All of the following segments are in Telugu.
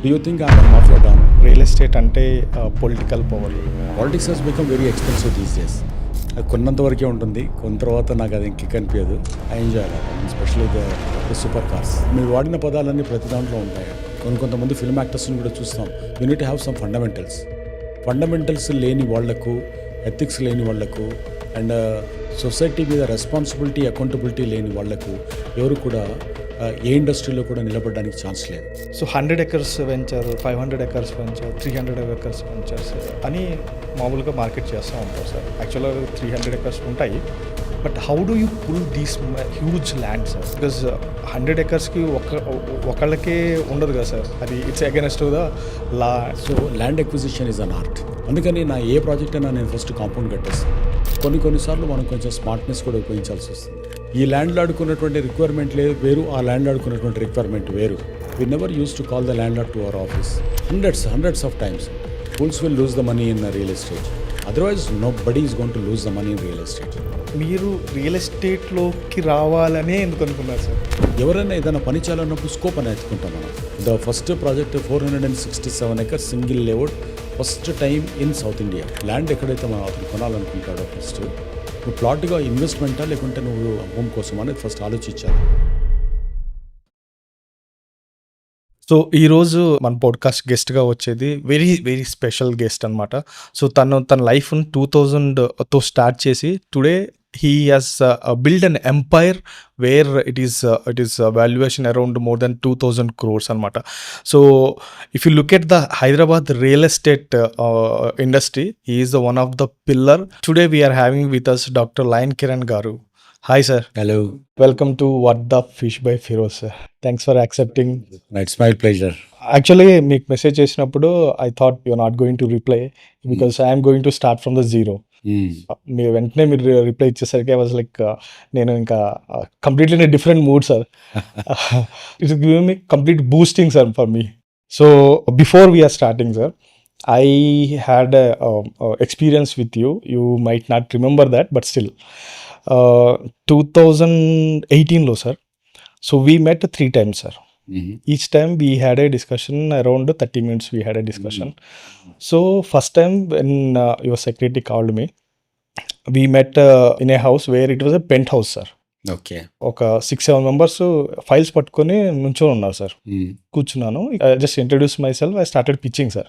Do you think I'm a mafia don? Real estate అంటే political power. Politics has become very expensive these days. అది కొన్నంత వరకే ఉంటుంది, కొన్న తర్వాత నాకు అది కిక్ అనిపించదు. I enjoy especially the super cars. మీరు వాడిన పదాలన్నీ ప్రతి దాంట్లో ఉంటాయి. కొంతమంది ఫిల్మ్ యాక్టర్స్ని కూడా చూస్తాం. You need have some fundamentals లేని వాళ్లకు, ఎథిక్స్ లేని వాళ్లకు అండ్ సొసైటీ మీద రెస్పాన్సిబిలిటీ, అకౌంటబిలిటీ లేని వాళ్లకు ఎవరు కూడా ఏ ఇండస్ట్రీలో కూడా నిలబడడానికి ఛాన్స్ లేదు. So 100 acres venture, 500 acres venture, 300 acres ventures అని మామూలుగా మార్కెట్ చేస్తూ ఉంటారు సార్. యాక్చువల్గా 300 acres ఉంటాయి. But how do you pull these huge land sir? Because 100 acresకి ఒకళ్ళకే ఉండదు కదా సార్, అది it's against the law. So land acquisition is an art. అందుకని నా ఏ ప్రాజెక్ట్ అయినా నేను ఫస్ట్ కాంపౌండ్ కట్టేస్తాను. కొన్నిసార్లు మనం కొంచెం స్మార్ట్నెస్ కూడా ఉపయోగించాల్సి వస్తుంది. ఈ ల్యాండ్ ఆడుకున్నటువంటి రిక్వైర్మెంట్ వేరు, ఆ ల్యాండ్ ఆడుకున్నటువంటి రిక్వైర్మెంట్ వేరు. We never use to call the landlord to our office. Hundreds of times fools will lose the money in real estate. Otherwise nobody is going to lose the money in real estate. మీరు రియల్ ఎస్టేట్లోకి రావాలనే ఎందుకు అనుకున్నారు సార్? ఎవరైనా ఏదైనా పని చేయాలన్నప్పుడు స్కోప్ అని ఎత్తుకుంటాం మనం. The first project 467 acres single layout, first time in south India. Land ఎక్కడైతే మనం అతను కొనాలనుకుంటాడో ఫస్ట్ నువ్వు ప్లాట్గా ఇన్వెస్ట్మెంటా లేకుంటే నువ్వు హోమ్ కోసం అనేది ఫస్ట్ ఆలోచించాలి. సో ఈరోజు మన పాడ్కాస్ట్ గెస్ట్గా వచ్చేది వెరీ వెరీ స్పెషల్ గెస్ట్ అనమాట. సో తన లైఫ్ని 2000తో స్టార్ట్ చేసి today he has build an empire where it is valuation around more than 2000 crores అనమాట. So if you look at the Hyderabad real estate industry, he is the one of the pillar. Today we're having with us doctor lion Kiran garu. Hi sir. Hello, welcome to what the fish by Firoz sir. Thanks for accepting. It's my pleasure. Actually మీకు మెసేజ్ చేసినప్పుడు I thought you're not going to reply because I'm going to start from the zero. మీరు వెంటనే మీరు రిప్లై ఇచ్చేసరికి ఐ వాజ్ లైక్ నేను ఇంకా completely different mood sir. It's giving me complete boosting sir for me. So before we're starting sir, I had a experience with you. You might not remember that, but still 2018 lo sir. So we met 3 times sir. Each time we had a discussion around 30 minutes. We had a discussion. So first time when your secretary called me, we met in a house where it was a penthouse sir. Okay. ఒక 6-7 members ఫైల్స్ పట్టుకొని నుంచొని ఉన్నారు సార్. కూర్చున్నాను. Just introduce my self. I started pitching sir.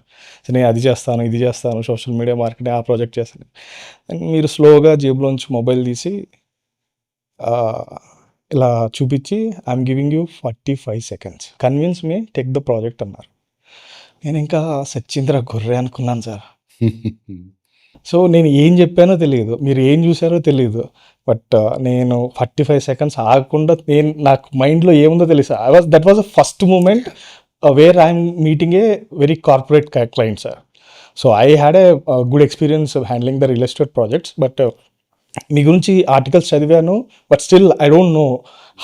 నేను అది చేస్తాను, ఇది చేస్తాను, సోషల్ మీడియా మార్కెటింగ్, ఆ ప్రాజెక్ట్ చేస్తాను. మీరు స్లోగా జేబులోంచి మొబైల్ తీసి ఇలా చూపించి I'm giving you 45 seconds, convince me, take the project అన్నారు. నేను ఇంకా సచ్చింద్ర గొర్రె అనుకున్నాను సార్. సో నేను ఏం చెప్పానో తెలియదు, మీరు ఏం చూసారో తెలియదు. బట్ నేను 45 seconds ఆగకుండా నాకు మైండ్లో ఏముందో తెలుసు. That was the first moment where I'm meeting a very corporate client sir. So I had a good experience handling the real estate projects. But మీ గురించి ఆర్టికల్స్ చదివాను, but still I don't know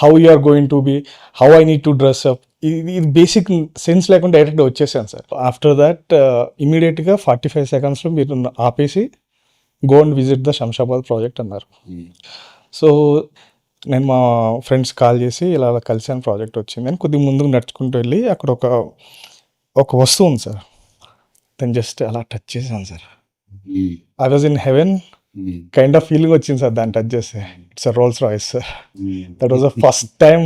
how you are going to be, how I need to dress up. ఇది బేసిక్ సెన్స్ లేకుండా డైరెక్ట్గా వచ్చేసాను సార్. ఆఫ్టర్ దట్ ఇమీడియట్గా 45 secondsలో మీరు ఆపేసి go and visit the Shamshabad project అన్నారు. సో నేను మా ఫ్రెండ్స్ కాల్ చేసి ఇలా కలిసాను, ప్రాజెక్ట్ వచ్చింది అని కొద్దిగా ముందుకు నడుచుకుంటూ వెళ్ళి అక్కడ ఒక వస్తువు ఉంది సార్. దాన్ని జస్ట్ అలా టచ్ చేశాను sir. I was in heaven kind of feeling వచ్చింది సార్ దాన్ని టచ్ చేస్తే. It's a Rolls Royce sir. That was the first time.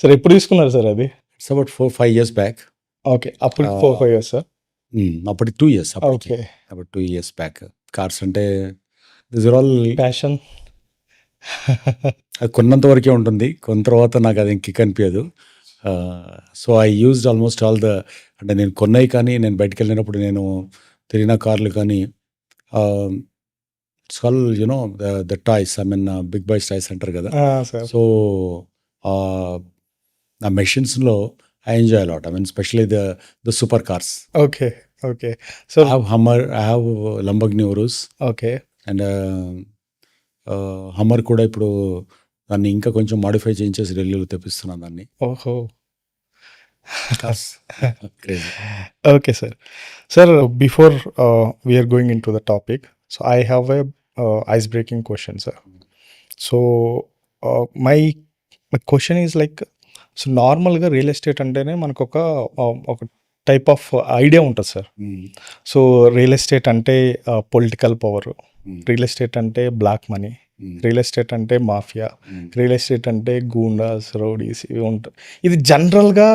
Sir ఎప్పుడు తీసుకున్నారు సార్ అది? It's about 4-5 years back. Okay, అప్పుడు 4-5 years సార్. అప్పటికి 2 years. ఓకే, అప్పుడు 2 years బ్యాక్. కార్స్ అంటే దిస్ ఆర్ ఆల్ ప్యాషన్. అది కొన్నంత వరకే ఉంటుంది, కొన్న తర్వాత నాకు అది కిక్ అనిపించదు. So I used almost all అంటే నేను కొన్నాయి కానీ నేను బయటకు వెళ్ళినప్పుడు నేను తిరిగిన కార్లు కానీ it's all you know the toys. I mean big boys toys అంటారు కదా. సో ఆ మెషిన్స్లో I enjoy a lot. I mean, especially the supercars. Okay. So I have Hummer, I have Lamborghini Urus. Okay. And Hummer కూడా ఇప్పుడు దాన్ని ఇంకా కొంచెం మాడిఫై చేయించేసి ఢిల్లీలో తెప్పిస్తున్నాను దాన్ని. ఓహో. Crazy. Okay, sir. Sir, before we are going into the topic, so I have a ice-breaking question, sir. So my question is like, so నార్మల్‌గా రియల్ ఎస్టేట్ అంటేనే మనకొక ఒక టైప్ ఆఫ్ ఐడియా ఉంటది సార్. సో రియల్ ఎస్టేట్ అంటే పొలిటికల్ పవర్, రియల్ ఎస్టేట్ అంటే బ్లాక్ మనీ, రియల్ ఎస్టేట్ అంటే మాఫియా, రియల్ ఎస్టేట్ అంటే గూండాస్, రౌడీస్ ఇవి ఉంటాయి. ఇది జనరల్‌గా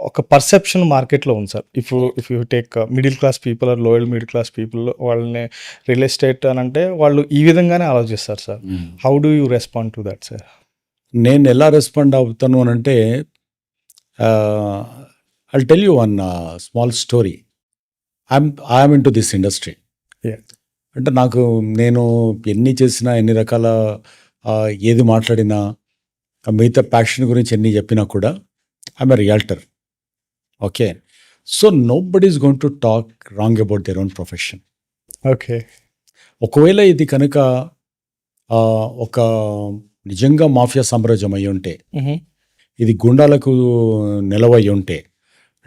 ఒక పర్సెప్షన్ మార్కెట్‌లో ఉంది sir. If you take middle class people are lower middle class people, వాళ్ళని రియల్ ఎస్టేట్ అని అంటే వాళ్ళు ఈ విధంగానే ఆలోచిస్తారు sir. How do you respond to that sir? నేను ఎలా రెస్పాండ్ అవుతాను అని అంటే, I tell you one small story. I'm in to this industry. Yeah. అంటే నేను ఎన్ని చేసినా, ఎన్ని రకాల ఏది మాట్లాడినా, మిగతా ప్యాషన్ గురించి ఎన్ని చెప్పినా కూడా I'm a realtor. Okay, so nobody is going to talk wrong about their own profession. Okay. ఒకవేళ ఇది కనుక ఒక నిజంగా మాఫియా సామ్రాజ్యం అయి ఉంటే, ఇది గుండాలకు నిలవై ఉంటే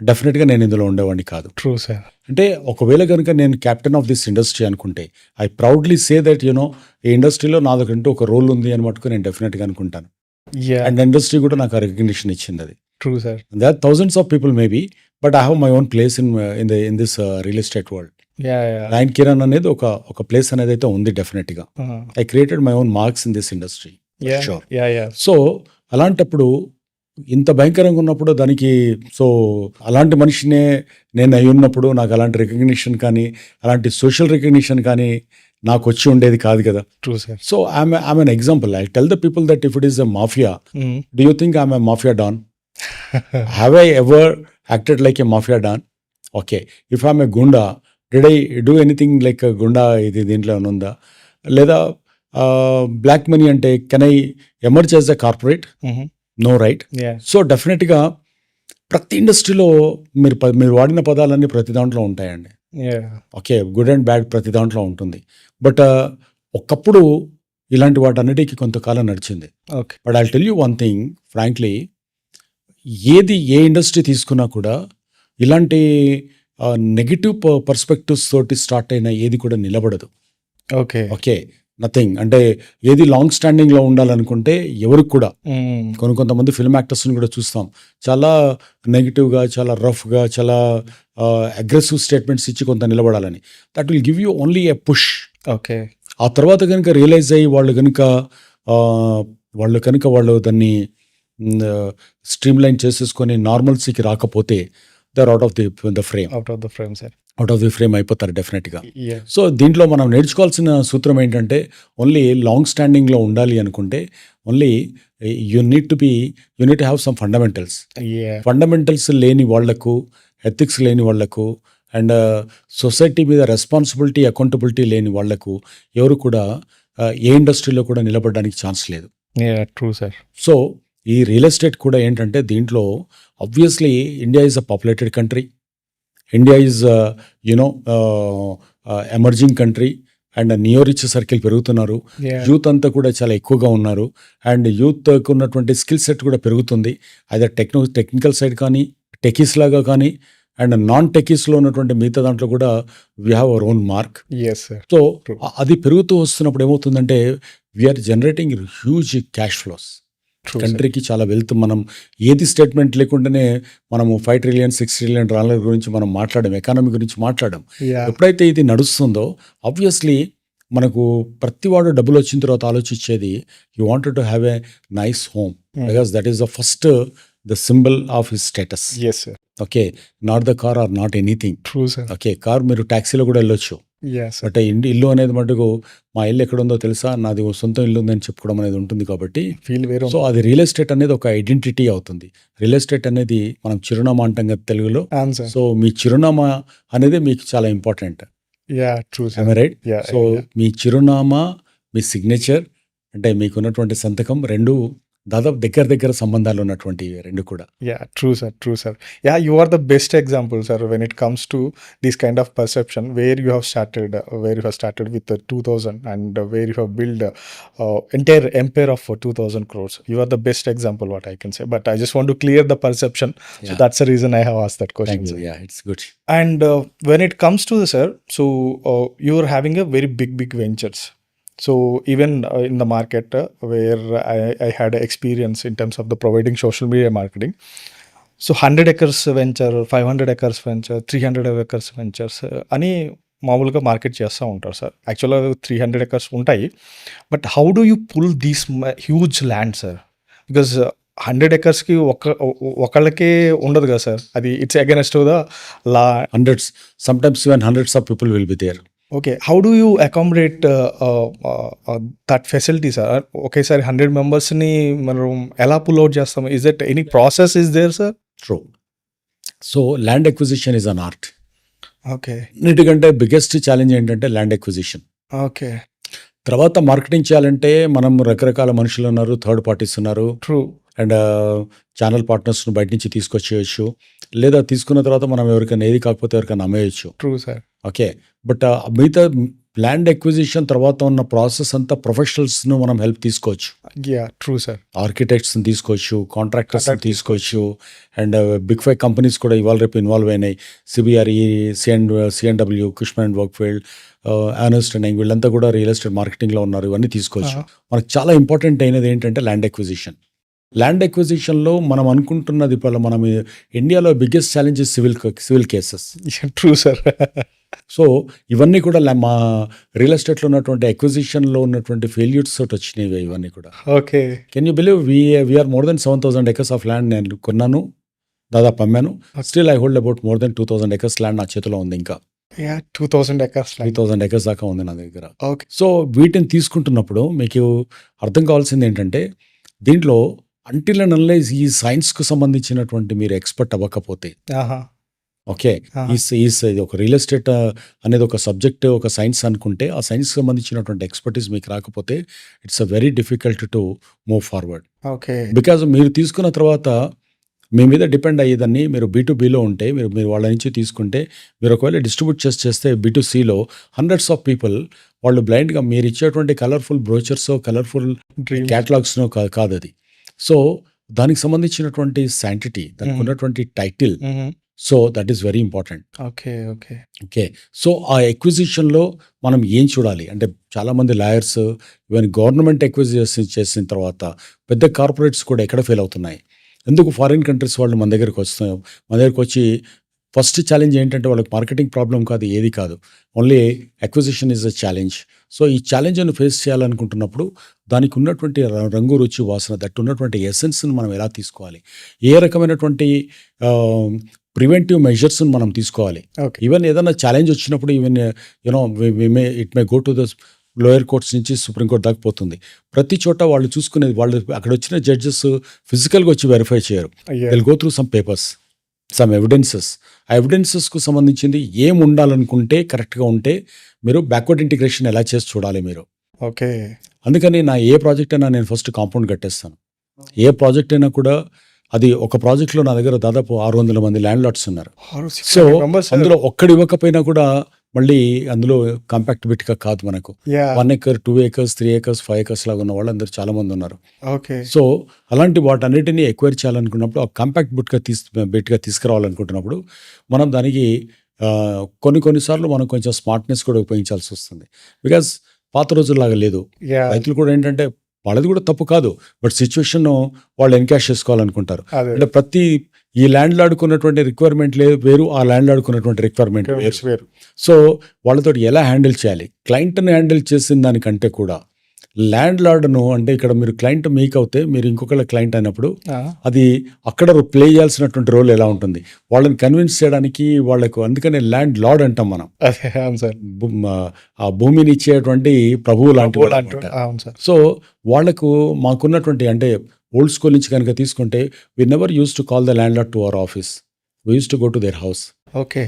డెఫినెట్గా నేను ఇందులో ఉండేవాడిని కాదు. True sir. అంటే ఒకవేళ కనుక నేను క్యాప్టెన్ ఆఫ్ దిస్ ఇండస్ట్రీ అనుకుంటే, I proudly say that you know ఈ ఇండస్ట్రీలో నాకంటూ ఒక రోల్ ఉంది అని మటుకు నేను డెఫినెట్గా అనుకుంటాను. అండ్ ఇండస్ట్రీ కూడా నాకు రికగ్నిషన్ ఇచ్చింది. అది true sir. They are thousands of people maybe, but I have my own place in this real estate world. Lion Kiran అనేది ఒక ప్లేస్ అనేది అయితే ఉంది డెఫినెట్గా. I created my own marks in this industry. So అలాంటప్పుడు ఇంత భయంకరంగా ఉన్నప్పుడు దానికి, సో అలాంటి మనిషినే నేను అయి ఉన్నప్పుడు నాకు అలాంటి రికగ్నిషన్ కానీ, అలాంటి సోషల్ రికగ్నిషన్ కానీ నాకు వచ్చి ఉండేది కాదు కదా. True sir. So I'm an example. I tell the people that if it is a mafia, do you think I'm a mafia don? Have I ever acted like a mafia don? Okay, if I'm a goonda, did I do anything like goonda? ఇది దీంట్లో ఉందా? లేదా బ్లాక్ మనీ అంటే can I emerge as a corporate? No, right? So డెఫినెట్గా ప్రతి ఇండస్ట్రీలో మీరు వాడిన పదాలన్నీ ప్రతి దాంట్లో ఉంటాయండి. ఓకే, గుడ్ అండ్ బ్యాడ్ ప్రతి దాంట్లో ఉంటుంది. బట్ ఒకప్పుడు ఇలాంటి వాటన్నిటికీ కొంతకాలం నడిచింది. Okay. But I tell you one thing frankly, A industry తీసుకున్నా కూడా ఇలాంటి నెగిటివ్ పర్స్పెక్టివ్స్ తోటి స్టార్ట్ అయిన ఏది కూడా నిలబడదు. ఓకే. Okay, nothing. అంటే ఏది లాంగ్ స్టాండింగ్లో ఉండాలనుకుంటే ఎవరికి కూడా, కొంతమంది ఫిల్మ్ యాక్టర్స్ని కూడా చూస్తాం, చాలా నెగిటివ్గా, చాలా రఫ్గా, చాలా అగ్రెసివ్ స్టేట్మెంట్స్ ఇచ్చి కొంత నిలబడాలని. That will give you only a push. Okay. ఆ తర్వాత కనుక రియలైజ్ అయ్యి వాళ్ళు దాన్ని స్ట్రీమ్ లైన్ చేసేసుకొని నార్మల్సీకి రాకపోతే they are out of the frame. Sir. Out of the frame అయిపోతారు డెఫినెట్గా. సో దీంట్లో మనం నేర్చుకోవాల్సిన సూత్రం ఏంటంటే, ఓన్లీ లాంగ్ స్టాండింగ్లో ఉండాలి అనుకుంటే only you need to have some fundamentals లేని వాళ్లకు, ఎథిక్స్ లేని వాళ్లకు, అండ్ సొసైటీ మీద రెస్పాన్సిబిలిటీ, అకౌంటబిలిటీ లేని వాళ్లకు ఎవరు కూడా ఏ ఇండస్ట్రీలో కూడా నిలబడడానికి ఛాన్స్ లేదు. True sir. సో ఈ రియల్ ఎస్టేట్ కూడా ఏంటంటే, దీంట్లో obviously India is a populated country. India is emerging country and neo rich circle పెరుగుతున్నారు. యూత్ అంతా కూడా చాలా ఎక్కువగా ఉన్నారు. అండ్ యూత్కు ఉన్నటువంటి స్కిల్ సెట్ కూడా పెరుగుతుంది. అదే టెక్నికల్ సైడ్ కానీ, టెకీస్ లాగా కానీ, అండ్ నాన్ టెకీస్లో ఉన్నటువంటి మిగతా దాంట్లో కూడా we have our own mark. So అది పెరుగుతూ వస్తున్నప్పుడు ఏమవుతుందంటే, we are generating huge cash flows. కంట్రీకి చాలా వెల్త్. మనం ఏది స్టేట్మెంట్ లేకుండానే మనము 5 trillion 6 trillion డాలర్ గురించి మనం మాట్లాడడం, ఎకానమీ గురించి మాట్లాడడం. ఎప్పుడైతే ఇది నడుస్తుందో ఆబ్వియస్లీ మనకు ప్రతివాడు డబ్బులు వచ్చిన తర్వాత ఆలోచించేది, you wanted to have a nice home, because that is the symbol of his status. Okay, not the car or not anything. Okay, car మీరు ట్యాక్సీలో కూడా వెళ్ళొచ్చు. బట్ ఇల్లు అనేది మటుకు, మా ఇల్లు ఎక్కడ ఉందో తెలుసా, నాది సొంతం ఇల్లు ఉందని చెప్పుకోవడం అనేది ఉంటుంది. కాబట్టి సో అది రియల్ ఎస్టేట్ అనేది ఒక ఐడెంటిటీ అవుతుంది. రియల్ ఎస్టేట్ అనేది మనం చిరునామా అంటాం కదా తెలుగులో. సో మీ చిరునామా అనేది మీకు చాలా ఇంపార్టెంట్. రైట్? సో మీ చిరునామా, మీ సిగ్నేచర్, అంటే మీకున్నటువంటి సంతకం రెండు దాదాపు దగ్గర సంబంధాలు ఉన్నటువంటి రెండు కూడా. True sir. You are the best example, sir, when it comes to this kind of perception, where you have started with the 2000 and where you have built entire empire of 2000 crores. You are the best example, what I can say. But I just want to clear the perception. So that's the reason I have asked that question. Thank you. It's good. And when it comes to the sir, so you are having a very big ventures. So even in the market where I had experience in terms of the providing social media marketing. So 100 acres venture, 500 acres venture, 300 acres ventures అని మామూలుగా మార్కెట్ చేస్తూ ఉంటారు సార్. యాక్చువల్గా 300 acres ఉంటాయి. But how do you pull these huge land sir? Because 100 acresకి ఒకళ్ళకే ఉండదు కదా సార్, అది it's against the law. Hundreds, sometimes even hundreds of people will be there. Okay, how do you accommodate that facility sir? ఒకేసారి 100 మెంబర్స్ని మనం ఎలా పుల్ అవుట్ చేస్తాం? Is that any process is there sir? True. So land acquisition is an art. Okay అన్నిటికంటే బిగ్గెస్ట్ ఛాలెంజ్ ఏంటంటే ల్యాండ్ ఎక్విజిషన్. ఓకే తర్వాత మార్కెటింగ్ చేయాలంటే మనం రకరకాల మనుషులు ఉన్నారు, థర్డ్ పార్టీస్ ఉన్నారు, ట్రూ. అండ్ ఛానల్ పార్ట్నర్స్ను బయట నుంచి తీసుకొచ్చేయచ్చు, లేదా తీసుకున్న తర్వాత మనం ఎవరికైనా ఏది కాకపోతే ఎవరికైనా అమ్మేయచ్చు. True sir. ఓకే, బట్ మిగతా ల్యాండ్ ఎక్విజిషన్ తర్వాత ఉన్న ప్రాసెస్ అంతా ప్రొఫెషనల్స్ను మనం హెల్ప్ తీసుకోవచ్చు. Yeah true sir. ఆర్కిటెక్ట్స్ని తీసుకోవచ్చు, కాంట్రాక్టర్స్ని తీసుకోవచ్చు, అండ్ బిగ్ 5 కంపెనీస్ కూడా ఇవాళ రేపు ఇన్వాల్వ్ అయినాయి. CBRE, CNW, కుష్మన్ and వర్క్ఫీల్డ్, honest and వీళ్ళంతా కూడా రియల్ ఎస్టేట్ మార్కెటింగ్లో ఉన్నారు. ఇవన్నీ తీసుకోవచ్చు. మనకు చాలా ఇంపార్టెంట్ అయినది ఏంటంటే ల్యాండ్ ఎక్విజిషన్. ల్యాండ్ ఎక్విజిషన్లో మనం అనుకుంటున్నది ఇప్పుడు మనం ఇండియాలో biggest challenge civil cases. True sir. So ఇవన్నీ కూడా మా రియల్ ఎస్టేట్లో ఉన్నటువంటి ఎక్విజిషన్లో ఉన్నటువంటి ఫెయిల్యూర్స్ తోటి వచ్చినాయి ఇవన్నీ కూడా. Okay. Can you believe we're more than 7,000 acres of land నేను కొన్నాను, దాదాపు అమ్మాను. Still I hold about more than 2,000 acres ల్యాండ్ నా చేతిలో ఉంది. ఇంకా 2000 acres. 3,000 acres దాకా ఉంది నా దగ్గర. ఓకే. సో వీటిని తీసుకుంటున్నప్పుడు మీకు అర్థం కావాల్సింది ఏంటంటే దీంట్లో అంటిల్ అండ్ అన్లెస్ ఈ సైన్స్కు సంబంధించినటువంటి మీరు ఎక్స్పర్ట్ అవ్వకపోతే, ఓకే, ఇది ఒక రియల్ ఎస్టేట్ అనేది ఒక సబ్జెక్ట్, ఒక సైన్స్ అనుకుంటే ఆ సైన్స్కి సంబంధించినటువంటి ఎక్స్పర్టీస్ మీకు రాకపోతే it's a very difficult to move forward. Okay. Because మీరు తీసుకున్న తర్వాత మీ మీద డిపెండ్ అయ్యేదాన్ని మీరు B2Bలో ఉంటే మీరు వాళ్ళ నుంచి తీసుకుంటే, మీరు ఒకవేళ డిస్ట్రిబ్యూట్ చేస్తే B2Cలో హండ్రెడ్స్ ఆఫ్ పీపుల్ వాళ్ళు బ్లైండ్గా మీరు ఇచ్చేటువంటి కలర్ఫుల్ బ్రోచర్స్, కలర్ఫుల్ క్యాటలాగ్స్నో కాదు అది. సో దానికి సంబంధించినటువంటి శాంటిటీ, దానికి ఉన్నటువంటి title, so that is very important. Okay. Okay. Okay, so ఆ ఎక్విజిషన్లో మనం ఏం చూడాలి అంటే చాలామంది లాయర్స్ ఈవెన్ గవర్నమెంట్ ఎక్విజిషన్ చేసిన తర్వాత పెద్ద కార్పొరేట్స్ కూడా ఎక్కడ ఫెయిల్ అవుతున్నాయి. ఎందుకు ఫారిన్ కంట్రీస్ వాళ్ళు మన దగ్గరికి వచ్చి ఫస్ట్ ఛాలెంజ్ ఏంటంటే వాళ్ళకి మార్కెటింగ్ ప్రాబ్లం కాదు, ఏది కాదు, only acquisition is a challenge. So ఈ ఛాలెంజ్ను ఫేస్ చేయాలనుకుంటున్నప్పుడు దానికి ఉన్నటువంటి రంగు, రుచి, వాసన, దట్టు ఉన్నటువంటి ఎసెన్స్ని మనం ఎలా తీసుకోవాలి, ఏ రకమైనటువంటి ప్రివెంటివ్ మెజర్స్ని మనం తీసుకోవాలి. ఈవెన్ ఏదైనా ఛాలెంజ్ వచ్చినప్పుడు even you know it may go to the lower courts నుంచి సుప్రీంకోర్టు దాకా పోతుంది. ప్రతి చోట వాళ్ళు చూసుకునేది, వాళ్ళు అక్కడ వచ్చిన జడ్జెస్ ఫిజికల్గా వచ్చి వెరిఫై చేయరు. Will go through some papers, some evidences. ఆ ఎవిడెన్సెస్కు సంబంధించింది ఏం ఉండాలనుకుంటే కరెక్ట్గా ఉంటే మీరు బ్యాక్వర్డ్ ఇంటిగ్రేషన్ ఎలా చేసి చూడాలి మీరు. ఓకే. అందుకని నా ఏ ప్రాజెక్ట్ అయినా నేను ఫస్ట్ కాంపౌండ్ కట్టేస్తాను. ఏ ప్రాజెక్ట్ అయినా కూడా అది ఒక ప్రాజెక్ట్లో నా దగ్గర దాదాపు 600 మంది ల్యాండ్ లాట్స్ ఉన్నారు. సో అందులో ఒక్కడు ఇవ్వకపోయినా కూడా మళ్ళీ అందులో కాంపాక్ట్ బిట్గా కాదు మనకు 1 acre, 2 acres, 3 acres, 5 acres లాగా ఉన్న వాళ్ళు అందరూ చాలా మంది ఉన్నారు. ఓకే. సో అలాంటి వాటన్నిటిని ఎక్వైర్ చేయాలనుకున్నప్పుడు ఆ కాంపాక్ట్ బిట్గా తీసుకురావాలనుకుంటున్నప్పుడు మనం దానికి కొన్నిసార్లు మనం కొంచెం స్మార్ట్నెస్ కూడా ఉపయోగించాల్సి వస్తుంది. బికాజ్ పాత రోజుల్లాగా లేదు. రైతులు కూడా ఏంటంటే వాళ్ళది కూడా తప్పు కాదు, బట్ సిచ్యువేషన్ వాళ్ళు ఎన్కాష్ చేసుకోవాలనుకుంటారు. అంటే ప్రతి ఈ ల్యాండ్ లాడుకున్నటువంటి రిక్వైర్మెంట్ వేరు, ఆ ల్యాండ్ లాడుకున్నటువంటి రిక్వైర్మెంట్ వేరు. సో వాళ్ళతో ఎలా హ్యాండిల్ చేయాలి, క్లయింట్ని హ్యాండిల్ చేసిన దానికంటే కూడా ల్యాండ్ లార్డ్ను, అంటే ఇక్కడ మీరు క్లయింట్ మీకు అవుతే మీరు ఇంకొకళ్ళ క్లయింట్ అయినప్పుడు అది అక్కడ ప్లే చేయాల్సినటువంటి రోల్ ఎలా ఉంటుంది, వాళ్ళని కన్విన్స్ చేయడానికి వాళ్ళకు. అందుకనే ల్యాండ్ లార్డ్ అంటాం మనం. ఆ భూమిని ఇచ్చేటువంటి ప్రభువు లాంటి. సో వాళ్లకు మాకున్నటువంటి, అంటే ఓల్డ్ స్కూల్ నుంచి కనుక తీసుకుంటే we never use to call the landlord to our office, we use to go to their house. Okay.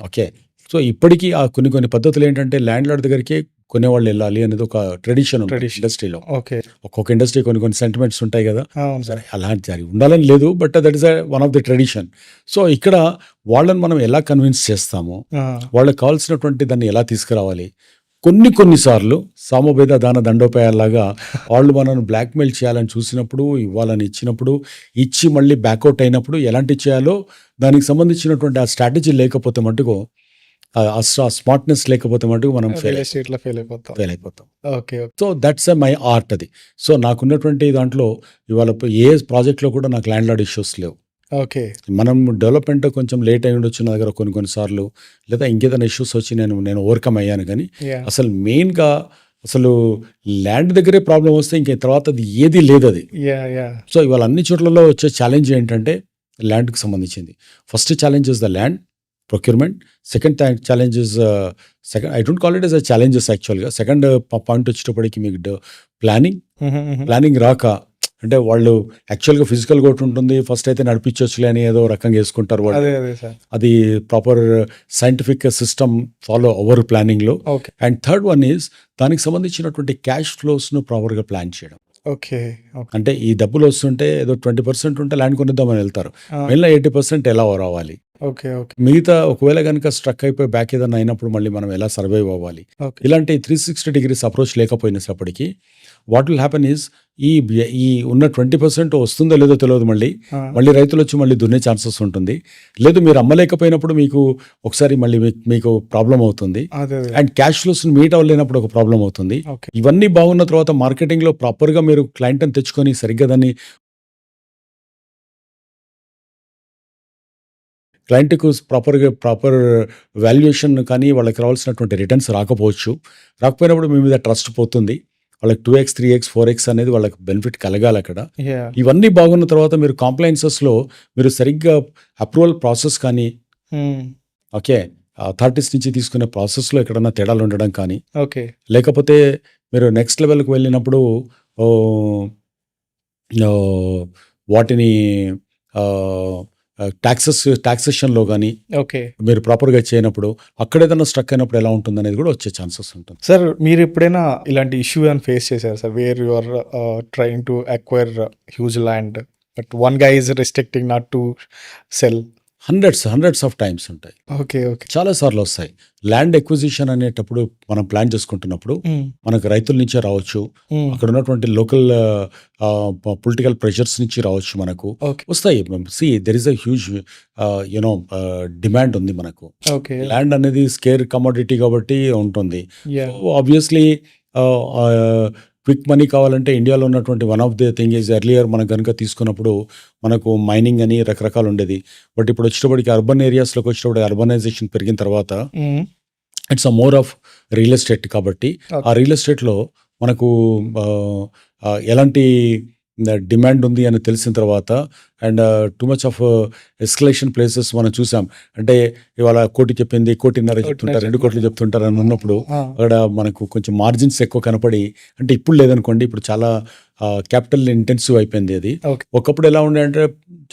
Okay. So ఇప్పటికీ ఆ కొన్ని పద్ధతులు ఏంటంటే ల్యాండ్ లార్డ్ దగ్గరికి కొనేవాళ్ళు వెళ్ళాలి అనేది ఒక ట్రెడిషన్ ఇండస్ట్రీలో. ఓకే. ఒక్కొక్క ఇండస్ట్రీ కొన్ని సెంటిమెంట్స్ ఉంటాయి కదా, సరే అలాంటి జరిగి ఉండాలని లేదు, but that is one of the tradition. So ఇక్కడ వాళ్ళని మనం ఎలా కన్విన్స్ చేస్తాము, వాళ్ళకి కావాల్సినటువంటి దాన్ని ఎలా తీసుకురావాలి. కొన్నిసార్లు సామవేద దాన దండోపాయాలాగా వాళ్ళు మనల్ని బ్లాక్మెయిల్ చేయాలని చూసినప్పుడు, ఇవ్వాలని ఇచ్చినప్పుడు, ఇచ్చి మళ్ళీ బ్యాక్అవుట్ అయినప్పుడు ఎలాంటి చేయాలో దానికి సంబంధించినటువంటి ఆ స్ట్రాటజీ లేకపోతే మటుకు ఆ స్మార్ట్నెస్ లేకపోతే మటుకు మనం రియల్ ఎస్టేట్లో ఫెయిల్ అయిపోతాం. ఫెయిల్ అయిపోతాం. Okay. Okay. So that's my art అది. సో నాకున్నటువంటి దాంట్లో ఇవాళ ఏ ప్రాజెక్ట్‌లో కూడా నాకు ల్యాండ్ లార్డ్ ఇష్యూస్ లేవు. ఓకే. మనం డెవలప్‌మెంట్ కొంచెం లేట్ అయ్యి ఉండొచ్చు నా దగ్గర కొన్ని సార్లు. లేదా ఇంకేదైనా ఇష్యూస్ వచ్చి నేను ఓవర్‌కమ్ అయ్యాను గానీ, యాహ్! అసలు మెయిన్‌గా అసలు ల్యాండ్ దగ్గరే ప్రాబ్లమ్ వస్తే ఇంక తర్వాత అది ఏది లేదది. యాహ్! యాహ్! సో ఇవాళ అన్ని చోట్లలో వచ్చే ఛాలెంజ్ ఏంటంటే ల్యాండ్‌కి సంబంధించింది. First challenge is the land procurement. Second challenge is I don't call it as a challenges యాక్చువల్‌గా. సెకండ్ పాయింట్ వచ్చేటప్పటికి మీకు ప్లానింగ్. ప్లానింగ్ రాక అంటే వాళ్ళు యాక్చువల్‌గా ఫిజికల్‌గా ఒకటి ఉంటుంది. ఫస్ట్ అయితే నడిపించొచ్చులే అని ఏదో రకంగా వేసుకుంటారు వాళ్ళు. అదే సార్. అది ప్రాపర్ సైంటిఫిక్ సిస్టమ్ ఫాలో అవ్వరు ప్లానింగ్‌లో. Okay. And third one is దానికి సంబంధించినటువంటి క్యాష్ ఫ్లోస్‌ను ప్రాపర్‌గా ప్లాన్ చేయడం. ఓకే. ఓకే. అంటే ఈ డబ్బులు వస్తుంటే ఏదో 20% ఉంటే ల్యాండ్ కొనిద్దామని వెళ్తారు. ఆ! మిగిలిన 80% ఎలా రావాలి? ఓకే. ఓకే. మిగతా ఒకవేళ గనుక స్ట్రక్ అయిపోయి బ్యాక్ ఏదైనా అయినప్పుడు మళ్ళీ మనం ఎలా సర్వైవ్ అవ్వాలి? ఓకే. ఇలాంటి 360 డిగ్రీస్ అప్రోచ్ లేకపోయినప్పటికీ వాట్ విల్ హ్యాపెన్ ఈజ్ ఈ ఉన్న 20% వస్తుందో లేదో తెలియదు మళ్ళీ. ఆ! మళ్ళీ రైతులు వచ్చి మళ్ళీ దున్నే ఛాన్సెస్ ఉంటుంది. లేదు మీరు అమ్మలేకపోయినప్పుడు మీకు ఒకసారి మళ్ళీ మీకు ప్రాబ్లమ్ అవుతుంది. అదే. అండ్ క్యాష్ ఫ్లోస్‌ని మీట్ అవ్వలేనప్పుడు ఒక ప్రాబ్లమ్ అవుతుంది. ఓకే. ఇవన్నీ బాగున్న తర్వాత మార్కెటింగ్‌లో ప్రాపర్‌గా మీరు క్లయింట్‌ని తెచ్చుకొని సరిగ్గా దాన్ని క్లయింట్‌కు ప్రాపర్ వాల్యుయేషన్ కానీ వాళ్ళకి రావాల్సినటువంటి రిటర్న్స్ రాకపోవచ్చు. రాకపోయినప్పుడు మీ మీద ట్రస్ట్ పోతుంది. వాళ్ళకి 2x, 3x, 4x అనేది వాళ్ళకి బెనిఫిట్ కలగాలక్కడ. యాహ్! ఇవన్నీ బాగున్న తర్వాత మీరు కాంప్లయన్సెస్‌లో మీరు సరిగ్గా అప్రూవల్ ప్రాసెస్ కానీ, ఓకే, అథారిటీస్ నుంచి తీసుకునే ప్రాసెస్‌లో ఎక్కడన్నా తేడాలు ఉండడం కానీ, ఓకే. లేకపోతే మీరు నెక్స్ట్ లెవెల్‌కి వెళ్ళినప్పుడు ఓహ్, ఓహ్, వాటిని టాక్సేషన్‌లో గానీ ఓకే. మీరు ప్రాపర్‌గా చేయనప్పుడు అక్కడేదన్నా స్ట్రక్ అయినప్పుడు ఎలా ఉంటుందనేది కూడా వచ్చే ఛాన్సెస్ ఉంటుంది. సార్ మీరెప్పుడైనా ఇలాంటి ఇష్యూ ఏమైనా ఫేస్ చేశారా సార్? Where you are trying to acquire huge land but one guy is restricting not to sell. Hundreds of times ఉంటాయి. ఓకే. ఓకే. చాలా సార్లు వస్తాయి. ల్యాండ్ ఎక్విజిషన్ అనేటప్పుడు మనం ప్లాన్ చేసుకుంటున్నప్పుడు మనకు రైతుల నుంచే రావచ్చు. అక్కడ ఉన్నటువంటి లోకల్ పొలిటికల్ ప్రెషర్స్ నుంచి రావచ్చు మనకు. ఓకే. వస్తాయి. There is a huge demand ఉంది మనకు. ఓకే. ల్యాండ్ అనేది స్కేర్ కమోడిటీ కాబట్టి ఉంటుంది. యాహ్! ఆబ్వియస్లీ క్విక్ మనీ కావాలంటే ఇండియాలో ఉన్నటువంటి one of the thing is earlier మనం కనుక తీసుకున్నప్పుడు మనకు మైనింగ్ అని రకరకాలు ఉండేది. బట్ ఇప్పుడు వచ్చేటప్పటికి అర్బన్ ఏరియాస్లోకి వచ్చేటప్పుడు అర్బనైజేషన్ పెరిగిన తర్వాత it's a more of real estate కాబట్టి ఆ రియల్ ఎస్టేట్లో మనకు ఎలాంటి డిమాండ్ ఉంది అని తెలిసిన తర్వాత and two much of escalation places మనం చూసాం. అంటే ఇవాళ 1 కోటి చెప్పింది 1.5 కోటి చెప్తుంటారు, 2 కోట్లు చెప్తుంటారు అని ఉన్నప్పుడు అక్కడ మనకు కొంచెం మార్జిన్స్ ఎక్కువ కనపడి, అంటే ఇప్పుడు లేదనుకోండి, ఇప్పుడు చాలా క్యాపిటల్ ఇంటెన్సివ్ అయిపోయింది అది. ఓకే. ఒకప్పుడు ఎలా ఉండే అంటే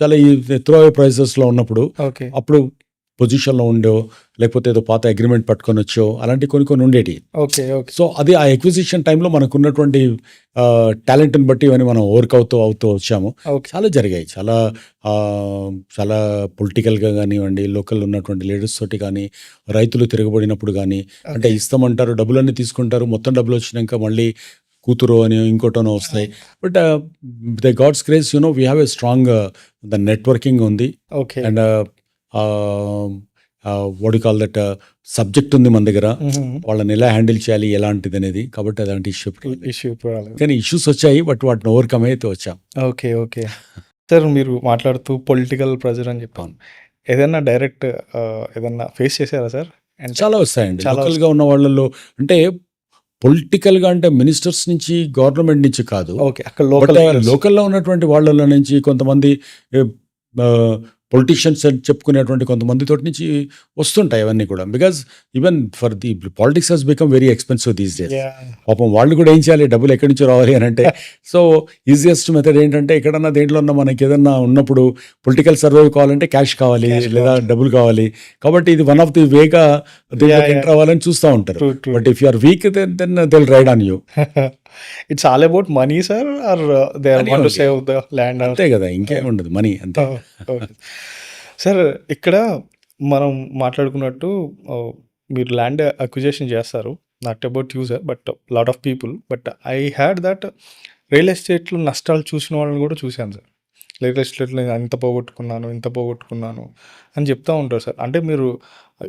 చాలా ఈ త్రో అవే ప్రైసెస్లో ఉన్నప్పుడు ఓకే. అప్పుడు పొజిషన్లో ఉండో లేకపోతే ఏదో పాత అగ్రిమెంట్ పట్టుకొని వచ్చో అలాంటి కొన్ని ఉండేటి. ఓకే. ఓకే. సో అది ఆ ఎక్విజిషన్ టైంలో మనకు ఉన్నటువంటి టాలెంట్ని బట్టి ఇవన్నీ మనం వర్క్ అవుతూ వచ్చాము. ఓకే. చాలా జరిగాయి. చాలా పొలిటికల్గా కానివ్వండి, లోకల్ ఉన్నటువంటి లీడర్స్ తోటి కానీ, రైతులు తిరగబడినప్పుడు కానీ, అంటే ఇస్తామంటారు, డబ్బులన్నీ తీసుకుంటారు, మొత్తం డబ్బులు వచ్చినాక మళ్ళీ కూతురు అని ఇంకోటనో వస్తాయి. But the God's grace we have a strong the networking ఉంది. Okay. And what you call that subject ఉంది మన దగ్గర. వాళ్ళని ఎలా హ్యాండిల్ చేయాలి ఎలాంటిది అనేది. కాబట్టి అలాంటి ఇష్యూ కానీ ఇష్యూస్ వచ్చాయి, బట్ వాటిని ఓవర్కమ్ అయితే వచ్చాం. ఓకే. ఓకే. సార్ మీరు మాట్లాడుతూ పొలిటికల్ ప్రెజర్ అని చెప్పాను. ఏదైనా డైరెక్ట్ ఏదన్నా ఫేస్ చేశారా సార్? అంటే చాలా వస్తాయండి. చాలా లోకల్గా ఉన్న వాళ్ళలో అంటే పొలిటికల్గా అంటే మినిస్టర్స్ నుంచి, గవర్నమెంట్ నుంచి కాదు. ఓకే. అక్కడ లోకల్లో ఉన్నటువంటి వాళ్ళ నుంచి కొంతమంది పొలిటీషియన్స్ అని చెప్పుకునేటువంటి కొంతమంది తోటి నుంచి వస్తుంటాయి అవన్నీ కూడా. Because even for the politics has become very expensive these days. పాపం వాళ్ళు కూడా ఏం చేయాలి, డబ్బులు ఎక్కడి నుంచి రావాలి అని అంటే సో ఈజియెస్ట్ మెథడ్ ఏంటంటే ఎక్కడన్నా దేంట్లో ఉన్న మనకి ఏదన్నా ఉన్నప్పుడు పొలిటికల్ సర్వైవ్ కావాలంటే క్యాష్ కావాలి లేదా డబ్బులు కావాలి. కాబట్టి ఇది వన్ ఆఫ్ ది వేగా ఎంటర్ అవ్వాలని చూస్తూ ఉంటారు. But if you are weak then they will ride on you. It's all about money sir or they want to save the land? అంతే కదా, ఇంకేం ఉండదు, మనీ అంతే. సార్ ఇక్కడ మనం మాట్లాడుకున్నట్టు మీరు ల్యాండ్ అక్విజిషన్ చేస్తారు, not about you sir but lot of people. But I had that real ఎస్టేట్లో నష్టాలు చూసిన వాళ్ళని కూడా చూశాను సార్. రియల్ ఎస్టేట్లో ఇంత పోగొట్టుకున్నాను అని చెప్తూ ఉంటారు సార్. అంటే మీరు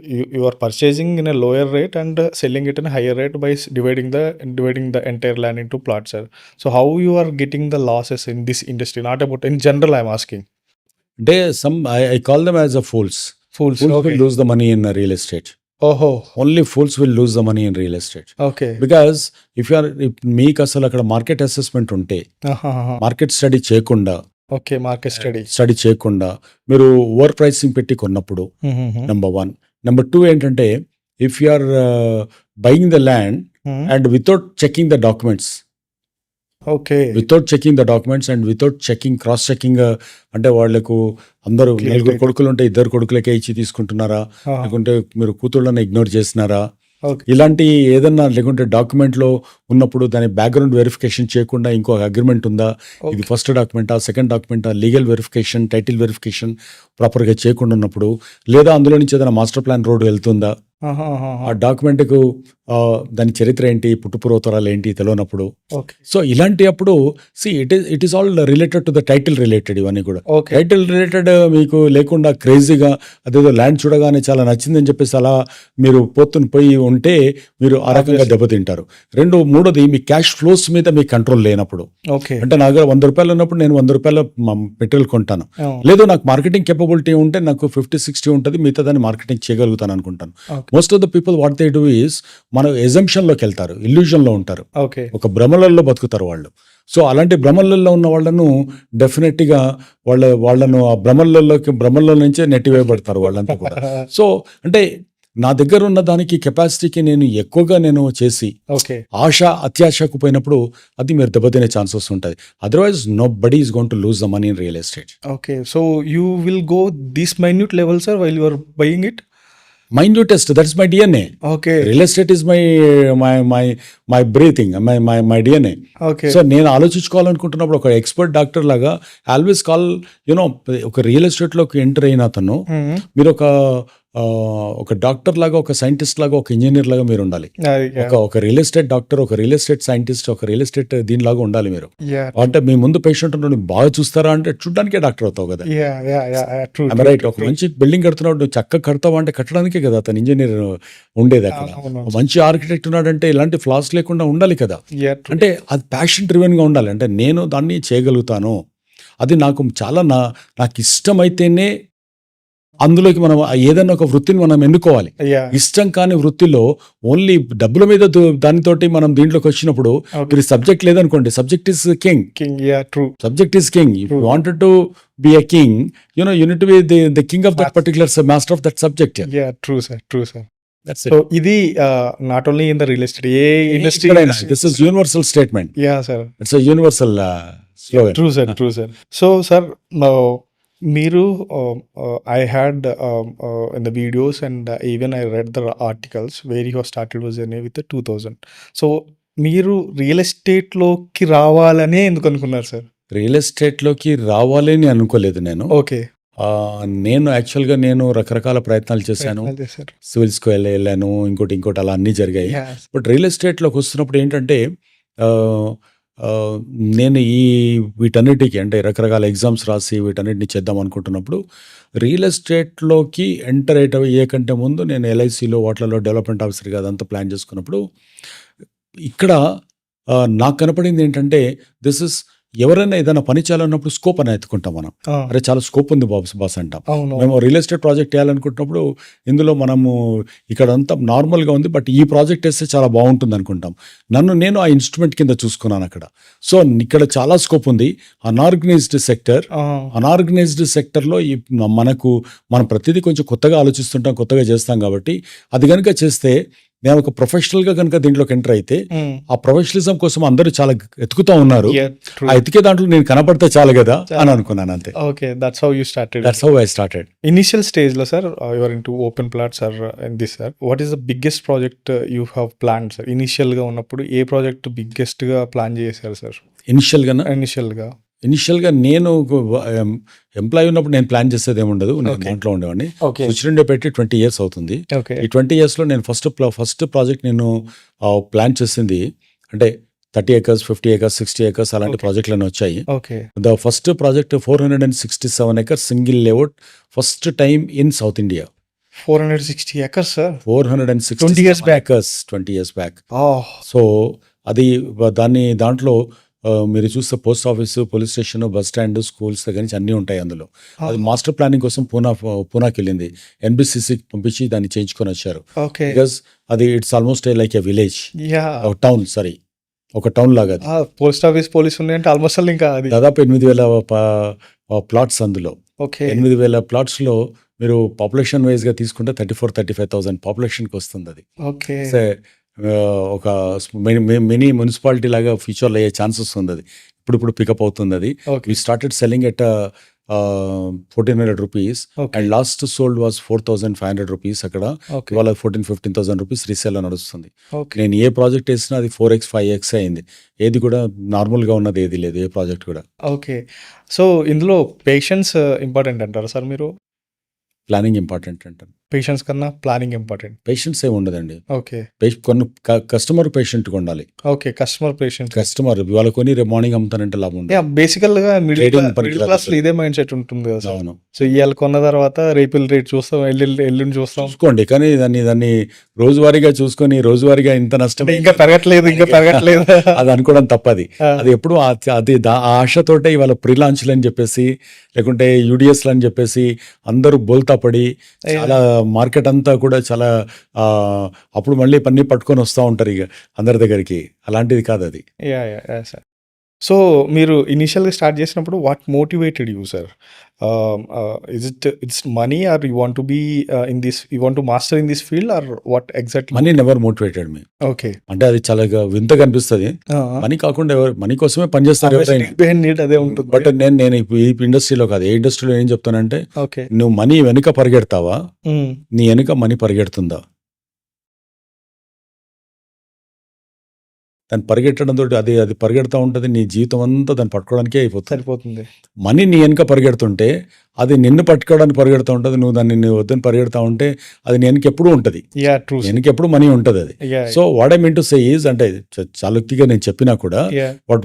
You are purchasing in a lower rate and selling it in a higher rate by dividing the entire land into plots, sir. So how you are getting the losses in this industry? Not about in general, I'm asking. అంటే I call them as a fools. Fools. Fools Okay. will lose the money in real estate. Oh. Only fools will lose the money in real estate. Okay. Because if మీకు అసలు అక్కడ మార్కెట్ అసెస్మెంట్ ఉంటే, మార్కెట్ స్టడీ చేయకుండా, ఓకే, మార్కెట్ స్టడీ చేయకుండా మీరు ఓవర్ ప్రైసింగ్ పెట్టి కొన్నప్పుడు నెంబర్ 1. నెంబర్ 2 ఏంటంటే, if you are buying the land and without checking the documents, okay, without checking the documents and without checking, cross checking, అంటే వాళ్ళకు అందరూ నలుగురు కొడుకులు ఉంటే 2 కొడుకులకే ఇచ్చి తీసుకుంటున్నారా, లేకుంటే మీరు కూతుళ్ళని ఇగ్నోర్ చేసినారా, ఓకే, ఇలాంటి ఏదన్నా, లేకుంటే డాక్యుమెంట్లో ఉన్నప్పుడు దాని బ్యాక్గ్రౌండ్ వెరిఫికేషన్ చేయకుండా ఇంకో అగ్రిమెంట్ ఉందా, ఇది ఫస్ట్ డాక్యుమెంటా, సెకండ్ డాక్యుమెంటా, లీగల్ వెరిఫికేషన్, టైటిల్ వెరిఫికేషన్ ప్రాపర్గా చేయకుండా ఉన్నప్పుడు, లేదా అందులో నుంచి ఏదైనా మాస్టర్ ప్లాన్ రోడ్ వెళ్తుందా, ఆ డాక్యుమెంట్కు దాని చరిత్ర ఏంటి, పుట్టుపూర్వోత్తరాలు ఏంటి తెలియనప్పుడు, ఓకే, సో ఇలాంటి అప్పుడు it is all related to the title related. ఇవన్నీ కూడా ఓకే, టైటిల్ రిలేటెడ్ మీకు లేకుండా క్రేజీగా అదేదో ల్యాండ్ చూడగానే చాలా నచ్చిందని చెప్పేసి అలా మీరు పోయి ఉంటే మీరు ఆ రకంగా దెబ్బతింటారు. 2, 3ది మీ క్యాష్ ఫ్లోస్ మీద మీ కంట్రోల్ లేనప్పుడు, ఓకే, అంటే నా దగ్గర 100 రూపాయలు ఉన్నప్పుడు నేను 100 రూపాయల మెటీరియల్ కొంటాను, లేదు నాకు మార్కెటింగ్ కెపబిలిటీ ఉంటే నాకు 50-60 ఉంటుంది, మిగతా దాన్ని మార్కెటింగ్ చేయగలుగుతాను అనుకుంటాను. Most of the people what they do is, మన ఎజంప్షన్లోకి వెళ్తారు, ఇల్యూజన్లో ఉంటారు, ఓకే, ఒక భ్రమలలో బతుకుతారు వాళ్ళు. సో అలాంటి భ్రమలలో ఉన్న వాళ్ళను డెఫినెట్గా వాళ్ళను ఆ భ్రమల్లో నుంచే నెట్టివేయబడతారు వాళ్ళంతా కూడా. సో అంటే నా దగ్గర ఉన్న దానికి కెపాసిటీకి నేను ఎక్కువగా చేసి ఓకే, ఆశ అత్యాశకు పోయినప్పుడు అది మీరు దెబ్బతినే ఛాన్సెస్ ఉంటుంది. Otherwise nobody is going to lose the money in real estate. Okay. So you will go this minute level, sir, while you are buying it? Minutest, that's my DNA. Okay. Real estate is my breathing, my DNA. Okay. So నేను ఆలోచించుకోవాలనుకుంటున్నప్పుడు ఒక ఎక్స్పర్ట్ డాక్టర్ లాగా ఆల్వేస్ కాల్ ఒక రియల్ ఎస్టేట్లోకి ఎంటర్ అయిన అతను, మీరు ఒక డాక్టర్ లాగా, ఒక సైంటిస్ట్ లాగా, ఒక ఇంజనీర్ లాగా మీరు ఉండాలి. ఒక రియల్ ఎస్టేట్ డాక్టర్, ఒక రియల్ ఎస్టేట్ సైంటిస్ట్, ఒక రియల్ ఎస్టేట్ దీనిలాగా ఉండాలి మీరు. అంటే మీ ముందు పేషెంట్ బాగా చూస్తారా అంటే చూడడానికే డాక్టర్ అవుతావు కదా, రైట్? ఒక మంచి బిల్డింగ్ కడుతున్నాడు, నువ్వు చక్కగా కడతావా అంటే కట్టడానికే కదా అతను ఇంజనీర్ ఉండేది అక్కడ. మంచి ఆర్కిటెక్ట్ ఉన్నాడంటే ఇలాంటి ఫ్లాస్ లేకుండా ఉండాలి కదా. అంటే అది ప్యాషన్ డ్రివెన్ గా ఉండాలి. అంటే నేను దాన్ని చేయగలుగుతాను, అది నాకు చాలా నాకు ఇష్టమైతేనే అందులోకి మనం ఏదైనా ఒక వృత్తిని మనం ఎన్నుకోవాలి. ఇష్టం కాని వృత్తిలో ఓన్లీ డబ్బుల మీద దానితోటి మనం దీంట్లోకి వచ్చినప్పుడు మీరు సబ్జెక్ట్ లేదనుకోండి, subject is king. Subject is king. If you wanted to be a king, you need to be the king of that particular master of that subject. True sir. So ఇది not only in the real estate, a industry, this is universal statement. Sir, it's a universal slogan. True sir. So sir, మీరు I had in the videos and even I read the articles where you have started your journey with the 2000. So మీరు రియల్ ఎస్టేట్లోకి రావాలనే ఎందుకు అనుకున్నారు సార్? రియల్ ఎస్టేట్లోకి రావాలని అనుకోలేదు నేను. ఓకే. నేను యాక్చువల్గా రకరకాల ప్రయత్నాలు చేశాను. సివిల్స్కి వెళ్ళాను, ఇంకోటి అలా అన్నీ జరిగాయి. బట్ రియల్ ఎస్టేట్లోకి వస్తున్నప్పుడు ఏంటంటే నేను వీటన్నిటికీ అంటే రకరకాల ఎగ్జామ్స్ రాసి వీటన్నిటిని చేద్దాం అనుకుంటున్నప్పుడు రియల్ ఎస్టేట్లోకి ఎంటర్ అయ్యే కంటే ముందు నేను ఎల్ఐసిలో వాటిలలో డెవలప్మెంట్ ఆఫీసర్గా అదంతా ప్లాన్ చేసుకున్నప్పుడు ఇక్కడ నాకు కనపడింది ఏంటంటే, దిస్ ఇస్ ఎవరైనా ఏదైనా పని చేయాలన్నప్పుడు స్కోప్ అని ఎత్తుకుంటాం మనం. అరే చాలా స్కోప్ ఉంది బాస్ అంటాం. మేము రియల్ ఎస్టేట్ ప్రాజెక్ట్ చేయాలనుకుంటున్నప్పుడు ఇందులో మనము ఇక్కడ అంతా నార్మల్గా ఉంది, బట్ ఈ ప్రాజెక్ట్ వేస్తే చాలా బాగుంటుంది అనుకుంటాం. నేను ఆ ఇన్స్ట్రుమెంట్ కింద చూసుకున్నాను అక్కడ. సో ఇక్కడ చాలా స్కోప్ ఉంది. అనార్గనైజ్డ్ సెక్టర్లో మనం ప్రతిదీ కొంచెం కొత్తగా ఆలోచిస్తుంటాం, కొత్తగా చేస్తాం. కాబట్టి అది కనుక చేస్తే, నేను ఒక ప్రొఫెషనల్ గా కనుక దీంట్లోకి ఎంటర్ అయితే, ఆ ప్రొఫెషనలిజం కోసం అందరూ చాలా ఎత్తుకుతా ఉన్నారు. ఆ ఎతికే దాంట్లో నేను కనపడితే చాలు కదా అని అనుకున్నాను, అంతే. Okay, that's how you started. That's how I started. Initial stage లో sir, you are into open plots are in this, sir, what is the biggest project you have plan, sir? Initial గా ఉన్నప్పుడు ఏ ప్రాజెక్ట్ బిగ్గెస్ట్ గా ప్లాన్ చేశారు సార్? ఇనిషియల్గా నేను ఎంప్లాయీ ఉన్నప్పుడు నేను ప్లాన్ చేసేది ఏముండదు, నేను దాంట్లో ఉండేవాడిని. స్విచ్ పెట్టి 20 years అవుతుంది. ఈ 20 yearsలో నేను ఫస్ట్ ప్రాజెక్ట్ నేను ప్లాన్ చేసింది అంటే 30 acres, 50 acres, 60 acres అలాంటి ప్రాజెక్టులన్నీ వచ్చాయి. The first project 467 acres single layout, first time in south India. 460 acres, sir. 460 20 years back. acres 20 years back. Oh, so అది దాంట్లో మీరు చూస్తే post office, police station, bus stand, schools దగ్గర నుంచి అన్నీ ఉంటాయి అందులో. అది మాస్టర్ ప్లానింగ్ కోసం పూనాకి వెళ్ళింది. ఎన్బిసిసికి పంపించి దాన్ని చేయించుకొని వచ్చారు. okay. బికాస్ అది it's almost like a village, Yeah. Town, sorry, ఒక టౌన్ లాగా అది. పోస్ట్ ఆఫీస్ పోలీస్ ఉన్నాయంటే ఆల్మోస్ట్ ఇంకా అది. దాదాపు 8,000 ప్లాట్స్ అందులో. ఓకే. 8,000 ప్లాట్స్లో మీరు పాపులేషన్ వైజ్గా తీసుకుంటే 34,000-35,000 పాపులేషన్కి వస్తుంది అది. ఓకే. ఒక మినీ మున్సిపాలిటీ లాగా ఫ్యూచర్లో అయ్యే ఛాన్సెస్ ఉంది అది. ఇప్పుడు పికప్ అవుతుంది అది. Okay. We started selling at 1,400 rupees okay. And last sold was 4,500 rupees అక్కడ. ఓకే. ఇవాళ 14,000-15,000 రూపీస్ రీసేల్ నడుస్తుంది. ఓకే. నేను ఏ ప్రాజెక్ట్ వేసినా అది 4x 5x అయింది. ఏది కూడా నార్మల్గా ఉన్నది ఏది లేదు, ఏ ప్రాజెక్ట్ కూడా. ఓకే. సో ఇందులో పేషెన్స్ ఇంపార్టెంట్ అంటారా సార్ మీరు? ప్లానింగ్ ఇంపార్టెంట్ అంటాను. పేషెన్స్ కన్నా ప్లానింగ్ ఇంపార్టెంట్. పేషెన్స్ ఏమి ఉండదండి. ఓకే. కొన్ని కస్టమర్ పేషెంట్గా ఉండాలి. ఓకే. Customer patience. కస్టమర్ ఇవాళ కొని రేపు మార్నింగ్ అమ్ముతానంటే లాభం ఉండదు. బేసికల్ గా Trading మిడిల్ పనికిరాదు క్లాస్ అసలు. ఇదే మైండ్ సెట్ ఉంటుంది కదా సార్. అవును, సో ఇవాళ కొన్న తర్వాత రేపు రేట్ చూస్తాం, ఎల్లుండి చూస్తాం. చూసుకోండి. కానీ దాన్ని రోజువారీగా చూసుకొని రోజువారీగా ఇంత నష్టం అంటే ఇంకా పెరగట్లేదు అది అనుకోవడం తప్పది. అది ఎప్పుడు అది ఆ ఆశతోటే ఇవాళ ప్రీ లాంచ్లు అని చెప్పేసి, లేకుంటే యూడిఎస్లు అని చెప్పేసి అందరూ బోల్తా పడి చాలా మార్కెట్ అంతా కూడా చాలా అప్పుడు మళ్ళీ పన్నీ పట్టుకొని వస్తూ ఉంటారు ఇక అందరి దగ్గరికి. అలాంటిది కాదు అది. Yeah sir. సో మీరు ఇనిషియల్గా స్టార్ట్ చేసినప్పుడు what motivated you sir? It's money or you want to be in this, you want to master in this field or what exactly? Money never motivated me. Okay. అంటే అది చాలా వింతగా అనిపిస్తుంది. మనీ కాకుండా ఎవరు మనీ కోసమే పనిచేస్తారు ఎవరైనా. నీడ్ అదే ఉంటుంది. బట్ నేను ఈ ఇండస్ట్రీలో కాదు, ఏ ఇండస్ట్రీలో ఏం చెప్తానంటే, ఓకే. నువ్వు మనీ వెనుక పరిగెడతావా, నీ వెనుక మనీ పరిగెడుతుందా? దాన్ని పరిగెట్టడం తోటి అది పరిగెడతా ఉంటుంది, నీ జీవితం అంతా దాన్ని పట్టుకోవడానికే అయిపోతుంది. సరిపోతుంది. మనీ నీ వెనుక పరిగెడుతుంటే అది నిన్ను పట్టుకోవడానికి పరిగెడుతూ ఉంటుంది. నువ్వు దాన్ని వద్దని పరిగెడతా ఉంటే అది నీ వెనక ఎప్పుడూ ఉంటుంది. Yeah true. వెనక ఎప్పుడు మనీ ఉంటుంది అది. So what I mean to say is, అంటే చాలుక్తిగా నేను చెప్పినా కూడా,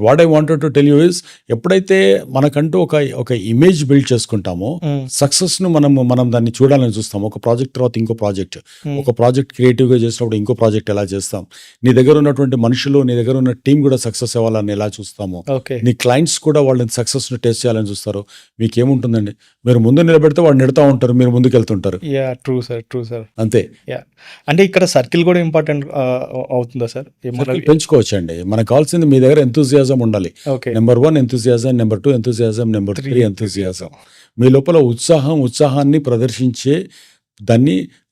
what I wanted to tell you is, ఎప్పుడైతే మనకంటూ ఒక ఇమేజ్ బిల్డ్ చేసుకుంటామో, సక్సెస్ ను మనం దాన్ని చూడాలని చూస్తాం. ఒక ప్రాజెక్ట్ తర్వాత ఇంకో ప్రాజెక్ట్, ఒక ప్రాజెక్ట్ క్రియేటివ్ గా చేసినప్పుడు ఇంకో ప్రాజెక్ట్ ఎలా చేస్తాం, నీ దగ్గర ఉన్నటువంటి మనుషులు, నీ దగ్గర ఉన్న టీం కూడా సక్సెస్ అవ్వాలని ఎలా చూస్తాము, నీ క్లయింట్స్ కూడా వాళ్ళని సక్సెస్ ను టేస్ట్ చేయాలని చూస్తారు. మీకేముంటుందండి, మీరు ముందు నిలబెడితే వాళ్ళు నెడతా ఉంటారు, మీరు ముందుకు వెళ్తుంటారు. Yeah true sir. అంతే. యా అంటే ఇక్కడ సర్కిల్ కూడా ఇంపార్టెంట్ అవుతుందా సార్? పెంచుకోవచ్చు అండి. మనకు కావాల్సింది మీ దగ్గర ఎంతూజియాజం ఉండాలి. Number 1 enthusiasm, number 2 enthusiasm, number 3 enthusiasm. మీ లోపల ఉత్సాహాన్ని ప్రదర్శించే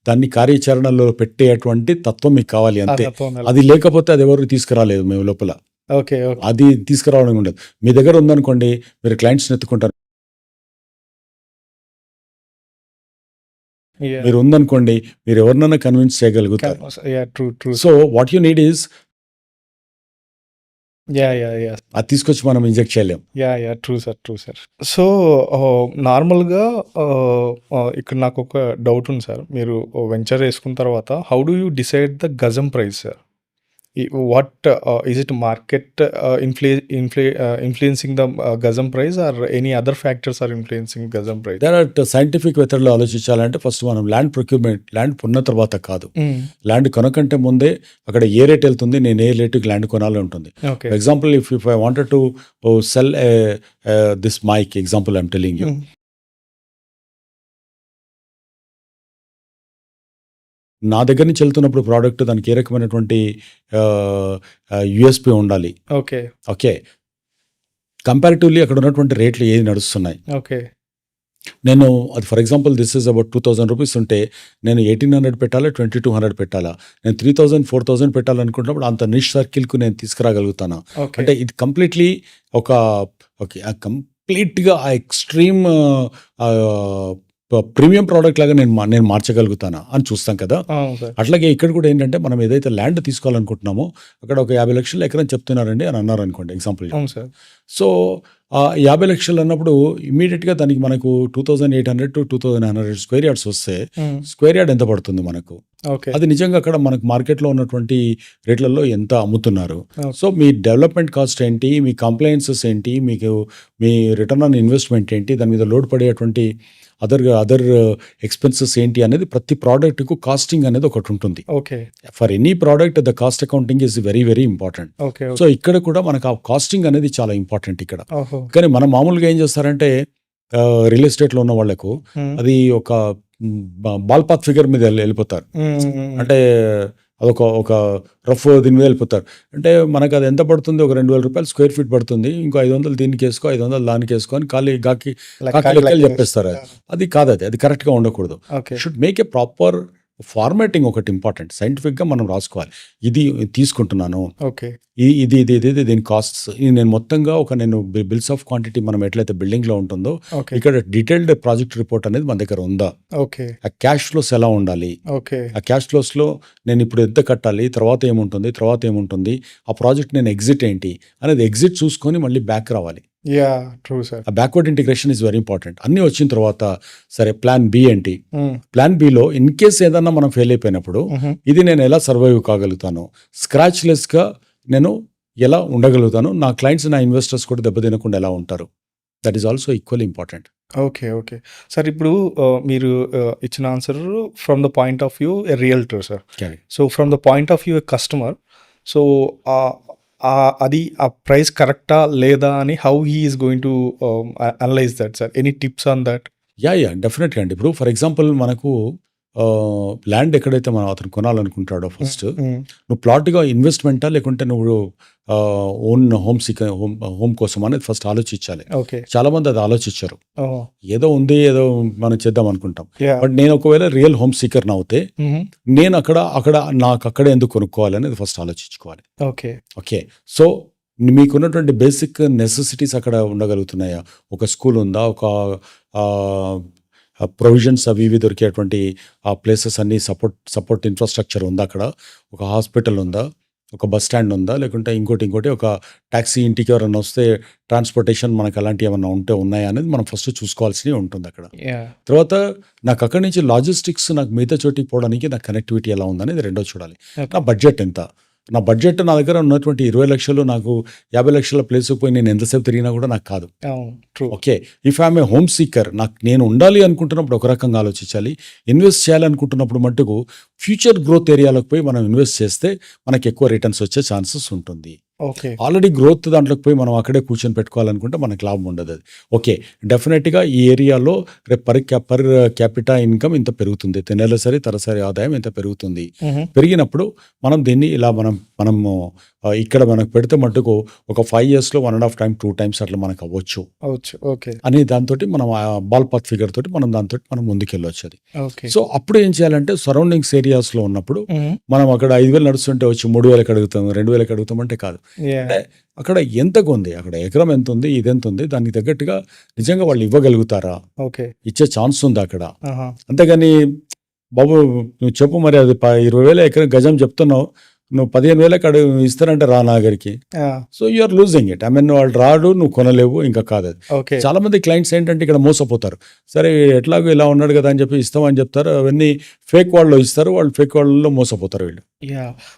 దాన్ని కార్యాచరణలో పెట్టేటువంటి తత్వం మీకు కావాలి. అంతే. అది లేకపోతే అది ఎవరు తీసుకురాలేదు మేము లోపల. ఓకే. అది తీసుకురావడం ఉండదు. మీ దగ్గర ఉందనుకోండి, మీరు క్లయింట్స్ ఎత్తుకుంటారు. మీరు ఉందనుకోండి, మీరు ఎవరినైనా కన్విన్స్ చేయగలుగుతారు. So what you need is, అది తీసుకొచ్చి మనం ఇంజెక్ట్ చేయలేం. Yeah true sir. సో నార్మల్గా ఇక్కడ నాకు ఒక డౌట్ ఉంది సార్. మీరు వెంచర్ వేసుకున్న తర్వాత how do you decide the gajam price sir? What is it market influencing the gajam price or any other factors are influencing gajam price? There are scientific మెథడ్లో ఆలోచించాలంటే ఫస్ట్ మనం ల్యాండ్ ప్రొక్యూర్మెంట్, ల్యాండ్ కొన్న తర్వాత కాదు, ల్యాండ్ కొనకంటే ముందే అక్కడ ఏ రేట్ వెళ్తుంది, నేను ఏ రేటుకి ల్యాండ్ కొనాలి ఉంటుంది. For example, if I wanted to sell this mike, example I'm telling you, నా దగ్గర నుంచి వెళ్తున్నప్పుడు ప్రోడక్ట్ దానికి ఏ రకమైనటువంటి యూఎస్పీ ఉండాలి. ఓకే. కంపారిటివ్లీ అక్కడ ఉన్నటువంటి రేట్లు ఏది నడుస్తున్నాయి. నేను అది for example this is about 2,000 rupees ఉంటే నేను 1,800 పెట్టాలా, 2,200 పెట్టాలా, నేను 3,000 4,000 పెట్టాలనుకున్నప్పుడు అంత నిష్ సర్కిల్కు నేను తీసుకురాగలుగుతాను. అంటే ఇది కంప్లీట్లీ కంప్లీట్గా ఆ ఎక్స్ట్రీమ్ ప్రీమియం ప్రోడక్ట్ లాగా నేను మార్చగలుగుతానా అని చూస్తాం కదా. అట్లాగే ఇక్కడ కూడా ఏంటంటే, మనం ఏదైతే ల్యాండ్ తీసుకోవాలనుకుంటున్నామో అక్కడ ఒక 50 లక్షల ఎకరం చెప్తున్నారండి అని అన్నారు అనుకోండి ఎగ్జాంపుల్. సో 50 లక్షలు అన్నప్పుడు ఇమీడియట్గా దానికి మనకు 2,800 to 2,900 స్క్వేర్ యార్డ్స్ వస్తే స్క్వేర్ యార్డ్ ఎంత పడుతుంది మనకు? ఓకే. అది నిజంగా అక్కడ మనకు మార్కెట్లో ఉన్నటువంటి రేట్లలో ఎంత అమ్ముతున్నారు. ఓకే. సో మీ డెవలప్మెంట్ కాస్ట్ ఏంటి, మీ కంప్లైన్సెస్ ఏంటి, మీకు మీ రిటర్న్ ఆన్ ఇన్వెస్ట్మెంట్ ఏంటి, దాని మీద లోడ్ పడేటువంటి అదర్ ఎక్స్పెన్సెస్ ఏంటి అనేది ప్రతి ప్రోడక్ట్కు కాస్టింగ్ అనేది ఒకటి ఉంటుంది. Okay. For any product the cost accounting is very very important. Okay. So ఇక్కడ కూడా మనకు ఆ కాస్టింగ్ అనేది చాలా ఇంపార్టెంట్ ఇక్కడ. ఓహో! కానీ మనం మామూలుగా ఏం చేస్తారంటే రియల్ ఎస్టేట్లో ఉన్న వాళ్ళకు అది ఒక బాల్ పాత్ ఫిగర్ మీద వెళ్ళిపోతారు. అంటే ఒక రఫ్ దీని మీద వెళ్ళిపోతారు. అంటే మనకు అది ఎంత పడుతుంది, ఒక 2,000 రూపాయలు స్క్వేర్ ఫీట్ పడుతుంది, ఇంకో 500 దీనికి వేసుకో, 500 దానికి వేసుకో అని కాకి లెక్కలు చెప్పేస్తారు. అది కాదు, అది కరెక్ట్గా ఉండకూడదు. Okay. Should make a proper formatting ఒకటి ఇంపార్టెంట్. సైంటిఫిక్గా మనం రాసుకోవాలి, ఇది తీసుకుంటున్నాను, ఓకే. ఇది దీని కాస్ట్స్ నేను మొత్తంగా నేను బిల్స్ ఆఫ్ క్వాంటిటీ మనం ఎట్లయితే బిల్డింగ్లో ఉంటుందో ఓకే. ఇక్కడ డీటెయిల్డ్ ప్రాజెక్ట్ రిపోర్ట్ అనేది మన దగ్గర ఉందా, ఓకే. ఆ క్యాష్ ఫ్లోస్ ఎలా ఉండాలి, ఓకే. ఆ క్యాష్ ఫ్లోస్లో నేను ఇప్పుడు ఎంత కట్టాలి, తర్వాత ఏముంటుంది, ఆ ప్రాజెక్ట్ నేను ఎగ్జిట్ ఏంటి అనేది ఎగ్జిట్ చూసుకొని మళ్ళీ బ్యాక్ రావాలి. Ya, true sir. ఆ backward integration is very important. అన్నీ వచ్చిన తర్వాత సరే ప్లాన్ బి ఏంటి, ప్లాన్ బిలో ఇన్ కేస్ ఏదన్నా మనం ఫెయిల్ అయిపోయినప్పుడు ఇది నేను ఎలా సర్వైవ్ కాగలుగుతాను, స్క్రాచ్ లెస్గా నేను ఎలా ఉండగలుగుతాను, నా క్లయింట్స్ నా ఇన్వెస్టర్స్ కూడా దెబ్బతినకుండా ఎలా ఉంటారు, that is also equally important. Okay. Okay. Sir ఇప్పుడు మీరు ఇచ్చిన answer from the point of view a realtor sir. So from the point of view a customer, so అది ఆ ప్రైస్ కరెక్టా లేదా అని how he is going to analyse that sir? Any tips on that? Yeah డెఫినెట్గా అండి. ఇప్పుడు ఫర్ ఎగ్జాంపుల్ మనకు ల్యాండ్ ఎక్కడైతే మనం అతను కొనాలనుకుంటాడో ఫస్ట్ నువ్వు ప్లాట్గా ఇన్వెస్ట్మెంటా లేకుంటే నువ్వు ఓన్ హోమ్ కోసం అనేది ఫస్ట్ ఆలోచించాలి. ఓకే. చాలా మంది అది ఆలోచించారు, ఏదో మనం చేద్దాం అనుకుంటాం. బట్ నేను ఒకవేళ రియల్ హోమ్ సీకర్ అవుతే నేను నాకు అక్కడే ఎందుకు కొనుక్కోవాలి అనేది ఫస్ట్ ఆలోచించుకోవాలి. ఓకే. ఓకే. సో మీకున్నటువంటి బేసిక్ నెసెసిటీస్ అక్కడ ఉండగలుగుతున్నాయా, ఒక స్కూల్ ఉందా, ఒక ప్రొవిజన్స్ అవి ఇవి దొరికేటువంటి ఆ ప్లేసెస్ అన్ని సపోర్ట్ ఇన్ఫ్రాస్ట్రక్చర్ ఉందా, అక్కడ ఒక హాస్పిటల్ ఉందా, ఒక బస్ స్టాండ్ ఉందా, లేకుంటే ఇంకోటి ఒక ట్యాక్సీ, ఇంటికి ఎవరైనా వస్తే ట్రాన్స్పోర్టేషన్ మనకు అలాంటివి ఏమైనా ఉన్నాయా అనేది మనం ఫస్ట్ చూసుకోవాల్సి ఉంటుంది అక్కడ. తర్వాత నాకు అక్కడి నుంచి లాజిస్టిక్స్, నాకు మిగతా చోటికి పోవడానికి నాకు కనెక్టివిటీ ఎలా ఉందనేది రెండో చూడాలి. నా బడ్జెట్ ఎంత, నా దగ్గర ఉన్నటువంటి 20 లక్షలు నాకు 50 లక్షల ప్లేస్కి పోయి నేను ఎంతసేపు తిరిగినా కూడా నాకు కాదు. Okay. If I'm a home seeker, నేను ఉండాలి అనుకుంటున్నప్పుడు ఒక రకంగా ఆలోచించాలి, ఇన్వెస్ట్ చేయాలనుకుంటున్నప్పుడు మట్టుకు ఫ్యూచర్ గ్రోత్ ఏరియాలకు పోయి మనం ఇన్వెస్ట్ చేస్తే మనకి ఎక్కువ రిటర్న్స్ వచ్చే ఛాన్సెస్ ఉంటుంది. ఓకే. ఆల్రెడీ గ్రోత్ దాంట్లోకి పోయి మనం అక్కడే కూర్చొని పెట్టుకోవాలనుకుంటే మనకు లాభం ఉండదు అది. ఓకే, డెఫినెట్గా ఈ ఏరియాలో రేపు పర్ క్యాపిటా ఇన్కమ్ ఇంత పెరుగుతుంది, నెలసరి తరసరి ఆదాయం ఇంత పెరుగుతుంది. పెరిగినప్పుడు మనం దీన్ని ఇలా మనం ఇక్కడ మనకు పెడితే మట్టుకు ఒక 5 yearsలో 1.5 times 2 times అట్లా మనకు అవ్వచ్చు. ఓకే. అని దాంతో మనం బాల్ పాత్ ఫిగర్ తోటి దాంతో మనం ముందుకెళ్ళవచ్చు అది. ఓకే. సో అప్పుడు ఏం చేయాలంటే సరౌండింగ్స్ ఏరియాస్లో ఉన్నప్పుడు మనం అక్కడ 5,000 నడుస్తుంటే వచ్చి 3,000 అడుగుతాం, 2,000 అడుగుతాం అంటే కాదు. అంటే అక్కడ ఎంతకు ఉంది, అక్కడ ఎకరం ఎంత ఉంది, ఇది ఎంత ఉంది, దానికి తగ్గట్టుగా నిజంగా వాళ్ళు ఇవ్వగలుగుతారా, ఓకే, ఇచ్చే ఛాన్స్ ఉంది అక్కడ. అంతేగాని బాబు నువ్వు చెప్పు మరి అది 20,000 ఎకరం గజం చెప్తున్నావు, నువ్వు 15,000 ఇస్తారంటే రా నా దగ్గరికి. So you're losing it. వాళ్ళు రాడు, నువ్వు కొనలేవు, ఇంకా కాదు అది. చాలా మంది క్లయింట్స్ ఏంటంటే ఇక్కడ మోసపోతారు. సరే ఎట్లాగో ఇలా ఉన్నాడు కదా అని చెప్పి ఇస్తామని చెప్తారు, అవన్నీ ఫేక్ వాళ్ళు ఇస్తారు, వాళ్ళు ఫేక్ వాళ్ళలో మోసపోతారు వీళ్ళు.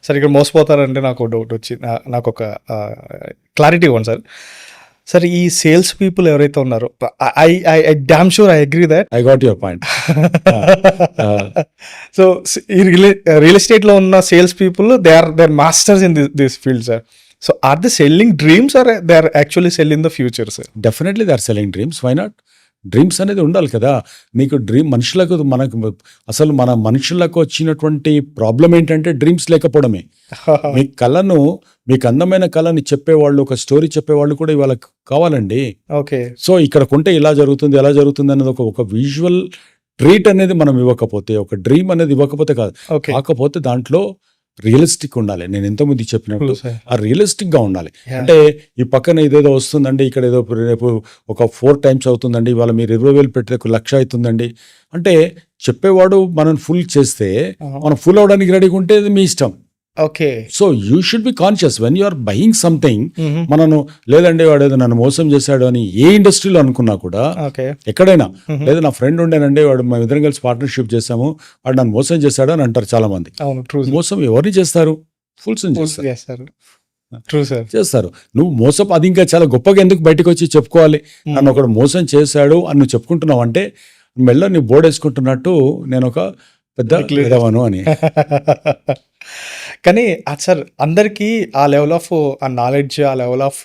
సరే ఇక్కడ మోసపోతారంటే నాకు డౌట్ వచ్చి, నాకు ఒక క్లారిటీ ఇవ్వండి సార్. సార్ ఈ సేల్స్ పీపుల్ ఎవరైతే ఉన్నారో, I damn sure I agree that I got your point. So ఈ రియల్ ఎస్టేట్లో ఉన్న sales people they are masters in this field sir. So are they selling dreams or they are actually selling the future sir? Definitely they are selling dreams. Why not? Dreams అనేది ఉండాలి కదా నీకు. డ్రీమ్ అసలు మన మనుషులకు వచ్చినటువంటి ప్రాబ్లం ఏంటంటే డ్రీమ్స్ లేకపోవడమే. మీ కళను, మీకు అందమైన కళని చెప్పేవాళ్ళు, ఒక స్టోరీ చెప్పేవాళ్ళు కూడా ఇవాళ కావాలండి. ఓకే. సో ఇక్కడ కొంటే ఇలా జరుగుతుంది, ఎలా జరుగుతుంది అనేది ఒక విజువల్ ట్రీట్ అనేది మనం ఇవ్వకపోతే, ఒక డ్రీమ్ అనేది ఇవ్వకపోతే కాదు, కాకపోతే దాంట్లో రియలిస్టిక్ ఉండాలి. నేను ఎంతమంది చెప్పినట్టు ఆ రియలిస్టిక్ గా ఉండాలి. అంటే ఈ పక్కన ఇదేదో వస్తుందండి, ఇక్కడ ఏదో రేపు ఒక 4 times అవుతుందండి, ఇవాళ మీరు 20,000 పెడితే 1,00,000 అవుతుందండి అంటే చెప్పేవాడు మనం ఫుల్ చేస్తే మనం ఫుల్ అవడానికి రెడీగా ఉంటే మీ ఇష్టం. Okay. So you should be conscious when you are buying something. మనను లేదండి వాడు ఏదో నన్ను మోసం చేశాడు అని ఏ ఇండస్ట్రీలో అనుకున్నా కూడా, ఓకే. ఎక్కడైనా లేదా నా ఫ్రెండ్ ఉండేనండి వాడు మా ఇద్దరం కలిసి పార్ట్నర్షిప్ చేశాము వాడు నన్ను మోసం చేశాడు అని అంటారు చాలా మంది. అవును, ట్రూ. మోసం ఎవరిని చేస్తారు? ఫుల్స్ చేస్తారు. True sir. చేస్తారు. నువ్వు మోసం అది ఇంకా చాలా గొప్పగా ఎందుకు బయటకు వచ్చి చెప్పుకోవాలి? నన్ను ఒకడు మోసం చేశాడు అని నువ్వు చెప్పుకుంటున్నావు అంటే మెల్ల నీ బోర్డు వేసుకుంటున్నట్టు నేను ఒక పెద్ద విధవను అని. కానీ సార్ అందరికీ ఆ లెవెల్ ఆఫ్ ఆ నాలెడ్జ్, ఆ లెవెల్ ఆఫ్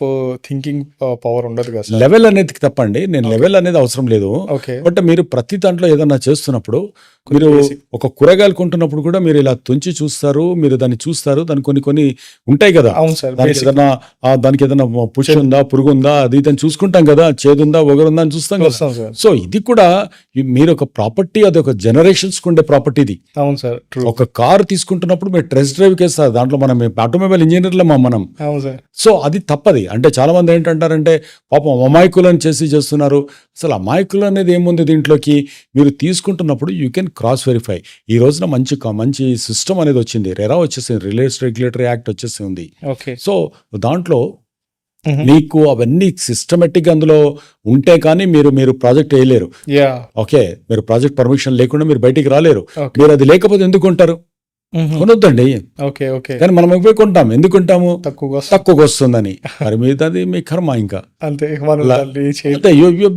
థింకింగ్ పవర్ ఉండదు కదా సార్. లెవెల్ అనేది తప్పండి, నేను లెవెల్ అనేది అవసరం లేదు. ఓకే. బట్ మీరు ప్రతి దాంట్లో ఏదన్నా చేస్తున్నప్పుడు మీరు ఒక కూరగాయలు కొంటున్నప్పుడు కూడా మీరు ఇలా తుంచి చూస్తారు, మీరు దాన్ని చూస్తారు, దాని కొన్ని ఉంటాయి కదా. అవును సార్. దానికి ఏదైనా పుష్టి ఉందా, పురుగు ఉందా, అది ఇదని చూసుకుంటాం కదా, చేదుందా, ఒగరుందా అని చూస్తాం కదా. సో ఇది కూడా మీరు ఒక ప్రాపర్టీ, అది ఒక జనరేషన్స్ ఉండే ప్రాపర్టీ ఇది. అవును సార్. ఒక కారు తీసుకుంటున్నప్పుడు మీరు టెస్ట్ డ్రైవ్ కేస్తారు, దాంట్లో మనం ఆటోమొబైల్ ఇంజనీర్లే మనం. అవును సార్. సో అది తప్పది. అంటే చాలా మంది ఏంటంటారంటే పాపం అమాయకులను చేస్తున్నారు. అసలు అమాయకులు అనేది ఏముంది దీంట్లోకి? మీరు తీసుకుంటున్నప్పుడు యూ కెన్ క్రాస్ వెరిఫై. ఈ రోజున మంచి సిస్టమ్ అనేది వచ్చింది, రెరా వచ్చేసింది, రిలేస్ రెగ్యులేటరీ యాక్ట్ వచ్చేసింది. ఓకే. సో దాంట్లో మీకు అవన్నీ సిస్టమేటిక్ అందులో ఉంటే కానీ మీరు ప్రాజెక్ట్ వేయలేరు. ఓకే, మీరు ప్రాజెక్ట్ పర్మిషన్ లేకుండా మీరు బయటికి రాలేరు. మీరు అది లేకపోతే ఎందుకు ఉంటారు? కొనొద్దండి. ఓకే. ఓకే. కానీ మనం ఎక్కువ కొంటాం. ఎందుకు కొంటాము? తక్కువగా వస్తుందని. మరి మీది మీ కర్మ. ఇంకా అంతే.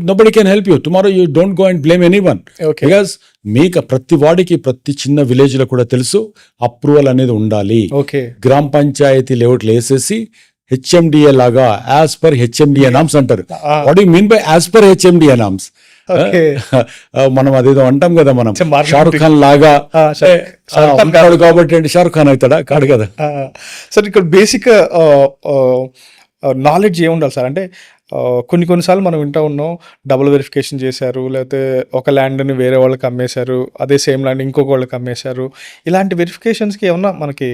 Nobody can help you. Tomorrow you don't go and blame anyone. Because మీకు ప్రతి వాడికి ప్రతి చిన్న విలేజ్ లో కూడా తెలుసు అప్రూవల్ అనేది ఉండాలి. ఓకే. గ్రామ పంచాయతీ లేఅవుట్లు వేసేసి హెచ్ఎండిఏ లాగా యాజ్ పర్ హెచ్ఎండిఏ నామ్స్ అంటారు. What you mean by as per HMDA norms? మనం అదేదో అంటాం కదా, మనం షారుఖ్ ఖాన్ లాగా ఉంటాడు కాబట్టి అంటే షారుఖ్ ఖాన్ అవుతాడా? కాడు కదా సార్. ఇక్కడ బేసిక్ నాలెడ్జ్ ఏముండాలి సార్ అంటే కొన్నిసార్లు మనం వింటా ఉన్నాం, డబుల్ వెరిఫికేషన్ చేశారు, లేకపోతే ఒక ల్యాండ్ని వేరే వాళ్ళకి అమ్మేశారు, అదే సేమ్ ల్యాండ్ ఇంకొక వాళ్ళకి అమ్మేశారు. ఇలాంటి వెరిఫికేషన్స్కి ఏమన్నా మనకి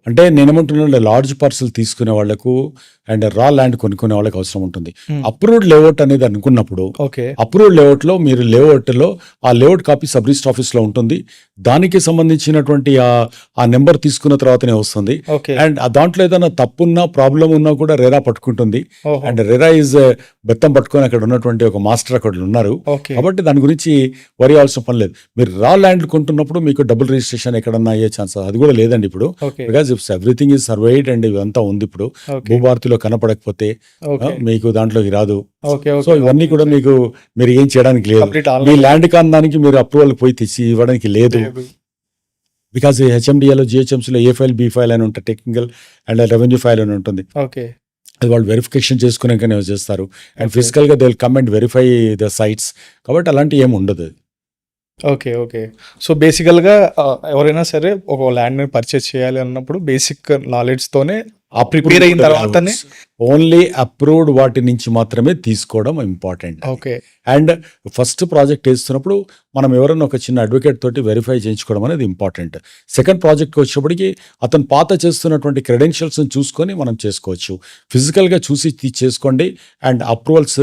అంటే నేనేమంటున్నా, లార్జ్ పార్సల్ తీసుకునే వాళ్ళకు అండ్ రా ల్యాండ్ కొనుక్కునే వాళ్ళకి అవసరం ఉంటుంది. అప్రూవ్డ్ లేఅవుట్ అనేది అనుకున్నప్పుడు అప్రూవ్డ్ లేఅవుట్ లో మీరు లేఅవుట్ లో ఆ layout copy sub register office లో ఉంటుంది. దానికి సంబంధించినటువంటి ఆ నెంబర్ తీసుకున్న తర్వాతనే వస్తుంది. అండ్ దాంట్లో ఏదైనా తప్పున్నా ప్రాబ్లం ఉన్నా కూడా రెరా పట్టుకుంటుంది. అండ్ రెరా ఈజ్ బెత్తం పట్టుకొని అక్కడ ఉన్నటువంటి ఒక మాస్టర్ అక్కడ ఉన్నారు. కాబట్టి దాని గురించి వరి అవ్వాల్సిన పని లేదు. మీరు రా ల్యాండ్ కొంటున్నప్పుడు మీకు డబుల్ రిజిస్ట్రేషన్ ఎక్కడన్నా అయ్యే ఛాన్స్ అది కూడా లేదండి ఇప్పుడు. Because if everything is served and ఇవంతా ఉంది. ఇప్పుడు భూభారతిలో కనపడకపోతే మీకు దాంట్లోకి రాదు. సో ఇవన్నీ కూడా మీరు ఏం చేయడానికి లేదు. మీ ల్యాండ్ కాందానికి మీరు అప్రూవల్ పోయి తెచ్చి ఇవ్వడానికి లేదు. బికాస్ హెచ్ఎండిఏలో జిహెచ్ఎంసీలో ఏ ఫైల్, బి ఫైల్ అని ఉంటుంది, టెక్నికల్ అండ్ రెవెన్యూ ఫైల్ అని ఉంటుంది. అది వాళ్ళు వెరిఫికేషన్ చేసుకున్నాకనే చేస్తారు. అండ్ ఫిజికల్ గా they will come and verify the sites. కాబట్టి అలాంటి ఏమి ఉండదు. ఓకే. ఓకే. సో బేసికల్గా ఎవరైనా సరే ఒక ల్యాండ్ని పర్చేస్ చేయాలి అన్నప్పుడు బేసిక్ నాలెడ్జ్తోనే ప్రిపేర్ అయిన తర్వాతనే ఓన్లీ అప్రూవ్డ్ వాటి నుంచి మాత్రమే తీసుకోవడం important. Okay. And first project వేస్తున్నప్పుడు మనం ఎవరైనా ఒక చిన్న అడ్వకేట్ తోటి వెరిఫై చేయించుకోవడం అనేది ఇంపార్టెంట్. సెకండ్ ప్రాజెక్ట్కి వచ్చేప్పటికి అతను పాత చేస్తున్నటువంటి క్రెడెన్షియల్స్ చూసుకొని మనం చేసుకోవచ్చు. ఫిజికల్గా చూసి చేసుకోండి. అండ్ అప్రూవల్స్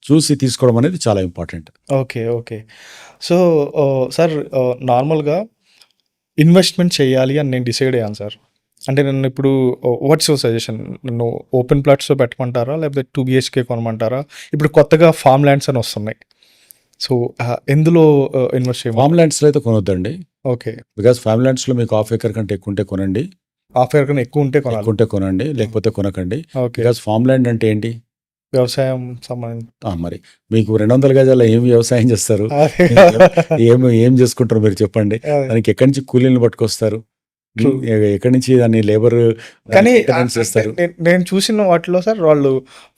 చూసి తీసుకోవడం అనేది చాలా important. Okay. Okay. So sir నార్మల్గా ఇన్వెస్ట్మెంట్ చేయాలి అని నేను డిసైడ్ అయ్యాను సార్. అంటే నన్ను ఇప్పుడు వాట్స్ యువర్ సజెషన్? నన్ను ఓపెన్ ప్లాట్స్లో పెట్టమంటారా, లేకపోతే 2 BHK కొనమంటారా? ఇప్పుడు కొత్తగా ఫామ్ ల్యాండ్స్ అని వస్తున్నాయి. సో ఎందులో ఇన్వెస్ట్ చేయాలి? ఫామ్ ల్యాండ్స్లో అయితే కొనొద్దండి. ఓకే. బికాస్ ఫామ్ ల్యాండ్స్లో మీకు హాఫ్ ఎకర్ కంటే ఎక్కువ ఉంటే కొనండి. హాఫ్ ఎకర్ కన్నా ఎక్కువ ఉంటే కొనండి, లేకపోతే కొనకండి. బికాస్ ఫామ్ ల్యాండ్ అంటే ఏంటి? వ్యవసాయం సంబంధించి. మరి మీకు 200 గజాల ఏం వ్యవసాయం చేస్తారు? ఏం చేసుకుంటారు మీరు చెప్పండి? దానికి ఎక్కడి నుంచి కూలీలను పట్టుకొస్తారు? ఎక్కడి నుంచి దాన్ని లేబర్ కానీ నేను చూసిన వాటిలో సార్ వాళ్ళు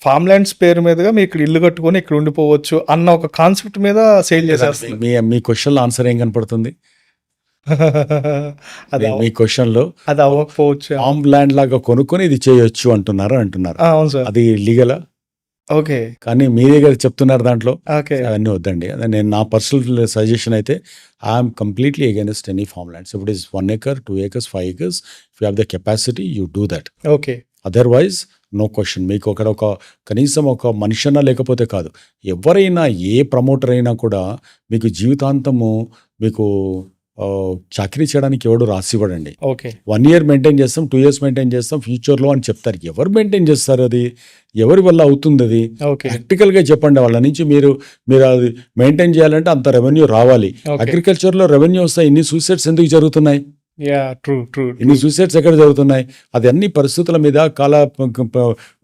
ఫామ్ ల్యాండ్స్ పేరు మీదుగా మీరు ఇక్కడ ఇల్లు కట్టుకొని ఇక్కడ ఉండిపోవచ్చు అన్న ఒక కాన్సెప్ట్ మీద సేల్ చేశారు. మీ క్వశ్చన్ లో ఆన్సర్ ఏం కనపడుతుంది? మీ క్వశ్చన్ లో అది అవ్వకపోవచ్చు. ఫామ్ ల్యాండ్ లాగా కొనుక్కొని ఇది చేయొచ్చు అంటున్నారు. అవును సార్. అది లీగలా? ఓకే. కానీ మీ దగ్గర చెప్తున్నారు దాంట్లో. అవన్నీ వద్దండి. నేను నా పర్సనల్ సజెషన్ అయితే I'm completely against any farm lands. If it is 1 acre, 2 acres, 5 acres, if you have the capacity you do that. Okay. Otherwise no question. మీకు అక్కడ కనీసం ఒక మనిషినా లేకపోతే కాదు, ఎవరైనా ఏ ప్రమోటర్ అయినా కూడా మీకు జీవితాంతము మీకు చాకరీ చేయడానికి ఎవడు రాసివ్వడండి. ఓకే. 1 ఇయర్ మెయింటైన్ చేస్తాం, 2 ఇయర్స్ మెయింటైన్ చేస్తాం ఫ్యూచర్‌లో అని చెప్తారు. ఎవరు మెయింటైన్ చేస్తారు అది? ఎవరి వల్ల అవుతుంది అది? ఓకే. ప్రాక్టికల్‌గా చెప్పండి. వాళ్ళ నుంచి మీరు అది మెయింటైన్ చేయాలంటే అంత రెవెన్యూ రావాలి. ఓకే. అగ్రికల్చర్‌లో రెవెన్యూ వస్తాయి. ఇన్ని సూసైడ్స్ ఎందుకు జరుగుతున్నాయి? యాహ్! ట్రూ. ఇన్ని సూసైడ్స్ ఎక్కడ జరుగుతున్నాయి? అది అన్ని పరిస్థితుల మీద,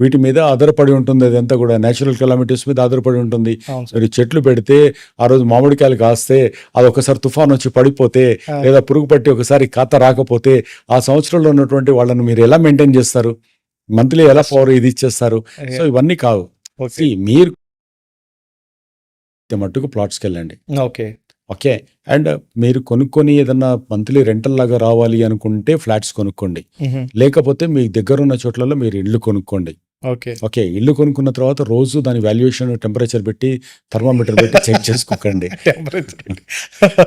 వీటి మీద ఆధారపడి ఉంటుంది. అదంతా కూడా నేచురల్ కెలామిటీస్ మీద ఆధారపడి ఉంటుంది. అవును సార్. మీరు చెట్లు పెడితే ఆ రోజు మామిడికాయలు కాస్తే అది ఒకసారి తుఫాన్ వచ్చి పడిపోతే లేదా పురుగు పట్టి ఒకసారి ఖాతా రాకపోతే ఆ సంవత్సరంలో ఉన్నటువంటి వాళ్ళని మీరు ఎలా మెయింటైన్ చేస్తారు? మంత్లీ ఎలా పవర్ ఇది ఇచ్చేస్తారు? సో ఇవన్నీ కావు. ఓకే. మీరు మట్టుకు ప్లాట్స్కి వెళ్ళండి. ఓకే. అండ్ మీరు కొనుక్కొని ఏదన్నా మంత్లీ రెంటల్ లాగా రావాలి అనుకుంటే ఫ్లాట్స్ కొనుక్కోండి. లేకపోతే మీ దగ్గర ఉన్న చోట్లలో మీరు ఇల్లు కొనుక్కోండి. ఓకే. ఇల్లు కొనుక్కున్న తర్వాత రోజు దాని వాల్యుయేషన్ టెంపరేచర్ పెట్టి థర్మామీటర్ పెట్టి చెక్ చేసుకోకండి.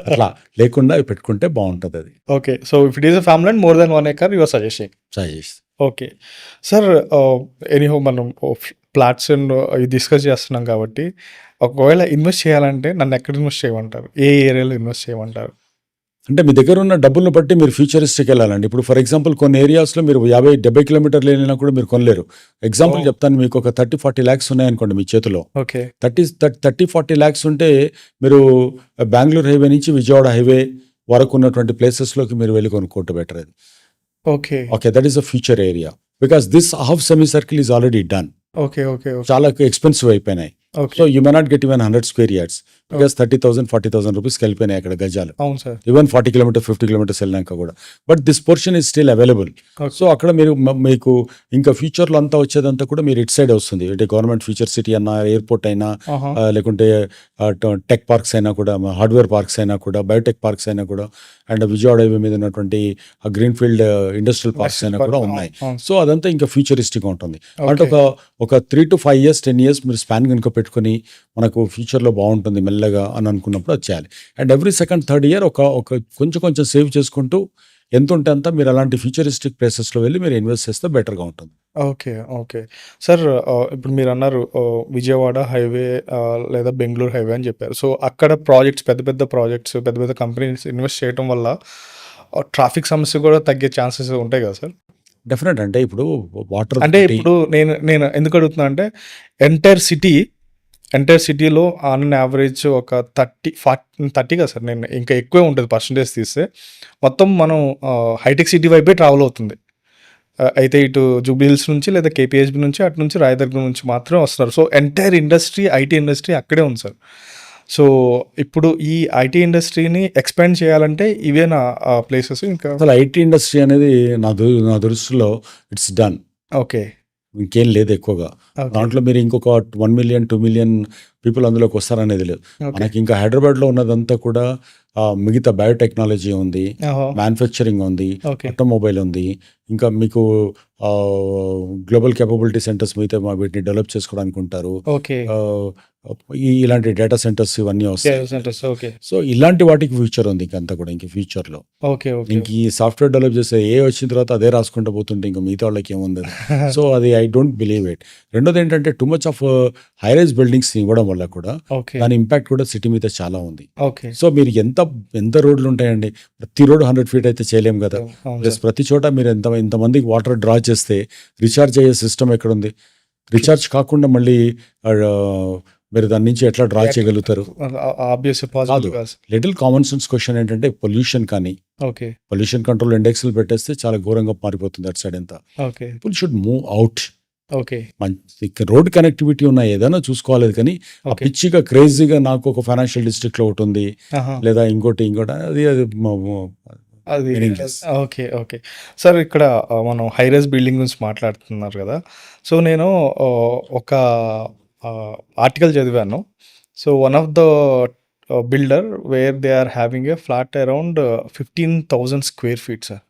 అట్లా లేకుండా పెట్టుకుంటే బాగుంటుంది అది. Okay. So if it is a family and more than 1 acre you are suggesting. Okay. Sir anyhow మనం ఫ్లాట్స్ అండ్ ఇవి డిస్కస్ చేస్తున్నాం కాబట్టి ఒకవేళ ఇన్వెస్ట్ చేయాలంటే నన్ను ఎక్కడ ఇన్వెస్ట్ చేయమంటారు? ఏ ఏరియాలో ఇన్వెస్ట్ చేయమంటారు? అంటే మీ దగ్గర ఉన్న డబ్బులను బట్టి మీరు ఫ్యూచరిస్టిక్ వెళ్ళాలండి. ఇప్పుడు ఫర్ ఎగ్జాంపుల్ కొన్ని ఏరియాస్లో మీరు 50-70 కిలోమీటర్లు వెళ్ళినా కూడా మీరు కొనలేరు. ఎగ్జాంపుల్ చెప్తాను, మీకు ఒక 30-40 ల్యాక్స్ ఉన్నాయనుకోండి మీ చేతిలో. ఓకే. 30-40 ల్యాక్స్ ఉంటే మీరు బెంగళూరు హైవే నుంచి విజయవాడ హైవే వరకు ఉన్నటువంటి ప్లేసెస్లోకి మీరు వెళ్ళి కొనుక్కోవటం బెటర్ అది. Okay. That is a future area because this half semi circle is already done. Okay. చాలా ఎక్స్పెన్సివ్ అయిపోయినాయి. So you may not get even 100 square yards because 30,000-40,000 రూపీస్కి వెళ్ళిపోయినాయి అక్కడ గజాలు. అవును సార్. ఈవెన్ 40 కిలోమీటర్ 50 కిలోమీటర్స్ వెళ్ళినాక కూడా. But this portion is still available. So అక్కడ మీరు మీకు ఇంకా ఫ్యూచర్లో అంతా వచ్చేదంతా కూడా మీరు ఇట్ సైడ్ వస్తుంది. అంటే గవర్నమెంట్ ఫ్యూచర్ సిటీ అన్నా, ఎయిర్పోర్ట్ అయినా, లేకుంటే టెక్ పార్క్స్ అయినా కూడా, హార్డ్వేర్ పార్క్స్ అయినా కూడా, బయోటెక్ పార్క్స్ అయినా కూడా, అండ్ విజయవాడ హైవే మీద ఉన్నటువంటి గ్రీన్ ఫీల్డ్ ఇండస్ట్రియల్ పార్క్స్ అయినా కూడా ఉన్నాయి. సో అదంతా ఇంకా ఫ్యూచరిస్టిక్గా ఉంటుంది. అంటే ఒక 3 to 5 years 10 years మీరు స్పాన్ కనుక పెట్టుకుని మనకు ఫ్యూచర్లో బాగుంటుంది మెల్లగా అని అనుకున్నప్పుడు అది చేయాలి. And every second third year ఒక కొంచెం సేవ్ చేసుకుంటూ ఎంత ఉంటే అంత మీరు అలాంటి ఫ్యూచరిస్టిక్ ప్లేసెస్లో వెళ్ళి మీరు ఇన్వెస్ట్ చేస్తే బెటర్గా ఉంటుంది. ఓకే. సార్ ఇప్పుడు మీరు అన్నారు విజయవాడ హైవే లేదా బెంగళూరు హైవే అని చెప్పారు. సో అక్కడ ప్రాజెక్ట్స్, పెద్ద ప్రాజెక్ట్స్, పెద్ద కంపెనీస్ ఇన్వెస్ట్ చేయడం వల్ల ట్రాఫిక్ సమస్య కూడా తగ్గే ఛాన్సెస్ ఉంటాయి కదా సార్? డెఫినెట్. అంటే ఇప్పుడు వాటర్ అంటే ఇప్పుడు నేను ఎందుకు అడుగుతున్నా అంటే ఎంటైర్ సిటీలో ఆన్ అన్ యావరేజ్ ఒక 30 కదా సార్, నేను ఇంకా ఎక్కువే ఉంటుంది పర్సంటేజ్ తీస్తే. మొత్తం మనం హైటెక్ సిటీ వైపే ట్రావెల్ అవుతుంది. అయితే ఇటు జూబ్లీ హిల్స్ నుంచి లేదా కేపీహెచ్బి నుంచి, అటు నుంచి రాయదుర్గం నుంచి మాత్రమే వస్తున్నారు. So entire industry, IT industry అక్కడే ఉంది సార్. సో ఇప్పుడు ఈ ఐటీ ఇండస్ట్రీని ఎక్స్పాండ్ చేయాలంటే ఇవేనా ప్లేసెస్? ఇంకా అసలు ఐటీ ఇండస్ట్రీ అనేది నా దృష్టిలో ఇట్స్ డన్. ఓకే. ఇంకేం లేదు ఎక్కువగా. దాంట్లో మీరు ఇంకొక 1 million 2 million పీపుల్ అందులోకి వస్తారనేది లేదు. మనకి ఇంకా హైదరాబాద్లో ఉన్నదంతా కూడా మిగతా బయోటెక్నాలజీ ఉంది, మ్యానుఫ్యాక్చరింగ్ ఉంది, ఆటోమొబైల్ ఉంది, ఇంకా మీకు గ్లోబల్ కేపబిలిటీ సెంటర్స్ మిగతా వీటిని డెవలప్ చేసుకోవడానికి ఉంటారు. ఇలాంటి డేటా సెంటర్స్ ఇవన్నీ వస్తాయి. సో ఇలాంటి వాటికి ఫ్యూచర్ ఉంది ఇంకంతా కూడా. ఇంక ఫ్యూచర్లో ఇంక ఈ సాఫ్ట్వేర్ డెవలప్ చేస్తే వచ్చిన తర్వాత అదే రాసుకుంటూ పోతుంటే ఇంకా మిగతా వాళ్ళకి ఏముంది. సో అది ఐ డోంట్ బిలీవ్ ఇట్. రెండోది ఏంటంటే too much of high rise buildings ఇవ్వడం వల్ల కూడా దాని ఇంపాక్ట్ కూడా సిటీ మీద చాలా ఉంది. సో మీరు ఎంత రోడ్లు ఉంటాయండి, ప్రతి రోడ్ 100 feet అయితే చేయలేం కదా. ప్లస్ ప్రతి చోట మీరు ఎంతమందికి వాటర్ డ్రా చేస్తే రీఛార్జ్ అయ్యే సిస్టమ్ ఎక్కడుంది? రీఛార్జ్ కాకుండా మళ్ళీ మీరు దాని నుంచి ఎట్లా డ్రా చేయగలుగుతారు? లిటిల్ కామన్ సెన్స్ క్వశ్చన్ ఏంటంటే పొల్యూషన్ కానీ, పొల్యూషన్ కంట్రోల్ ఇండెక్స్లు పెట్టేస్తే చాలా ఘోరంగా మారిపోతుంది అటు సైడ్ అంతా. People should move out. Road connectivity ఉన్నాయి, ఏదైనా చూసుకోవాలి. కానీ ఆ పిచ్చిగా క్రేజీగా నాకు ఒక ఫైనాన్షియల్ డిస్ట్రిక్ట్ లో ఒకటి ఉంది లేదా ఇంకోటి అది ఓకే. సార్ ఇక్కడ మనం హై రైజ్ బిల్డింగ్ గురించి మాట్లాడుతున్నారు కదా. సో నేను ఒక ఆర్టికల్ చదివాను. So one of the builder where they are having a flat around 15,000 square feet sir.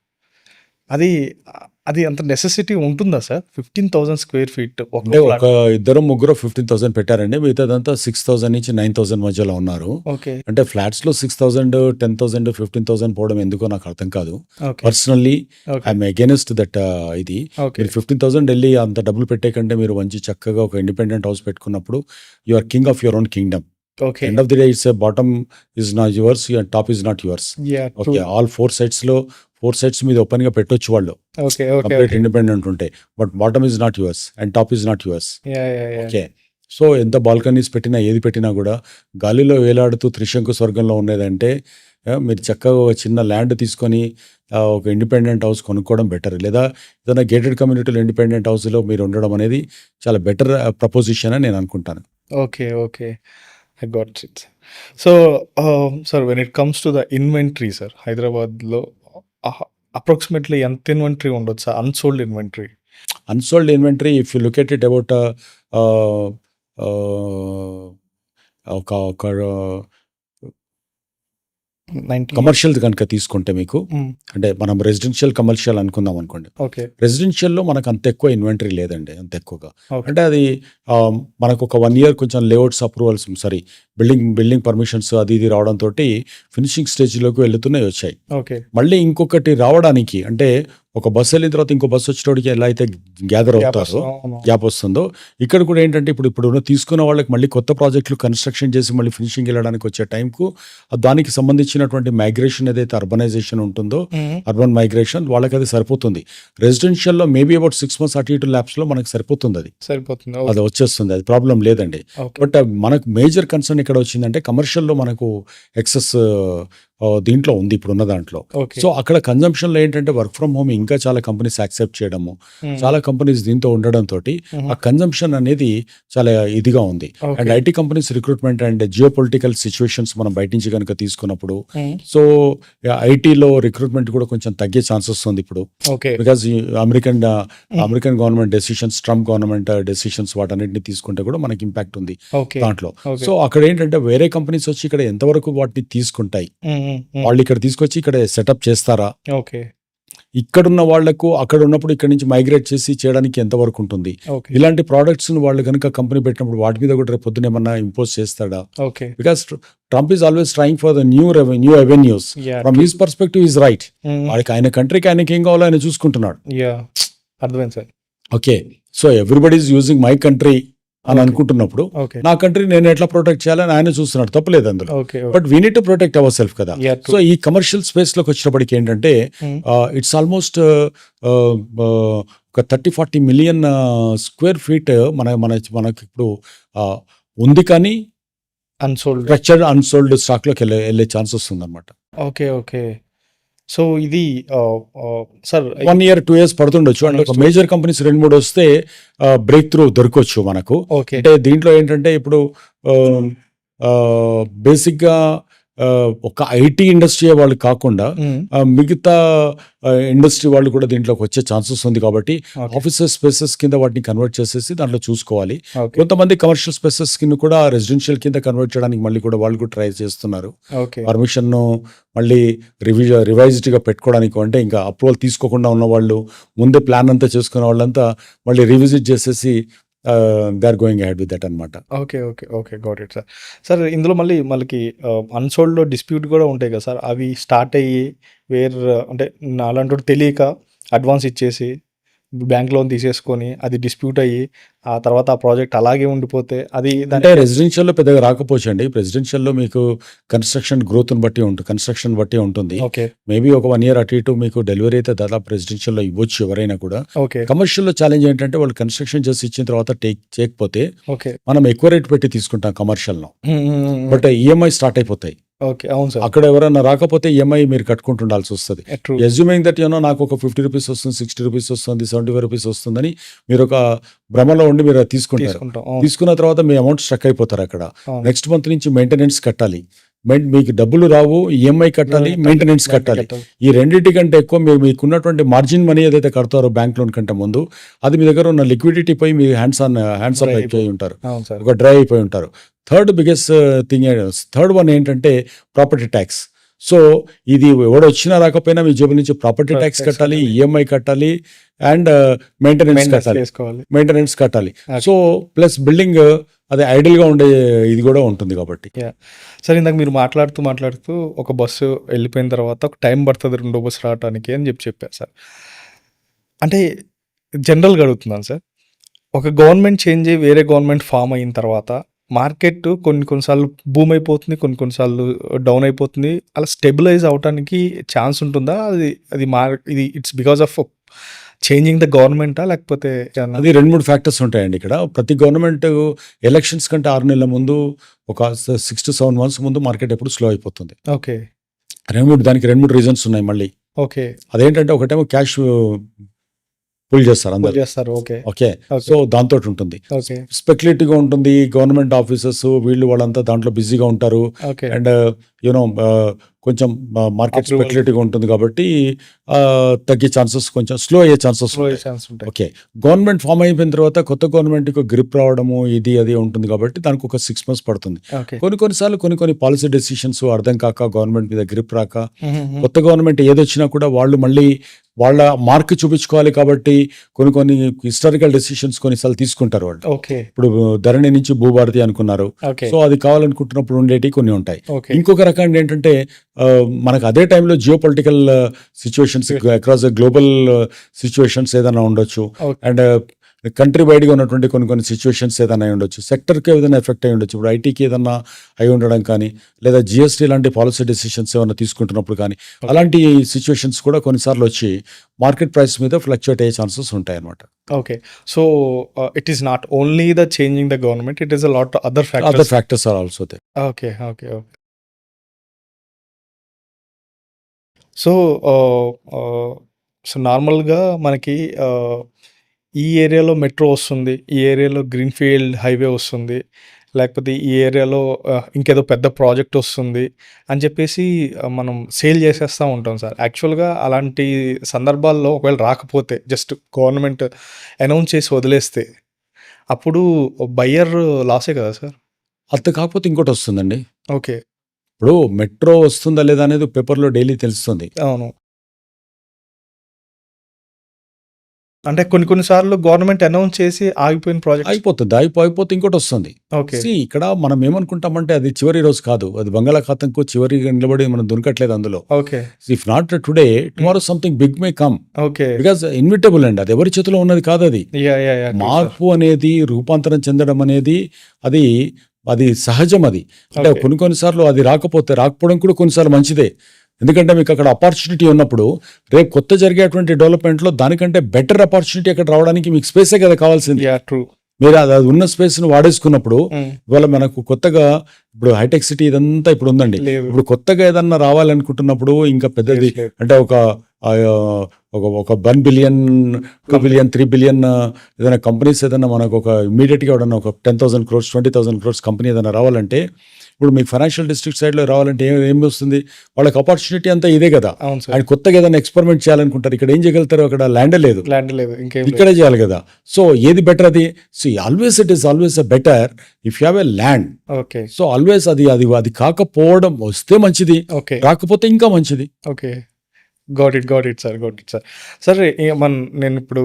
అది అంత నెసెసిటీ ఉంటుందా సార్? 15,000 square feet అంటే ఒక ఇద్దరు ముగ్గురు 15,000 పెట్టారండి. మిగతాదంతా 6,000 నుంచి 9,000 మధ్యలో ఉన్నారు. అంటే ఫ్లాట్స్ లో 6,000, 10,000, 15,000 పోవడం ఎందుకో నాకు అర్థం కాదు. Personally I'm against that. ఇది మీరు 15,000 వెళ్ళి అంత డబ్బులు పెట్టే కంటే మీరు మంచి చక్కగా ఒక ఇండిపెండెంట్ హౌస్ పెట్టుకున్నప్పుడు you are king of your own kingdom. Okay. End of the day it's bottom is not yours and top is not yours. Yah! True. Okay, all 4 sides మీద ఓపెన్గా పెట్టొచ్చు వాళ్ళు, okay. Okay. Complete okay. Independent ఉంటాయి. But bottom is not yours and top is not yours. Yah! Yah! Yah! Okay, so ఎంత బాల్కనీస్ పెట్టినా ఏది పెట్టినా కూడా గాలిలో వేలాడుతూ త్రిశంకు స్వర్గంలో ఉండేదంటే మీరు చక్కగా ఒక చిన్న ల్యాండ్ తీసుకొని ఒక ఇండిపెండెంట్ హౌస్ కొనుక్కోవడం బెటర్, లేదా ఏదైనా గేటెడ్ కమ్యూనిటీలో ఇండిపెండెంట్ హౌస్లో మీరు ఉండడం అనేది చాలా బెటర్ ప్రపోజిషన్ అని నేను అనుకుంటాను. Okay. Okay. I got it. So, sir when it comes to the inventory sir, హైదరాబాద్‌లో అప్రాక్సిమేట్‌లీ ఎంత ఇన్వెంటరీ ఉండొచ్చు sir? Unsold inventory. Unsold inventory if you look at it about ఒక ఒక 90. కమర్షియల్ కనుక తీసుకుంటే మీకు, హ్మ్. అంటే మనం రెసిడెన్షియల్ కమర్షియల్ అనుకుందాం అనుకోండి. ఓకే. రెసిడెన్షియల్‌లో మనకు అంత ఎక్కువ ఇన్వెంటరీ లేదండి, అంత ఎక్కువగా. ఓకే. అంటే అది మనకు ఒక 1 ఇయర్ కొంచెం layouts approvals, sorry building permissions అది ఇది రావడంతోటి ఫినిషింగ్ స్టేజ్‌లోకి వెళ్తున్నాయి, వచ్చాయి. ఓకే. మళ్ళీ ఇంకొకటి రావడానికి, అంటే ఒక బస్సు వెళ్ళిన తర్వాత ఇంకో బస్సు వచ్చేటోడికి ఎలా అయితే గ్యాదర్ గ్యాప్ అవుతారో, వస్తుంది. అవును. గ్యాప్ వస్తుందో, ఇక్కడ కూడా ఏంటంటే ఇప్పుడు తీసుకున్న వాళ్ళకి మళ్ళీ కొత్త ప్రాజెక్టులు కన్స్ట్రక్షన్ చేసి మళ్ళీ ఫినిషింగ్ వెళ్ళడానికి వచ్చే టైంకు దానికి సంబంధించినటువంటి మైగ్రేషన్ ఏదైతే అర్బనైజేషన్ ఉంటుందో, హ్మ్. అర్బన్ మైగ్రేషన్, వాళ్ళకి అది సరిపోతుంది. రెసిడెన్షియల్లో మేబీ అబౌట్ 6 months అటు ఇటు ల్యాబ్స్లో మనకు సరిపోతుంది, అది సరిపోతుంది. అది వచ్చేస్తుంది, అది ప్రాబ్లం లేదండి. ఓకే. బట్ మనకు మేజర్ కన్సర్న్ ఇక్కడ వచ్చిందంటే కమర్షియల్లో మనకు ఎక్సెస్ దీంట్లో ఉంది ఇప్పుడున్న దాంట్లో. ఓకే. సో అక్కడ కన్జంప్షన్లో ఏంటంటే వర్క్ ఫ్రమ్ హోమ్ ఇంకా చాలా కంపెనీస్ యాక్సెప్ట్ చేయడము, హ్మ్. చాలా కంపెనీస్ దీంతో ఉండడంతో ఆ కన్జంప్షన్ అనేది చాలా ఇదిగా ఉంది. Okay. And IT companies recruitment and geo political situations మనం బయట నుంచి కనుక తీసుకున్నప్పుడు, హ్మ్. సో ఐటీలో రిక్రూట్మెంట్ కూడా కొంచెం తగ్గే ఛాన్సెస్ ఉంది ఇప్పుడు, okay. Because American government decisions, Trump government decisions, వాటన్నిటిని తీసుకుంటే కూడా మనకి ఇంపాక్ట్ ఉంది ఓకే. దాంట్లో. ఓకే. సో అక్కడ ఏంటంటే వేరే కంపెనీస్ వచ్చి ఇక్కడ ఎంతవరకు వాటిని తీసుకుంటాయి, హ్మ్. హ్మ్. వాళ్ళు ఇక్కడ తీసుకొచ్చి ఇక్కడ సెటప్ చేస్తారా, ఓకే. ఇక్కడున్న వాళ్లకు అక్కడ ఉన్నప్పుడు ఇక్కడ నుంచి మైగ్రేట్ చేసి చేయడానికి ఎంతవరకు ఉంటుంది, ఓకే. ఇలాంటి ప్రోడక్ట్స్ వాళ్ళు కనుక కంపెనీ పెట్టినప్పుడు వాటి మీద కూడా రేపు పొద్దున ఏమన్నా ఇంపోజ్ చేస్తాడా, okay. Because Trump is always trying for the new avenues. Yeah! From his perspective is right, హ్మ్. వాడికి ఆయన కంట్రీకి ఆయనకి ఏం కావాలో ఆయన చూసుకుంటున్నాడు. యాహ్! అర్థమైంది sir. Okay, so everybody is using my country అని ఓకే. అనుకుంటున్నప్పుడు ఓకే. నా కంట్రీ నేను ఎట్లా ప్రొటెక్ట్ చేయాలని ఆయన చూస్తున్నాడు, తప్పలేదు అందులో. Okay. But we need to protect our self కదా. యాహ్! సో ఈ కమర్షియల్ స్పేస్లోకి వచ్చినప్పటికి ఏంటంటే హ్మ్. ఇట్స్ ఆల్మోస్ట్ ఒక 30-40 మిలియన్ స్క్వేర్ ఫీట్ మనకి ఇప్పుడు ఉంది, కానీ అన్‌సోల్డ్. స్ట్రక్చర్డ్ అన్సోల్డ్ స్టాక్లోకి వెళ్ళే ఛాన్సెస్ ఉందన్నమాట. ఓకే. ఓకే. సో ఇది సార్ 1 year 2 years పడుతుండొచ్చు. అంటే ఒక మేజర్ కంపెనీస్ 2-3 వస్తే బ్రేక్ త్రూ దొరకొచ్చు మనకు. ఓకే. అంటే దీంట్లో ఏంటంటే ఇప్పుడు బేసిక్గా ఒక ఐటీ ఇండస్ట్రీ వాళ్ళు కాకుండా హ్మ్. మిగతా ఇండస్ట్రీ వాళ్ళు కూడా దీంట్లోకి వచ్చే ఛాన్సెస్ ఉంది, కాబట్టి ఓకే. ఆఫీసెస్ స్పేసెస్ కింద వాటిని కన్వర్ట్ చేసేసి దాంట్లో చూసుకోవాలి. ఓకే. కొంతమంది కమర్షియల్ స్పేసెస్ కింద కూడా రెసిడెన్షియల్ కింద కన్వర్ట్ చేయడానికి మళ్ళీ కూడా వాళ్ళు కూడా ట్రై చేస్తున్నారు. ఓకే. పర్మిషన్ మళ్ళీ రివైజ్డ్గా పెట్టుకోవడానికి, అంటే ఇంకా అప్రూవల్ తీసుకోకుండా ఉన్న వాళ్ళు, ముందే ప్లాన్ అంతా చేసుకున్న వాళ్ళంతా మళ్ళీ రివిజిట్ చేసేసి they are going ahead with that అనమాట. Okay. Okay. Okay. Got it sir. Sir ఇందులో మనకి అన్‌సోల్డ్‌లో డిస్ప్యూట్ కూడా ఉంటాయి కదా సార్, అవి స్టార్ట్ అయ్యి అంటే నాలాంటోడు తెలియక అడ్వాన్స్ ఇచ్చేసి బ్యాంక్ లోన్ తీసేసుకొని అది డిస్ప్యూట్ అయ్యి ఆ తర్వాత ఆ ప్రాజెక్ట్ అలాగే ఉండిపోతే అది అంటే రెసిడెన్షియల్లో పెద్దగా రాకపోవచ్చు అండి. రెసిడెన్షియల్లో మీకు కన్స్ట్రక్షన్ గ్రోత్ని బట్టి ఉంటుంది, కన్స్ట్రక్షన్ బట్టి ఉంటుంది. ఓకే. మేబీ ఒక 1 year అటు ఇటు మీకు డెలివరీ అయితే దాదాపు రెసిడెన్షియల్లో ఇవ్వచ్చు ఎవరైనా కూడా. ఓకే. కమర్షియల్లో ఛాలెంజ్ ఏంటంటే వాళ్ళు కన్స్ట్రక్షన్ చేసి ఇచ్చిన తర్వాత చేయకపోతే ఓకే. మనం ఎక్కువ రేట్ పెట్టి తీసుకుంటాం కమర్షియల్లో, హ్మ్. హ్మ్. హ్మ్. బట్ ఈఎంఐ స్టార్ట్ అయిపోతాయి. ఓకే. అవును సార్. అక్కడ ఎవరైనా రాకపోతే ఈఎంఐ మీరు కట్టుకుంటుండాల్సి వస్తుంది. ట్రూ. అజ్యూమింగ్ దట్ నాకు ఒక 50 రూపీస్ వస్తుంది, 60 రూపీస్ వస్తుంది, 75 రూపీస్ వస్తుందని మీరు ఒక భ్రమలో ఉండి మీరు అది తీసుకుంటారు. తీసుకుంటాం. అవును. తీసుకున్న తర్వాత మీ అమౌంట్ స్ట్రక్ అయిపోతారు అక్కడ. అవును. నెక్స్ట్ మంత్ నుంచి మెయింటెనెన్స్ కట్టాలి, మీకు డబ్బులు రావు, ఈఎంఐ కట్టాలి, మెయింటెనెన్స్ కట్టాలి. ఈ రెండింటి కంటే ఎక్కువ మీరు మీకున్నటువంటి మార్జిన్ మనీ ఏదైతే కడతారో బ్యాంక్ లోన్ కంటే ముందు, అది మీ దగ్గర ఉన్న లిక్విడిటీ పోయి మీ హ్యాండ్స్ ఆఫ్ అయిపోయి ఉంటారు, అవును సార్. ఒక డ్రై అయిపోయి ఉంటారు. థర్డ్ బిగ్గెస్ట్ థర్డ్ వన్ ఏంటంటే ప్రాపర్టీ ట్యాక్స్. సో ఇది ఎవడు వచ్చినా రాకపోయినా మీ జేబు నుంచి ప్రాపర్టీ ట్యాక్స్ కట్టాలి, ఈఎంఐ కట్టాలి, అండ్ మెయింటెనెన్స్ కట్టాలి. సో ప్లస్ బిల్డింగ్ అది ఐడియల్గా ఉండే ఇది కూడా ఉంటుంది కాబట్టి. సార్ ఇందాక మీరు మాట్లాడుతూ ఒక బస్సు వెళ్ళిపోయిన తర్వాత ఒక టైం పడుతుంది రెండో బస్సు రావడానికి అని చెప్పారు సార్. అంటే జనరల్గా అడుగుతున్నాను సార్, ఒక గవర్నమెంట్ చేంజ్ అయ్యి వేరే గవర్నమెంట్ ఫామ్ అయిన తర్వాత మార్కెట్ కొన్ని సార్లు బూమ్ అయిపోతుంది. కొన్ని సార్లు డౌన్ అయిపోతుంది. అలా స్టెబిలైజ్ అవ్వటానికి ఛాన్స్ ఉంటుందా? ఇది it's because of changing the గవర్నమెంటా? లేకపోతే ఏమన్నా? అది 2, 3 ఫ్యాక్టర్స్ ఉంటాయండి ఇక్కడ. ప్రతి గవర్నమెంట్ ఎలక్షన్స్ కంటే 6 నెలల ముందు ఒక 6 to 7 మంత్స్ ముందు మార్కెట్ ఎప్పుడు స్లో అయిపోతుంది. ఓకే. దానికి 2, 3 రీజన్స్ ఉన్నాయి మళ్ళీ. ఓకే. అదేంటంటే ఒకటేమో క్యాష్ పుల్ చేస్తారు అందరు. చేస్తారు. ఓకే. ఓకే. ఓకే. సో దాంతో ఉంటుంది. ఓకే. స్పెక్యులేటివ్గా ఉంటుంది. గవర్నమెంట్ ఆఫీసర్స్ వాళ్ళంతా దాంట్లో బిజీగా ఉంటారు. ఓకే. అండ్ యూనో కొంచెం మార్కెట్ Approval. స్పెక్యులేటివ్గా ఉంటుంది కాబట్టి తగ్గే ఛాన్సెస్, కొంచెం స్లో అయ్యే ఛాన్సెస్ స్లో అయ్యే ఛాన్స్ ఉంటాయి. ఓకే. గవర్నమెంట్ ఫామ్ అయిపోయిన తర్వాత కొత్త గవర్నమెంట్కి గ్రిప్ రావడము అది ఉంటుంది కాబట్టి దానికి ఒక 6 months పడుతుంది. ఓకే. కొన్నిసార్లు కొన్ని పాలసీ డెసిషన్స్ అర్థం కాక, గవర్నమెంట్ మీద గ్రిప్ రాక, హుహుహు. కొత్త గవర్నమెంట్ ఏదొచ్చినా కూడా వాళ్ళు మళ్ళీ వాళ్ళ మార్క్ చూపించుకోవాలి కాబట్టి కొన్ని హిస్టారికల్ డెసిషన్స్ కొన్నిసార్లు తీసుకుంటారు వాళ్ళు. ఓకే. ఇప్పుడు ధరణి నుంచి భూభారతి అనుకున్నారు. ఓకే. సో అది కావాలనుకుంటున్నప్పుడు ఉండేటివి కొన్ని ఉంటాయి. ఓకే. ఇంకొక రకం ఏంటంటే మనకు అదే టైంలో geo political situations, across the global situations ఏదైనా ఉండొచ్చు. ఓకే. అండ్ కంట్రీ వైడ్గా ఉన్నటువంటి కొన్ని సిచ్యువేషన్స్ ఏదైనా అయి ఉండొచ్చు. సెక్టర్కి ఏదైనా ఎఫెక్ట్ అయి ఉండొచ్చు. ఇప్పుడు ఐటీకి ఏదన్నా అయి ఉండడం కానీ, లేదా జిఎస్టీ లాంటి పాలసీ డెసిషన్స్ ఏమైనా తీసుకుంటున్నప్పుడు కానీ, అలాంటి సిచ్యువేషన్స్ కూడా కొన్నిసార్లు వచ్చి మార్కెట్ ప్రైస్ మీద ఫ్లక్చుయేట్ అయ్యే ఛాన్సెస్ ఉంటాయి అన్నమాట. Okay. So it is not only the changing the government, it is a lot other other factors. Factors are also there. Okay. Okay. Okay. So నార్మల్గా మనకి ఈ ఏరియాలో మెట్రో వస్తుంది, ఈ ఏరియాలో గ్రీన్ఫీల్డ్ హైవే వస్తుంది, లేకపోతే ఈ ఏరియాలో ఇంకేదో పెద్ద ప్రాజెక్ట్ వస్తుంది అని చెప్పేసి మనం సేల్ చేసేస్తూ ఉంటాం సార్. యాక్చువల్గా అలాంటి సందర్భాల్లో ఒకవేళ రాకపోతే జస్ట్ గవర్నమెంట్ అనౌన్స్ చేసి వదిలేస్తే అప్పుడు బయ్యర్ లాసే కదా సార్? అది కాకపోతే ఇంకోటి వస్తుందండి. ఓకే. ఇప్పుడు మెట్రో వస్తుందా లేదా అనేది పేపర్లో డైలీ తెలుస్తుంది. అవును. అంటే కొన్ని సార్లు గవర్నమెంట్ అనౌన్స్ చేసి ఆగిపోయిన ప్రాజెక్ట్ అయిపోతుంది. అయిపోతే ఇంకోటి వస్తుంది. ఓకే. ఇక్కడ మనం ఏమనుకుంటామంటే అది చివరి రోజు కాదు, అది బంగాళాఖాతంకు చివరిగా నిలబడి మనం దొరకట్లేదు అందులో. Okay. If not today, tomorrow something big may come. Okay. Because inevitable అండి, అది ఎవరి చేతిలో ఉన్నది కాదు. అది మార్పు అనేది, రూపాంతరం చెందడం అనేది అది సహజం. అది అంటే Okay. కొన్నిసార్లు అది రాకపోవడం కూడా కొన్నిసార్లు మంచిదే. ఎందుకంటే మీకు అక్కడ ఆపర్చునిటీ ఉన్నప్పుడు రేపు కొత్త జరిగేటువంటి డెవలప్మెంట్లో దానికంటే బెటర్ ఆపర్చునిటీ అక్కడ రావడానికి మీకు స్పేసే కదా కావాల్సింది. ట్రూ. మీరు అది ఉన్న స్పేస్ను వాడేసుకున్నప్పుడు ఇవాళ మనకు కొత్తగా ఇప్పుడు హైటెక్ సిటీ ఇదంతా ఇప్పుడు ఉందండి. లేవు. ఇప్పుడు కొత్తగా ఏదన్నా రావాలనుకుంటున్నప్పుడు ఇంకా పెద్దది లేదు. అంటే ఒక 1 బిలియన్, 2 బిలియన్, 3 బిలియన్ ఏదైనా కంపెనీస్ ఏదైనా మనకు ఒక ఇమీడియట్గా ఏదైనా ఒక 10,000 crores, 20,000 crores కంపెనీ ఏదైనా రావాలంటే, ఇప్పుడు మీకు ఫైనాన్షియల్ డిస్ట్రిక్ట్ సైడ్లో రావాలంటే ఏం వస్తుంది, వాళ్ళకి ఆపర్చునిటీ అంతా ఇదే కదా. అవును సార్. ఆయన కొత్తగా ఏదైనా ఎక్స్పెరిమెంట్ చేయాలనుకుంటారు, ఇక్కడ ఏం చేయగలుగుతారు, అక్కడ ల్యాండ్ లేదు, ల్యాండ్ లేదు, ఇంకేం లేదు. ఇక్కడే చేయాలి కదా. సో ఏది బెటర్ అది? Always it is always a better if you have a land. Okay. So always అది కాకపోవడం వస్తే మంచిది, ఓకే. రాకపోతే ఇంకా మంచిది. Okay. Got it sir. Sir నేను ఇప్పుడు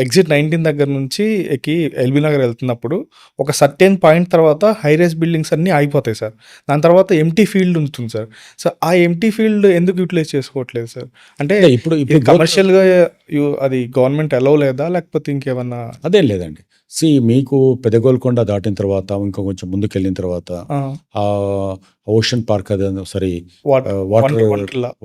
ఎగ్జిట్ 19 దగ్గర నుంచి ఎక్కి ఎల్బీ నగర్ వెళ్తున్నప్పుడు ఒక సర్టెన్ పాయింట్ తర్వాత హై రైజ్ బిల్డింగ్స్ అన్నీ ఆగిపోతాయి సార్. దాని తర్వాత ఎంటీ ఫీల్డ్ ఉంటుంది సార్. సో ఆ ఎంటీ ఫీల్డ్ ఎందుకు యూటిలైజ్ చేసుకోవట్లేదు సార్? అంటే ఇప్పుడు కమర్షియల్గా అది గవర్నమెంట్ అలౌ లేదా, లేకపోతే ఇంకేమన్నా? అదేం లేదండి. మీకు పెదగోల్కొండ దాటిన తర్వాత ఇంకా కొంచెం ముందుకు వెళ్ళిన తర్వాత ఓషన్ పార్క్ సరే వాటర్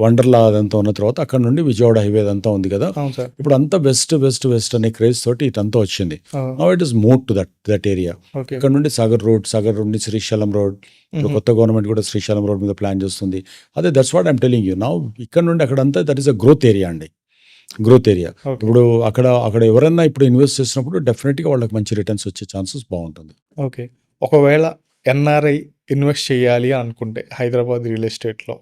వండర్లా అదంతా ఉన్న తర్వాత అక్కడ నుండి విజయవాడ హైవే అదంతా ఉంది కదా. అవును సార్. ఇప్పుడు అంతా వెస్ట్ అనే క్రేజ్ తోటి ఇదంతా వచ్చింది. Now it is move to that area. Okay. ఇక్కడ నుండి సాగర్ రోడ్ నుండి శ్రీశైలం రోడ్, ఇప్పుడు కొత్త గవర్నమెంట్ కూడా శ్రీశైలం రోడ్ మీద ప్లాన్ చేస్తుంది. అదే that's what I'm telling you. Now ఇక్కడ నుండి అక్కడంతా that is a growth area అండి, గ్రోత్ ఏరియా. ఇప్పుడు అక్కడ ఎవరన్నా ఇప్పుడు ఇన్వెస్ట్ చేసినప్పుడు డెఫినెట్గా వాళ్ళకి మంచి రిటర్న్స్ వచ్చే ఛాన్సెస్ బాగుంటుంది. ఓకే. ఒకవేళ ఎన్ఆర్ఐ ఇన్వెస్ట్ చేయాలి అనుకుంటే హైదరాబాద్ రియల్ ఎస్టేట్లో,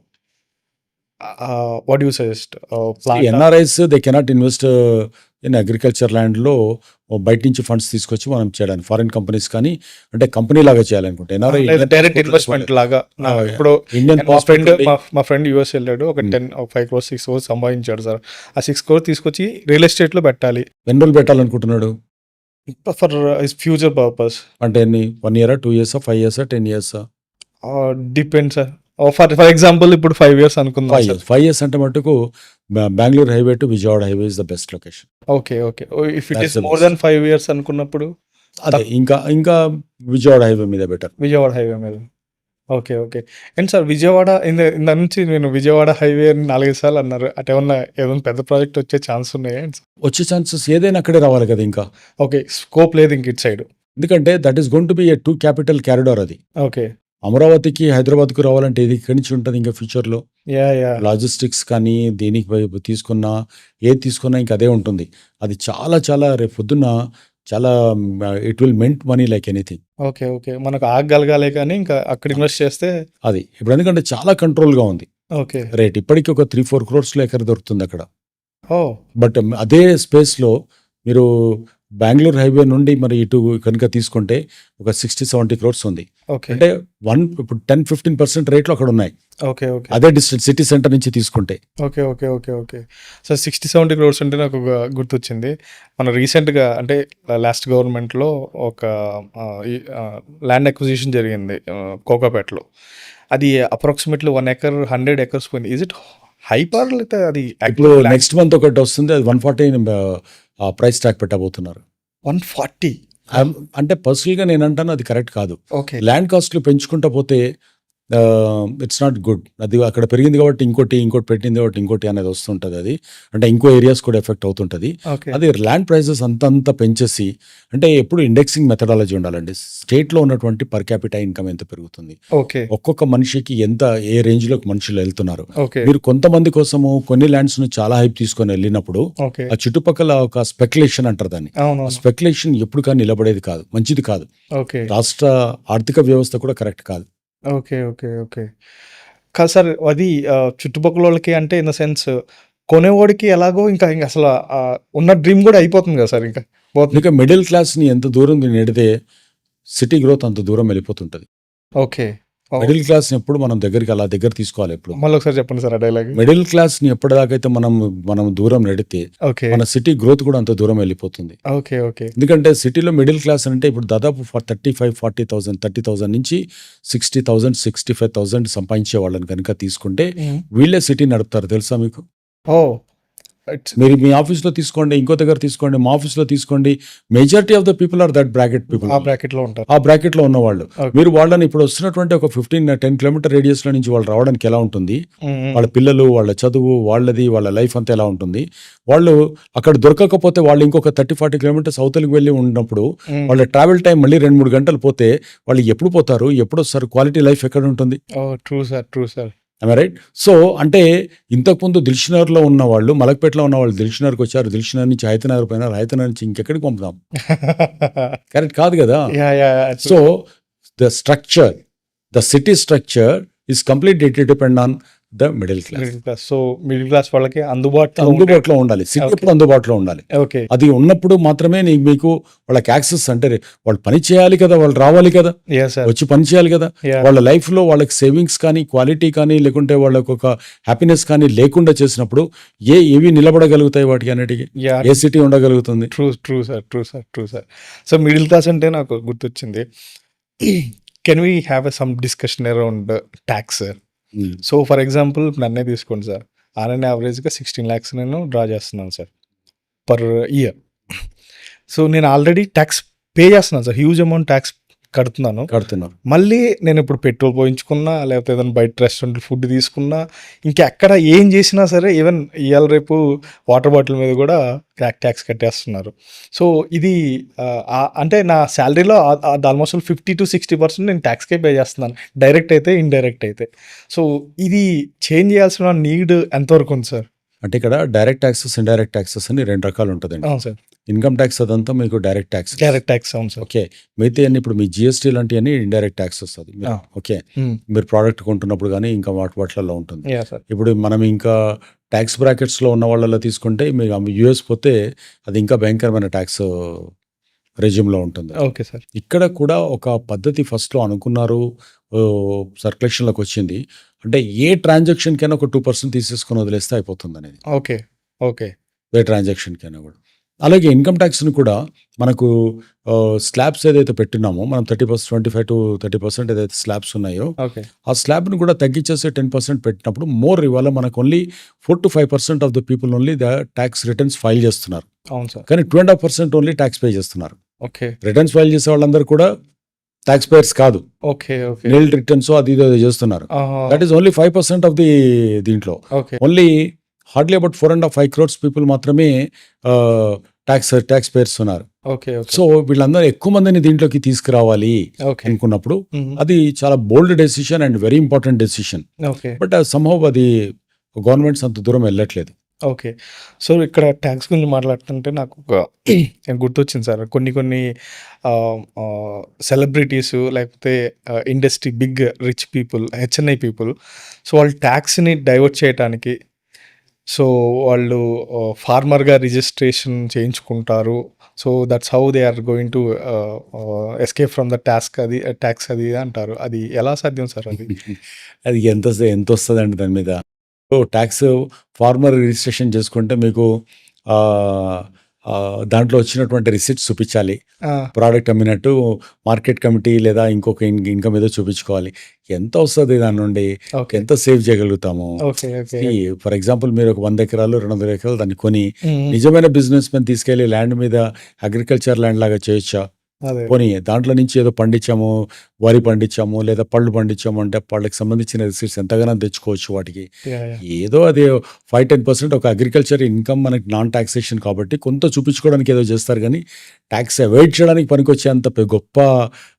what you suggest? NRIs they cannot invest in agriculture ల్యాండ్లో బయట నుంచి ఫండ్స్ తీసుకొచ్చి మనం చేయడానికి, ఫారిన్ కంపెనీస్ కానీ అంటే కంపెనీ లాగా చేయాలనుకుంటే ఎన్ఆర్ఐ డైరెక్ట్ ఇన్వెస్ట్మెంట్ లాగా. ఇప్పుడు ఇండియన్ మా ఫ్రెండ్ యూఎస్ వెళ్ళాడు, ఒక 5 crores 6 crores సంపాదించాడు సార్. ఆ 6 crores తీసుకొచ్చి రియల్ ఎస్టేట్లో పెట్టాలి. ఎన్ని రోజులు పెట్టాలనుకుంటున్నాడు? For his future purpose. అంటే ఎన్ని, 1 year, 2 years, 5 years, 10 years? Depend sir. For example ఇప్పుడు 5 years అనుకుందాం. 5 years అంటే మటుకు Bengaluru highway to Vijayawada highway is the best location. Okay. If it is more than 5 years అనుకున్నప్పుడు అదే ఇంకా ఇంకా విజయవాడ హైవే మీద బెటర్. విజయవాడ హైవే మీద. Okay. Okay. And sir Vijayawada ఇందాక నుంచి నేను విజయవాడ హైవే అని 4, 5 సార్లు అన్నారు. ఏదైనా పెద్ద ప్రాజెక్ట్ వచ్చే ఛాన్స్ ఉన్నాయా? వచ్చే ఛాన్సెస్ ఏదైనా అక్కడే రావాలి కదా ఇంకా. ఓకే. స్కోప్ లేదు ఇంక ఇటు సైడ్. ఎందుకంటే that is going to B A 2 capital corridor అది. ఓకే. అమరావతికి, హైదరాబాద్‌కు రావాలంటే ఇది ఇక్కడి నుంచి ఉంటది ఇంకా ఫ్యూచర్‌లో. యాహ్! లాజిస్టిక్స్ కానీ దేనికి తీసుకున్నా, ఏది తీసుకున్నా ఇంక అదే ఉంటుంది. అది చాలా చాలా రేపు పొద్దున్న చాలా it will meant money like anything. Okay. Okay. మనకు ఆగగలగాలే కానీ ఇంకా అక్కడ ఇన్వెస్ట్ చేస్తే అది. ఇప్పుడు ఎందుకంటే చాలా కంట్రోల్‌గా ఉంది ఓకే. రేట్. ఇప్పటికి ఒక 3, 4 క్రోర్స్‌లో ఎకర్ దొరుకుతుంది అక్కడ. ఓహ్! బట్ అదే స్పేస్‌లో మీరు బెంగుళూరు హైవే నుండి మరి ఇటు కనుక తీసుకుంటే ఒక 60-70 క్రోర్స్ ఉంది. ఓకే. అంటే ఇప్పుడు 10-15% రేట్లు అక్కడ ఉన్నాయి. ఓకే. ఓకే. అదే డిస్టెన్స్ సిటీ సెంటర్ నుంచి తీసుకుంటే. Okay. Okay. Okay. Okay. So 60-70 crores అంటే నాకు ఒక గుర్తొచ్చింది. మన రీసెంట్‌గా అంటే లాస్ట్ గవర్నమెంట్‌లో ఒక ల్యాండ్ అక్విజిషన్ జరిగింది కోకాపేటలో. అది అప్రాక్సిమేట్‌లీ 1 ఎకర్ 100 ఎకర్స్ పోయింది. ఈజ్ ఇట్ హైపర్ లేకపోతే అది ఇప్పుడు నెక్స్ట్ మంత్ ఒకటి వస్తుంది. అది 140 ప్రైస్ ట్యాగ్ పెట్టబోతున్నారు. 140 అంటే పర్సనల్‌గా నేను అంటాను అది కరెక్ట్ కాదు. ఓకే. ల్యాండ్ కాస్ట్‌లు పెంచుకుంటా పోతే ఇట్స్ నాట్ గుడ్. అది అక్కడ పెరిగింది కాబట్టి ఇంకోటి పెట్టింది కాబట్టి ఇంకోటి అనేది వస్తుంటుంది. అది అంటే ఇంకో ఏరియాస్ కూడా ఎఫెక్ట్ అవుతుంటుంది. ఓకే. అది ల్యాండ్ ప్రైసెస్ అంతంత పెంచేసి అంటే ఎప్పుడు ఇండెక్సింగ్ మెథడాలజీ ఉండాలండి. స్టేట్లో ఉన్నటువంటి పర్ క్యాపిటల్ ఇన్కమ్ ఎంత పెరుగుతుంది, ఓకే. ఒక్కొక్క మనిషికి ఎంత ఏ రేంజ్లోకి మనుషులు వెళ్తున్నారు. ఓకే. మీరు కొంతమంది కోసము కొన్ని ల్యాండ్స్ను చాలా హైప్ తీసుకొని వెళ్ళినప్పుడు ఓకే. ఆ చుట్టుపక్కల ఒక స్పెక్యులేషన్ అంటారు దాన్ని. అవును. స్పెక్యులేషన్ ఎప్పుడు కానీ నిలబడేది కాదు, మంచిది కాదు. ఓకే. రాష్ట్ర ఆర్థిక వ్యవస్థ కూడా కరెక్ట్ కాదు. ఓకే. ఓకే. ఓకే. కాదు సార్ అది చుట్టుపక్కలోళ్ళకి అంటే ఇన్ ద సెన్స్ కొనేవాడికి ఎలాగో ఇంకా అసలు ఉన్న డ్రీమ్ కూడా అయిపోతుంది కదా సార్ ఇంకా పోతుంది. ఇంకా మిడిల్ క్లాస్‌ని ఎంత దూరం నెడితే సిటీ గ్రోత్ అంత దూరం వెళ్ళిపోతుంటది. ఓకే. మిడిల్ క్లాస్‌ని ఎప్పుడు మనం అలా దగ్గర తీసుకోవాలి ఎప్పుడు. మళ్ళొకసారి చెప్పండి సార్ ఆ డైలాగ్. మిడిల్ క్లాస్‌ని ఎప్పటిదాకైతే మనం దూరం నెడితే ఓకే. మన సిటీ గ్రోత్ కూడా అంత దూరం వెళ్ళిపోతుంది. ఓకే. ఓకే. ఎందుకంటే సిటీలో మిడిల్ క్లాస్ అంటే ఇప్పుడు దాదాపు 35-40,000 30,000 నుంచి 60,000 65,000 సంపాదించే వాళ్ళని కనుక తీసుకుంటే వీళ్ళే సిటీ నడుపుతారు తెలుసా మీకు? ఓహ్! మీరు మీ ఆఫీస్‌లో తీసుకోండి, ఇంకో దగ్గర తీసుకోండి, మా ఆఫీస్‌లో తీసుకోండి. Majority of the people are that bracket people. ఆ బ్రాకెట్‌లో ఉంటారు. ఆ బ్రాకెట్‌లో ఉన్నవాళ్ళు. ఓకే. మీరు వాళ్ళని ఇప్పుడు వస్తున్నటువంటి ఒక 10 కిలోమీటర్ రేడియస్‌లో నుంచి వాళ్ళు రావడానికి ఎలా ఉంటుంది? వాళ్ళ పిల్లలు, వాళ్ళ చదువు, వాళ్ళ లైఫ్ అంతా ఎలా ఉంటుంది? వాళ్ళు అక్కడ దొరకకపోతే వాళ్ళు ఇంకొక 30-40 కిలోమీటర్స్ అవతలికి వెళ్ళి ఉన్నప్పుడు వాళ్ళ ట్రావెల్ టైం మళ్ళీ 2-3 గంటలు పోతే వాళ్ళు ఎప్పుడు పోతారు? ఎప్పుడు వస్తారు? క్వాలిటీ లైఫ్ ఎక్కడ ఉంటుంది? Oh! True sir. True sir. I right? So అంటే ఇంతకుముందు దిల్షునగర్‌లో ఉన్నవాళ్ళు, మలక్పేటలో ఉన్నవాళ్ళు దిల్షునగర్‌కి వచ్చారు. దిల్షునగర్ నుంచి హైతనగర్ పోయినారు. హైతనగర్ నుంచి ఇంకెక్కడికి పంపుదాం? కరెక్ట్ కాదు కదా! Yeah! So the city structure is completely depend on the middle class. Middle class. So middle class వాళ్ళకి అందుబాటులో ఉండాలి. సిటీ ఎప్పుడు అందుబాటులో ఉండాలి. ఓకే. అది ఉన్నప్పుడు మాత్రమే మీకు వాళ్ళకి యాక్సెస్ అంటే వాళ్ళు పని చేయాలి కదా, వాళ్ళు రావాలి కదా, యెస్ సార్. వచ్చి పని చేయాలి కదా. Yeah. వాళ్ళ లైఫ్లో వాళ్ళకి సేవింగ్స్ కానీ క్వాలిటీ కానీ లేకుంటే వాళ్ళకు ఒక హ్యాపీనెస్ కానీ లేకుండా చేసినప్పుడు ఏవి నిలబడగలుగుతాయి వాటికి అన్నిటికీ? యాహ్! ఏ సిటీ ఉండగలుగుతుంది? True sir. So middle class అంటే నాకు గుర్తొచ్చింది. Can we have some discussion around tax? So for example నన్నే తీసుకోండి సార్. ఆన్ యావరేజ్‌గా 16 lakhs నేను డ్రా చేస్తున్నాను సార్ పర్ ఇయర్. సో నేను ఆల్రెడీ ట్యాక్స్ పే చేస్తున్నాను సార్. హ్యూజ్ అమౌంట్ ట్యాక్స్ కడుతున్నాను. మళ్ళీ నేను ఇప్పుడు పెట్రోల్ పోయించుకున్నా లేకపోతే ఏదైనా బయట రెస్టారెంట్ ఫుడ్ తీసుకున్నా ఇంకెక్కడ ఏం చేసినా సరే ఈవెన్ ఇవాళ రేపు వాటర్ బాటిల్ మీద కూడా ట్యాక్స్ కట్టేస్తున్నారు. సో ఇది అంటే నా శాలరీలో ఆల్మోస్ట్ 50-60% నేను ట్యాక్స్కే పే చేస్తున్నాను, డైరెక్ట్ అయితే ఇండైరెక్ట్ అయితే. సో ఇది చేంజ్ చేయాల్సిన నీడ్ ఎంతవరకు ఉంది సార్? అంటే ఇక్కడ డైరెక్ట్ ట్యాక్సెస్, ఇండైరెక్ట్ ట్యాక్సెస్ అని 2 రకాలు ఉంటుందండి. అవును సార్. ఇన్కమ్ ట్యాక్స్ అదంతా మీకు డైరెక్ట్ ట్యాక్స్. అవును సార్. ఓకే. మిగతా అన్ని ఇప్పుడు మీ జిఎస్టీ లాంటివన్నీ ఇండైరెక్ట్ ట్యాక్స్ వస్తుంది. ఓకే. మీరు ప్రోడక్ట్ కొంటున్నప్పుడు కానీ ఇంకా వాటిలలో ఉంటుంది. ఇప్పుడు మనం ఇంకా ట్యాక్స్ బ్రాకెట్స్లో ఉన్న వాళ్ళలో తీసుకుంటే మీకు యూఎస్ పోతే అది ఇంకా భయంకరమైన ట్యాక్స్ రెజ్యూమ్లో ఉంటుంది. Okay sir. ఇక్కడ కూడా ఒక పద్ధతి ఫస్ట్లో అనుకున్నారు, సర్క్యులేషన్లోకి వచ్చింది. అంటే ఏ ట్రాన్సాక్షన్కైనా ఒక 2% తీసేసుకొని వదిలేస్తే అయిపోతుంది అనేది. ఓకే. ఏ ట్రాన్సాక్షన్కైనా కూడా. అలాగే ఇన్కమ్ ట్యాక్స్ని కూడా మనకు స్లాబ్స్ ఏదైతే పెట్టినామో మనం 25-30% ఏదైతే స్లాబ్స్ ఉన్నాయో ఆ స్లాబ్ని కూడా తగ్గించేసి 10% పెట్టినప్పుడు మోర్ ఇవాళ మనకు only 4-5% of the people only the tax returns file చేస్తున్నారు. అవును సార్. కానీ 2.5% ఓన్లీ ట్యాక్స్ పే చేస్తున్నారు. ఓకే. రిటర్న్స్ ఫైల్ చేసే వాళ్ళందరూ కూడా ట్యాక్స్ పేయర్స్ కాదు, ఓకే. ఓకే. నీల్ రిటర్న్స్ అది ఇది చేస్తున్నారు. ఆహా! That is only 5% of the దీంట్లో. Okay. Only hardly about 4.5 crores people మాత్రమే ట్యాక్స్ పేయర్స్ ఉన్నారు. ఓకే. ఓకే. సో వీళ్ళందరూ ఎక్కువ మందిని దీంట్లోకి తీసుకురావాలి ఓకే. అనుకున్నప్పుడు హుహు. అది చాలా బోల్డ్ decision and very important decision. Okay. But somehow అది గవర్నమెంట్స్ అంత దూరం వెళ్ళట్లేదు. ఓకే. సో, ఇక్కడ ట్యాక్స్ గురించి మాట్లాడుతుంటే నాకు గుర్తొచ్చింది సార్. కొన్ని సెలబ్రిటీస్ లేకపోతే industry big rich people, HNI people, so, వాళ్ళు ట్యాక్స్‌ని డైవర్ట్ చేయటానికి సో, వాళ్ళు ఫార్మర్‌గా రిజిస్ట్రేషన్ చేయించుకుంటారు. So, that's how they are going to escape from the tax అది ఇది అంటారు. అది ఎలా సాధ్యం సార్ అది? అది ఎంత వస్తుందండి దాని మీద. ట్యాక్స్ ఫార్మర్ రిజిస్ట్రేషన్ చేసుకుంటే మీకు దాంట్లో వచ్చినటువంటి రిసిప్ట్స్ చూపించాలి. ఆ! ప్రోడక్ట్ అమ్మినట్టు మార్కెట్ కమిటీ లేదా ఇంకొక ఇన్కమ్ ఏదో చూపించుకోవాలి. ఎంత వస్తుంది దాని నుండి, ఓకే. ఎంత సేవ్ చేయగలుగుతాము. ఓకే. ఓకే. ఫర్ ఎగ్జాంపుల్ మీరు ఒక 100 ఎకరాలు 200 ఎకరాలు దాన్ని కొని హ్మ్. నిజమైన బిజినెస్ మెన్ తీసుకెళ్లి ల్యాండ్ మీద అగ్రికల్చర్ ల్యాండ్ లాగా చేయొచ్చా? అదే. పోనీ దాంట్లో నుంచి ఏదో పండించాము, వరి పండించాము లేదా పళ్ళు పండించాము అంటే పళ్ళకి సంబంధించిన రిసీట్స్ ఎంతగానో తెచ్చుకోవచ్చు వాటికి. యాహ్! యాహ్! ఏదో అది 5-10% ఒక అగ్రికల్చర్ ఇన్కమ్ మనకి నాన్ టాక్సేషన్ కాబట్టి కొంత చూపించుకోవడానికి ఏదో చేస్తారు కానీ ట్యాక్స్ అవాయిడ్ చేయడానికి పనికొచ్చేంత గొప్ప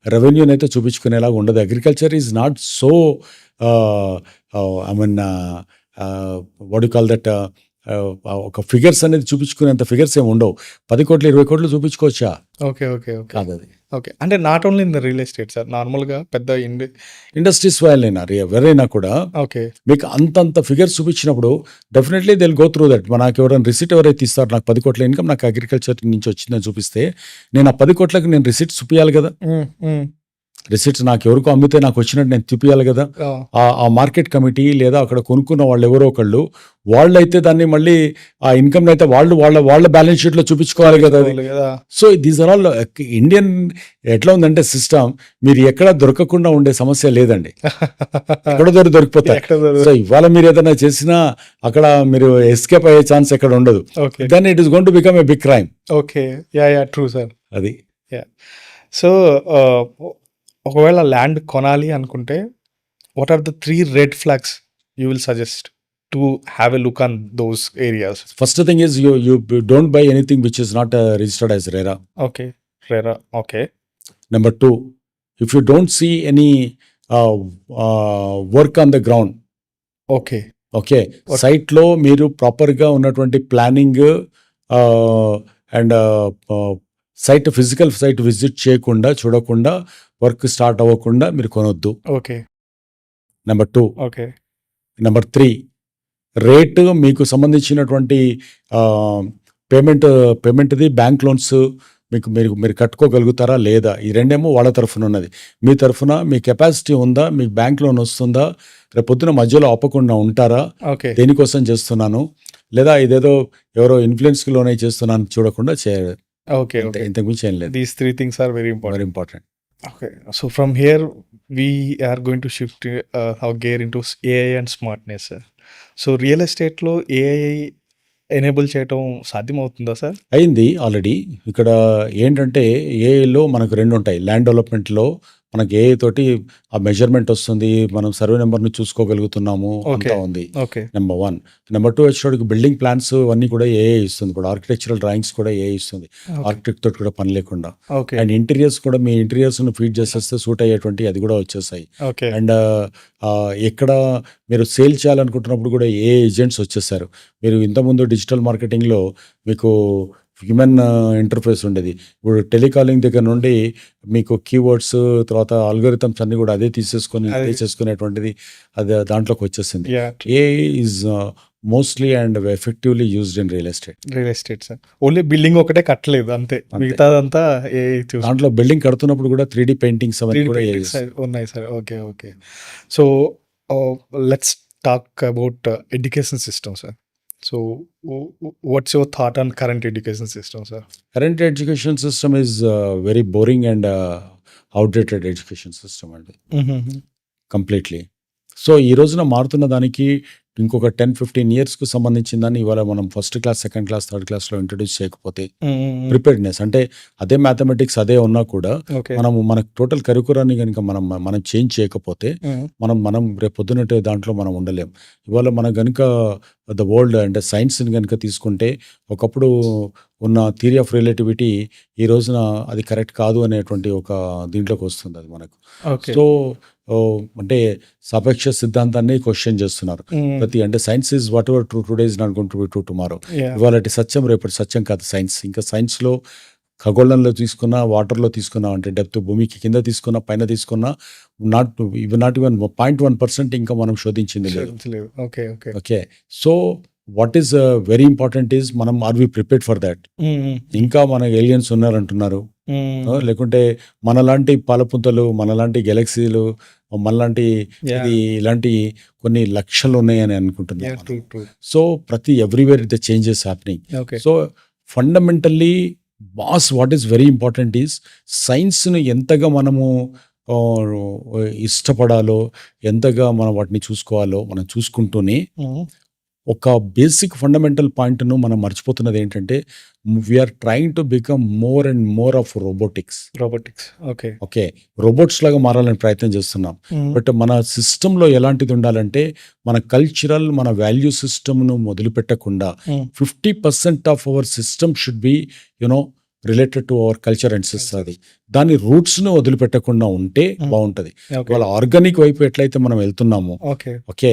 రెవెన్యూని అయితే చూపించుకునేలాగా ఉండదు. Agriculture is not so I mean what you call that ఒక ఫిగర్స్ అనేది చూపించుకునేంత ఫిగర్స్ ఏమి ఉండవు. 10 కోట్లు 20 కోట్లు చూపించుకోవచ్చా? ఓకే. ఓకే. ఓకే. కాదు అది. ఓకే. అంటే not only in the real estate sir. నార్మల్‌గా పెద్ద ఇండస్ట్రీస్ వాళ్ళైనా ఎవరైనా కూడా ఓకే. మీకు అంతంత ఫిగర్స్ చూపించినప్పుడు definitely they will go through that. నాకు ఎవరైనా రిసిట్ ఎవరైతే ఇస్తారు, నాకు 10 కోట్ల ఇన్కమ్ నాకు అగ్రికల్చర్ నుంచి వచ్చిందని చూపిస్తే నేను ఆ 10 కోట్లకు నేను రిసిట్స్ చూపించాలి కదా. హ్మ్. హ్మ్. రిసిట్స్ నాకు ఎవరికో అమ్మితే నాకు వచ్చినట్టు నేను చూపించాలి కదా. ఆ! ఆ మార్కెట్ కమిటీ లేదా అక్కడ కొనుక్కున్న వాళ్ళు ఎవరో ఒకళ్ళు వాళ్ళైతే దాన్ని మళ్ళీ ఆ ఇన్కమ్ అయితే వాళ్ళ బ్యాలెన్స్ షీట్ లో చూపించుకోవాలి కదా అది. అవును కదా! So these are all Indian ఎట్లా ఉందంటే సిస్టమ్, మీరు ఎక్కడ దొరకకుండా ఉండే సమస్య లేదండి. ఎక్కడ దొరికిపోతారు. ఎక్కడ సో ఇవాళ మీరు ఏదైనా చేసినా అక్కడ మీరు ఎస్కేప్ అయ్యే ఛాన్స్ ఎక్కడ ఉండదు. Okay. Then it is going to become a big crime. Okay. Yeah! Yeah! True sir. అది సో, ఒకవేళ ల్యాండ్ కొనాలి అనుకుంటే what are the 3 red flags you will suggest to have a look on those areas? First thing is you don't buy anything which is not registered as RERA. Okay. RERA. Okay. Number 2, if you don't see any work on the ground, okay. Okay, సైట్లో మీరు ప్రాపర్గా ఉన్నటువంటి planning and physical site visit చేయకుండా చూడకుండా వర్క్ స్టార్ట్ అవ్వకుండా మీరు కొనొద్దు. Okay. Number 2. Okay. Number 3, rate మీకు సంబంధించినటువంటి పేమెంట్ది బ్యాంక్ లోన్స్ మీరు కట్టుకోగలుగుతారా లేదా, ఈ రెండేమో వాళ్ళ తరఫున ఉన్నది. మీ తరఫున మీ కెపాసిటీ ఉందా, మీకు బ్యాంక్ లోన్ వస్తుందా, రేపు పొద్దున మధ్యలో ఆపకుండా ఉంటారా, ఓకే. దేనికోసం చేస్తున్నాను, లేదా ఇదేదో ఎవరో ఇన్ఫ్లుయెన్స్కి లోనే చేస్తున్నాను చూడకుండా చేయాలి. ఓకే. ఓకే. ఇంతకు మించి ఏం లేదు. These 3 things are very important. Very important. Okay, so from here we are going to shift our gear into AI and smartness. So real estate లో AI ఎనేబుల్ చేయటం సాధ్యమవుతుందా సార్? అయింది ఆల్రెడీ. ఇక్కడ ఏంటంటే ఏఐలో మనకు 2 ఉంటాయి. ల్యాండ్ డెవలప్మెంట్లో మనకి ఏఐ తోటి ఆ మెజర్మెంట్ వస్తుంది, మనం సర్వే నెంబర్ని చూసుకోగలుగుతున్నాము, అంతా ఉంది. ఓకే. నెంబర్ 1. నెంబర్ 2 వచ్చేటికి బిల్డింగ్ ప్లాన్స్ అన్నీ కూడా ఏఐ ఇస్తుంది. ఇప్పుడు ఆర్కిటెక్చరల్ డ్రాయింగ్స్ కూడా ఏఐ ఇస్తుంది, ఆర్కిటెక్ట్ తోటి కూడా పని లేకుండా. ఓకే. అండ్ ఇంటీరియర్స్ కూడా మీ ఇంటీరియర్స్ను ఫీడ్ చేసేస్తే సూట్ అయ్యేటువంటి అది కూడా వచ్చేసాయి. ఓకే. అండ్ ఎక్కడ మీరు సేల్ చేయాలనుకుంటున్నప్పుడు కూడా ఏ ఏజెంట్స్ వచ్చేసారు. మీరు ఇంతకుముందు డిజిటల్ మార్కెటింగ్లో మీకు హ్యూమన్ ఇంటర్ఫేస్ ఉండేది. ఇప్పుడు టెలికాలింగ్ దగ్గర నుండి మీకు కీవర్డ్స్ తర్వాత ఆల్గోరిథమ్స్ అన్ని కూడా అదే అదే చేసుకునేటువంటిది అది దాంట్లోకి వచ్చేసింది. AI is mostly and effectively used in real estate sir. Only building ఒకటే కట్టలేదు అంతే, మిగతాదంతా ఏఐ చూసి. దాంట్లో బిల్డింగ్ కడుతున్నప్పుడు కూడా 3D పెయింటింగ్స్ అవన్నీ కూడా ఉన్నాయి sir. Okay. Okay. So let's talk about education system sir. So what's your thought on current education system sir? Current education system is very boring and outdated education system అండి, కంప్లీట్లీ. సో ఈ రోజున మారుతున్న దానికి ఇంకొక 10-15 ఇయర్స్‌కు సంబంధించిన దాన్ని ఇవాళ మనం first class, second class, third క్లాస్‌లో ఇంట్రొడ్యూస్ చేయకపోతే ప్రిపేర్డ్‌నెస్ అంటే అదే మ్యాథమెటిక్స్ అదే ఉన్నా కూడా ఓకే. మన టోటల్ కరిక్యులాన్ని గనుక మనం చేంజ్ చేయకపోతే మనం రేపు పొద్దున్నటి దాంట్లో మనం ఉండలేం. ఇవాళ మనం గనుక ద వరల్డ్ అంటే సైన్స్‌ని గనుక తీసుకుంటే ఒకప్పుడు ఉన్న థియరీ ఆఫ్ రిలేటివిటీ ఈ రోజున అది కరెక్ట్ కాదు అనేటువంటి ఒక దీంట్లోకి వస్తుంది అది మనకు. ఓకే. సో అంటే సాపేక్ష సిద్ధాంతాన్ని క్వశ్చన్ చేస్తున్నారు. అంటే science is whatever true today is not going to be true tomorrow. Yeah! ఇవాళటి సత్యం రేపటి సత్యం కాదు సైన్స్. ఇంకా సైన్స్‌లో ఖగోళంలో తీసుకున్నా, వాటర్‌లో తీసుకున్నా అంటే డెప్త్ భూమికి కింద తీసుకున్నా, పైన తీసుకున్నా నాట్ ఈవెన్ 0.1% ఇంకా మనం శోధించింది లేదు. లేదు. Okay. Okay. Okay. So what is very important is మనం are we prepared for thought. ఇంకా మన ఏలియన్స్ ఉన్నారంటున్నారు. లేకుంటే మనలాంటి పాలపుంతలు, మనలాంటి గెలాక్సీలు, మనలాంటి యాహ్! ఇది ఇలాంటి కొన్ని లక్షలు ఉన్నాయని అనుకుంటున్నాం యాహ్! మనం. True. True. So everywhere the changes happening. Okay. So fundamentally what is very important is సైన్స్‌ని ఎంతగా మనము ఇష్టపడాలో, ఎంతగా మనం వాటిని చూసుకోవాలో మనం చూసుకుంటూనే ఒక బేసిక్ ఫండమెంటల్ పాయింట్‌ను మనం మర్చిపోతున్నది ఏంటంటే we are trying to become more and more of robotics. Robotics. Okay. Okay. Robots లాగా మారాలని ప్రయత్నం చేస్తున్నాం. బట్ మన సిస్టమ్‌లో ఎలాంటిది ఉండాలంటే మన కల్చరల్, మన వాల్యూ సిస్టమ్‌ను మొదలుపెట్టకుండా 50% of our system should be related to our culture and అది. దాని రూట్స్‌ను వదిలిపెట్టకుండా ఉంటే బావుంటది. ఓకే. ఇవాళ ఆర్గానిక్ వైపు ఎట్లయితే మనం వెళ్తున్నామో ఓకే. ఓకే.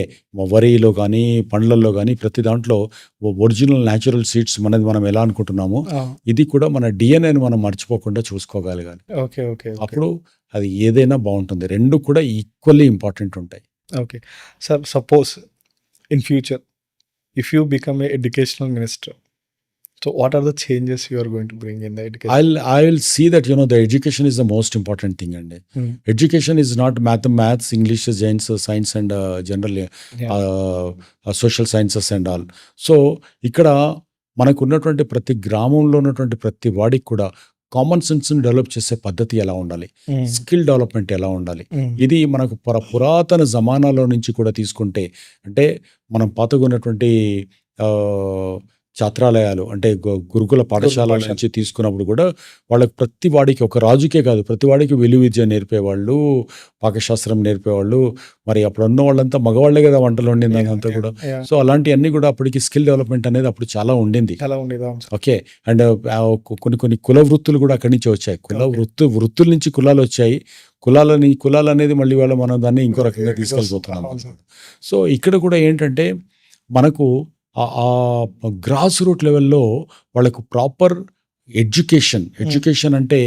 వరిలో గానీ, పండ్లల్లో గానీ ప్రతి దాంట్లో ఒరిజినల్ న్యాచురల్ సీడ్స్ మనది మనం ఎలా అనుకుంటున్నామో ఇది కూడా మన డీఎన్ఏని మనం మర్చిపోకుండా చూసుకోగలగాలి. ఓకే. ఓకే. ఓకే. అప్పుడు అది ఏదైనా బావుంటుంది. 2 కూడా ఈక్వల్లీ ఇంపార్టెంట్ ఉంటాయి. Okay. Sir suppose in future if you become a educational minister, so what are the changes you are going to bring in the education? I will see that the education is the most important thing అండి. Education is not maths, English, science and general social sciences and all. So ఇక్కడ మనకున్నటువంటి ప్రతి గ్రామంలో ఉన్నటువంటి ప్రతి వాడికి కూడా కామన్ సెన్స్‌ని డెవలప్ చేసే పద్ధతి ఎలా ఉండాలి, స్కిల్ డెవలప్‌మెంట్ ఎలా ఉండాలి, ఇది మనకు పురాతన జమానాలో నుంచి కూడా తీసుకుంటే అంటే మనం పాతగా ఉన్నటువంటి ఛాత్రాలయాలు అంటే గురుకుల పాఠశాలల నుంచి తీసుకున్నప్పుడు కూడా వాళ్ళకి ప్రతి వాడికి ఒక రాజుకే కాదు ప్రతి వాడికి విలువిద్య నేర్పేవాళ్ళు, పాకశాస్త్రం నేర్పేవాళ్ళు. మరి అప్పుడు ఉన్న వాళ్ళంతా మగవాళ్లే కదా వంటలు వండింది అదంతా కూడా. సో అలాంటివన్నీ కూడా అప్పటికి స్కిల్ డెవలప్మెంట్ అనేది అప్పుడు చాలా ఉండింది. ఓకే. అండ్ కొన్ని కుల వృత్తులు కూడా అక్కడి నుంచి వచ్చాయి. వృత్తుల నుంచి కులాలు వచ్చాయి. కులాలు అనేది మళ్ళీ మనం దాన్ని ఇంకో రకంగా తీసుకెళ్ళిపోతున్నాం. సో ఇక్కడ కూడా ఏంటంటే మనకు ఆ గ్రాస్ రూట్ లెవెల్లో వాళ్ళకు ప్రాపర్ ఎడ్యుకేషన్ అంటే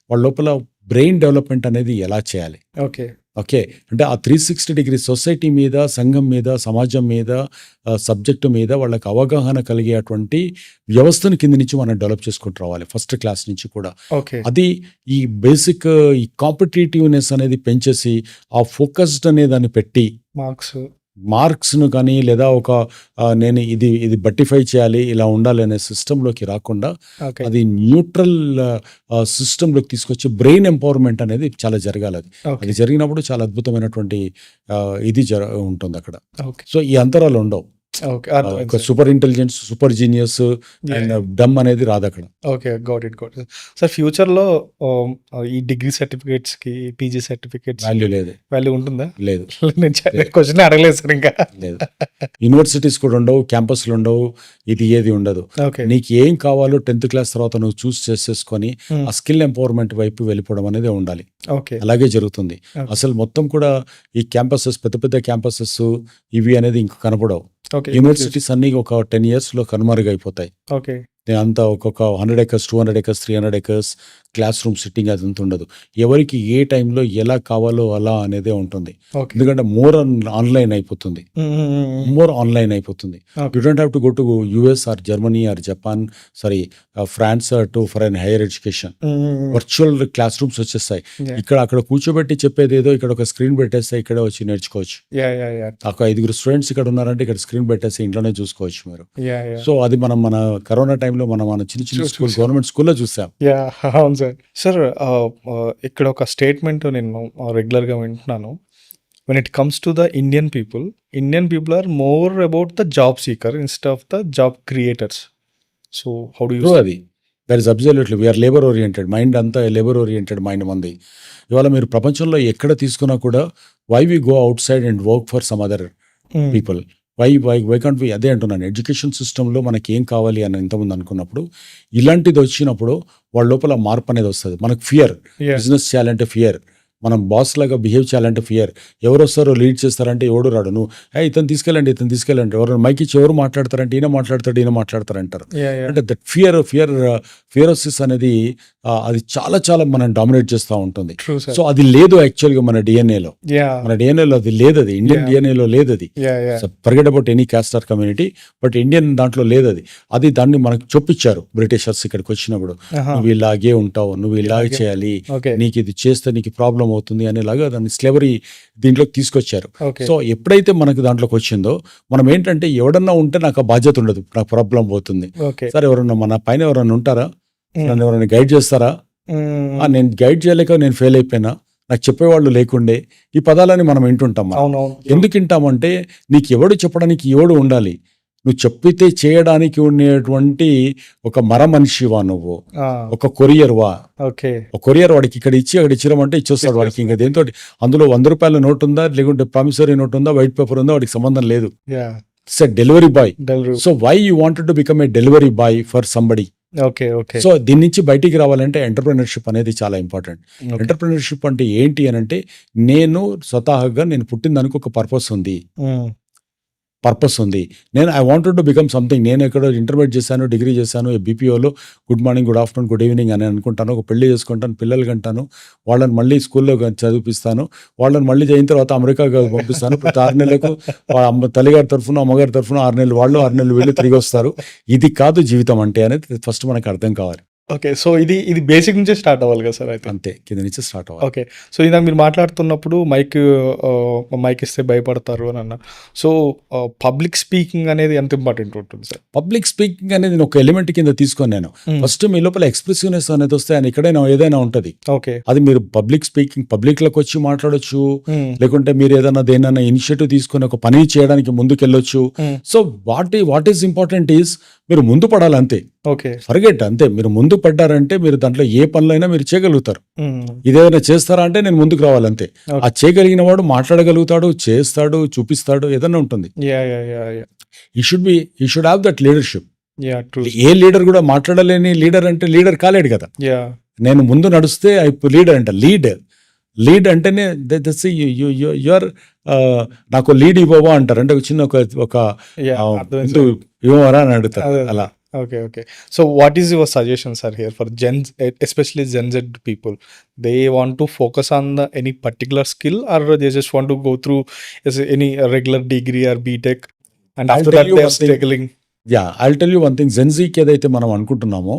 వాళ్ళ లోపల బ్రెయిన్ డెవలప్మెంట్ అనేది ఎలా చేయాలి. ఓకే. ఓకే. అంటే ఆ 360 డిగ్రీ సొసైటీ మీద, సంఘం మీద, సమాజం మీద, సబ్జెక్టు మీద వాళ్ళకి అవగాహన కలిగేటువంటి వ్యవస్థను కింద నుంచి మనం డెవలప్ చేసుకుంటూ రావాలి ఫస్ట్ క్లాస్ నుంచి కూడా. అది ఈ బేసిక్ ఈ కాంపిటేటివ్నెస్ అనేది పెంచేసి ఆ ఫోకస్డ్ అనే దాన్ని పెట్టి మార్క్స్ను కానీ లేదా ఒక నేను ఇది బట్టిఫై చేయాలి ఇలా ఉండాలి అనే సిస్టంలోకి రాకుండా అది న్యూట్రల్ సిస్టంలోకి తీసుకొచ్చి బ్రెయిన్ ఎంపవర్మెంట్ అనేది చాలా జరగాలి. అది జరిగినప్పుడు చాలా అద్భుతమైనటువంటి ఇది ఉంటుంది అక్కడ. సో ఈ అంతరాలు ఉండవు. Super intelligence, super genius and dumb అనేది రాదు అక్కడ. ఓకే. Got it. సార్ ఫ్యూచర్లో ఈ డిగ్రీ సర్టిఫికేట్స్ కి, పీజీ సర్టిఫికేట్స్ వాల్యూ ఉంటుందా? లేదు. నేను క్వశ్చన్ అడగలేదు సార్. ఇంకా లేదు. యూనివర్సిటీస్ కూడా ఉండవు, క్యాంపస్లు ఉండవు, ఇది ఏది ఉండదు. నీకు ఏం కావాలో 10th క్లాస్ తర్వాత నువ్వు చూస్ చేసేసుకొని ఆ స్కిల్ ఎంపవర్మెంట్ వైపు వెళ్ళిపోవడం అనేది ఉండాలి. అలాగే జరుగుతుంది. అసలు మొత్తం కూడా ఈ క్యాంపసెస్, పెద్ద పెద్ద క్యాంపసెస్ ఇవి అనేది ఇంక కనపడవు. యూనివర్సిటీస్ అన్ని ఒక 10 years లో కనుమరుగైపోతాయి. అంతా ఒక్కొక్క 100 acres, 200 acres, 300 acres class room sitting అదంతా ఉండదు. ఎవరికి ఏ టైంలో ఎలా కావాలో అలా అనేదే ఉంటుంది. ఎందుకంటే మోర్ ఆన్లైన్ అయిపోతుంది. You don't have to go to US or Germany or Japan France for an higher education. Virtual classrooms వచ్చేస్తాయి. అక్కడ కూర్చోబెట్టి చెప్పేది ఏదో ఇక్కడ ఒక స్క్రీన్ పెట్టేస్తే ఇక్కడ వచ్చి నేర్చుకోవచ్చు. ఒక 5 స్టూడెంట్స్ ఇక్కడ ఉన్నారంటే ఇక్కడ స్క్రీన్ పెట్టేస్తే ఇంట్లోనే చూసుకోవచ్చు మీరు. సో అది మన కరోనా టైంలో మనం చిన్న స్కూల్, గవర్నమెంట్ స్కూల్లో చూసాం. సార్ ఇక్కడ ఒక స్టేట్మెంట్ నేను రెగ్యులర్గా వింటున్నాను. when it comes to the Indian people are more about the job seeker instead of the job creators. So how do you true అది. That is absolutely we are labour oriented mind, అంతా లేబర్ ఓరియంటెడ్ మైండ్ మంది. ఇవాళ మీరు ప్రపంచంలో ఎక్కడ తీసుకున్నా కూడా why we go outside and work for some other people, why can't we, అదే అంటున్నాను. ఎడ్యుకేషన్ సిస్టంలో మనకి ఏం కావాలి అని ఇంతకుముందు అనుకున్నప్పుడు ఇలాంటిది వచ్చినప్పుడు వాళ్ళ లోపల మార్పు అనేది వస్తుంది. మనకు ఫియర్, బిజినెస్ చేయాలంటే ఫియర్, మనం బాస్ లాగా బిహేవ్ చేయాలంటే ఫియర్, ఎవరు వస్తారో లీడ్ చేస్తారంటే ఎవడు రాడు, నువ్వు ఇతను తీసుకెళ్ళండి ఎవరు మైక్ ఇచ్చి ఎవరు మాట్లాడతారంటే ఈయన మాట్లాడతారంటారు. అంటే దట్ ఫియరోసిస్ అనేది అది చాలా చాలా మనం డామినేట్ చేస్తూ ఉంటుంది. సో అది లేదు యాక్చువల్గా మన డిఎన్ఏలో అది లేదు, అది ఇండియన్ డిఎన్ఏలో లేదు. అది forget about any caste or community, but Indian దాంట్లో లేదు. అది దాన్ని మనకు చొప్పించారు బ్రిటిషర్స్ ఇక్కడికి వచ్చినప్పుడు. నువ్వు ఇలాగే ఉంటావు, నువ్వు ఇలాగే చేయాలి, నీకు ఇది చేస్తే నీకు ప్రాబ్లం అవుతుంది అనేలాగా దాన్ని స్లేవరీ దీంట్లోకి తీసుకొచ్చారు. సో ఎప్పుడైతే మనకు దాంట్లోకి వచ్చిందో మనం ఏంటంటే ఎవడన్నా ఉంటే నాకు ఆ బాధ్యత ఉండదు, నాకు ప్రాబ్లం పోతుంది. సరే ఎవరన్నా మన పైన ఎవరన్నా ఉంటారా, నన్ను ఎవరైనా గైడ్ చేస్తారా, నేను గైడ్ చేయలేక నేను ఫెయిల్ అయిపోయినా, నాకు చెప్పేవాళ్ళు లేకుండే, ఈ పదాలని మనం వింటుంటాం. ఎందుకు వింటామంటే నీకు ఎవడు చెప్పడానికి ఎవడు ఉండాలి, నువ్వు చెప్పితే చేయడానికి ఉండేటువంటి ఒక మనిషివా నువ్వు, ఒక కొరియర్ వా. ఒక కొరియర్ వాడికి ఇక్కడ ఇచ్చి అక్కడ ఇచ్చిరమంటే ఇచ్చేస్తాడు వాడికి. ఇంకా దేంతో అందులో 100 రూపాయల నోట్ ఉందా, లేకుంటే ప్రామిసరీ నోట్ ఉందా, వైట్ పేపర్ ఉందా, వాడికి సంబంధం లేదు. It's a delivery boy. So why you wanted to become a delivery boy for somebody. So దీని నుంచి బయటికి రావాలంటే ఎంటర్‌ప్రెన్యూర్‌షిప్ అనేది చాలా ఇంపార్టెంట్. ఎంటర్‌ప్రెన్యూర్‌షిప్ అంటే ఏంటి అని అంటే, నేను స్వతహాగా నేను పుట్టిన దానికి ఒక పర్పస్ ఉంది. నేను I wanted to become something. నేను ఎక్కడో ఇంటర్మీడియట్ చేశాను, డిగ్రీ చేశాను, బీపీఓలో good morning, good afternoon, good evening అని అనుకుంటాను. ఒక పెళ్లి చేసుకుంటాను, పిల్లలు కంటాను, వాళ్ళని మళ్ళీ స్కూల్లో చదివిపిస్తాను, వాళ్ళని మళ్ళీ అయిన తర్వాత అమెరికా పంపిస్తాను. ప్రతి 6 నెలలకు తల్లిగారి తరఫున అమ్మగారి తరఫున 6 నెలలు వాళ్ళు 6 నెలలు వీళ్ళు తిరిగి వస్తారు. ఇది కాదు జీవితం అంటే అనేది ఫస్ట్ మనకు అర్థం కావాలి. సో ఇది బేసిక్ నుంచే స్టార్ట్ అవ్వాలి కదా సార్? అయితే అంతే, కింద నుంచి స్టార్ట్ అవ్వాలి. సో ఇందాక మీరు మాట్లాడుతున్నప్పుడు మైక్ ఇస్తే భయపడతారు అని అన్నారు. సో పబ్లిక్ స్పీకింగ్ అనేది ఎంత ఇంపార్టెంట్ ఉంటుంది సార్? పబ్లిక్ స్పీకింగ్ అనేది ఒక ఎలిమెంట్ కింద తీసుకొని నేను ఫస్ట్ మీ లోపల ఎక్స్ప్రెసివ్నెస్ అనేది వస్తే అని ఎక్కడైనా ఏదైనా ఉంటుంది. అది మీరు పబ్లిక్ స్పీకింగ్ పబ్లిక్లోకి వచ్చి మాట్లాడొచ్చు, లేకుంటే మీరు ఏదైనా దేనైనా ఇనిషియేటివ్ తీసుకొని ఒక పని చేయడానికి ముందుకెళ్ళొచ్చు. So what is important is మీరు ముందు పడాలి అంతే. ఫర్గెట్ అంతే. మీరు ముందు పడ్డారంటే మీరు దాంట్లో ఏ పనులైనా మీరు చేయగలుగుతారు. ఇదేదైనా చేస్తారా అంటే నేను ముందుకు రావాలంతే. ఆ చేయగలిగిన వాడు మాట్లాడగలుగుతాడు, చేస్తాడు, చూపిస్తాడు, ఏదైనా ఉంటుంది. ఈ should have that leadership. A leader కూడా మాట్లాడలేని లీడర్ అంటే లీడర్ కాలేడు కదా. నేను ముందు నడుస్తే లీడర్ అంట. లీడ్ అంటేనే యువర్ నాకు లీడ్ ఇవ్వవా అంటారు. అంటే చిన్న ఒక ఇవ్వరా అని అడుగుతారు అలా. So what is your suggestion, sir, here for especially Gen Z people? They want to focus on any particular skill, or they just want to go through any regular degree or BTech and after that they are struggling? I'll tell you one thing. Gen Z కి ఏదైతే మనం అనుకుంటున్నామో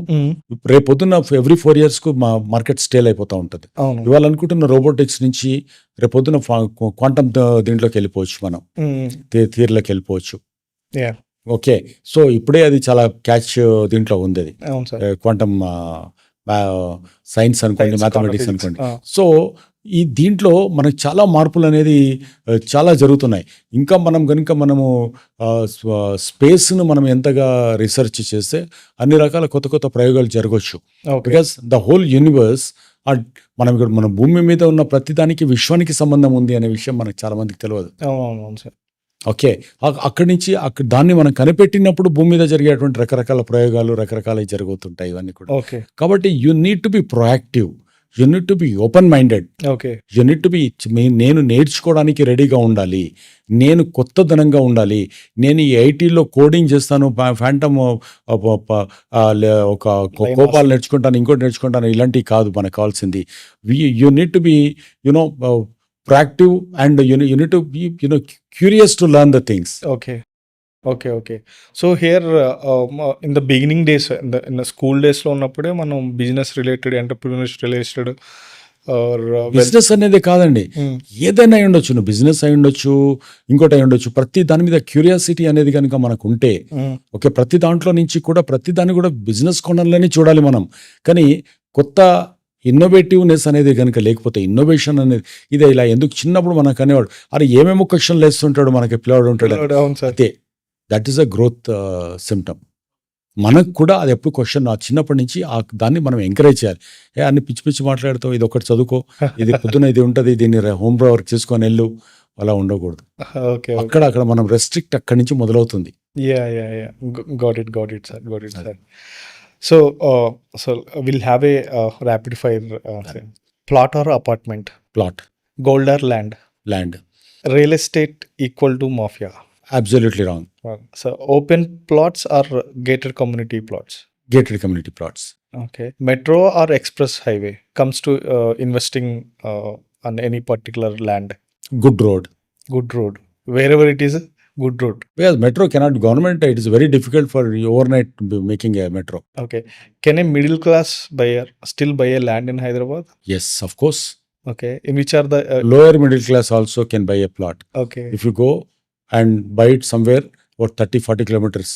రేపొద్దున ఎవ్రీ 4 years కు మార్కెట్ స్టేల్ అయిపోతూ ఉంటుంది. ఇవాళ అనుకుంటున్న రోబోటిక్స్ నుంచి రేపొద్దున క్వాంటమ్ దీంట్లోకి వెళ్ళిపోవచ్చు, మనం థియరీలోకి వెళ్ళిపోవచ్చు. ఓకే, సో ఇప్పుడే అది చాలా క్యాచ్ దీంట్లో ఉంది. అది క్వాంటమ్ సైన్స్ అనుకోండి, మ్యాథమెటిక్స్ అనుకోండి. సో ఈ దీంట్లో మనకు చాలా మార్పులు అనేది చాలా జరుగుతున్నాయి. ఇంకా మనము స్పేస్ను మనం ఎంతగా రీసెర్చ్ చేస్తే అన్ని రకాల కొత్త ప్రయోగాలు జరగవచ్చు. బికాస్ ద హోల్ యూనివర్స్, మనం ఇక్కడ మన భూమి మీద ఉన్న ప్రతిదానికి విశ్వానికి సంబంధం ఉంది అనే విషయం మనకు చాలా మందికి తెలియదు. ఓకే, అక్కడి నుంచి దాన్ని మనం కనిపెట్టినప్పుడు భూమి మీద జరిగేటువంటి రకరకాల ప్రయోగాలు రకరకాల జరుగుతుంటాయి ఇవన్నీ కూడా. కాబట్టి you need to B proactive, you need to be open minded, you need to B నేను నేర్చుకోవడానికి రెడీగా ఉండాలి, నేను కొత్తదనంగా ఉండాలి. నేను ఈ ఐటీలో కోడింగ్ చేస్తాను, ఫ్యాంటమ్ ఒక కోపాలు నేర్చుకుంటాను, ఇంకోటి నేర్చుకుంటాను, ఇలాంటివి కాదు మనకు కావాల్సింది. You need to B proactive and you need to be curious to learn the things. Okay. So here in the beginning days, in the school days లో ఉన్నప్పుడే మనం business related, entrepreneurship related business అనేది కాదండి, ఏదైనా అయి ఉండొచ్చు. నువ్వు బిజినెస్ అయి ఉండొచ్చు, ఇంకోటి అయి ఉండొచ్చు. ప్రతి దాని మీద క్యూరియాసిటీ అనేది కనుక మనకు ఉంటే, ఓకే, ప్రతి దాంట్లో నుంచి కూడా ప్రతి దాన్ని కూడా బిజినెస్ కోణంలోనే చూడాలి మనం. కానీ కొత్త ఇన్నోవేటివ్నెస్ అనేది కనుక లేకపోతే, ఇన్నోవేషన్ అనేది ఇదే ఇలా ఎందుకు చిన్నప్పుడు మనకు అనేవాడు, అరే ఏమేమో క్వశ్చన్లు వేస్తుంటాడు మనకి పిల్లవాడు ఉంటాడు, అవును సార్. అదే that is a growth symptom. మనకు కూడా అది ఎప్పుడు క్వశ్చన్ చిన్నప్పటి నుంచి దాన్ని మనం ఎంకరేజ్ చేయాలి. అన్ని పిచ్చి పిచ్చి మాట్లాడుతావు, ఇది ఒకటి చదువుకో, ఇది పొద్దున ఇది ఉంటుంది, దీన్ని హోమ్ వర్క్ చేసుకొని వెళ్ళు, అలా ఉండకూడదు. ఓకే. అక్కడ మనం రెస్ట్రిక్ట్ అక్కడి నుంచి మొదలవుతుంది. Yeah. Got it, sir. So, we'll have a rapid fire. Plot or apartment? Plot, Gold or land? Land. Real estate equal to mafia? Absolutely wrong. So, open plots or gated community plots? Gated community plots. Okay. Metro or express highway comes to investing on any particular land? Good road. Good road. Wherever it is, good road. Because metro cannot, government, it is very difficult for overnight making a metro. Okay. Can a middle class buyer still buy a land in Hyderabad? Yes, of course. Okay. In which are the Lower middle class also can buy a plot. okay. If you go and buy it somewhere about 30-40 kilometers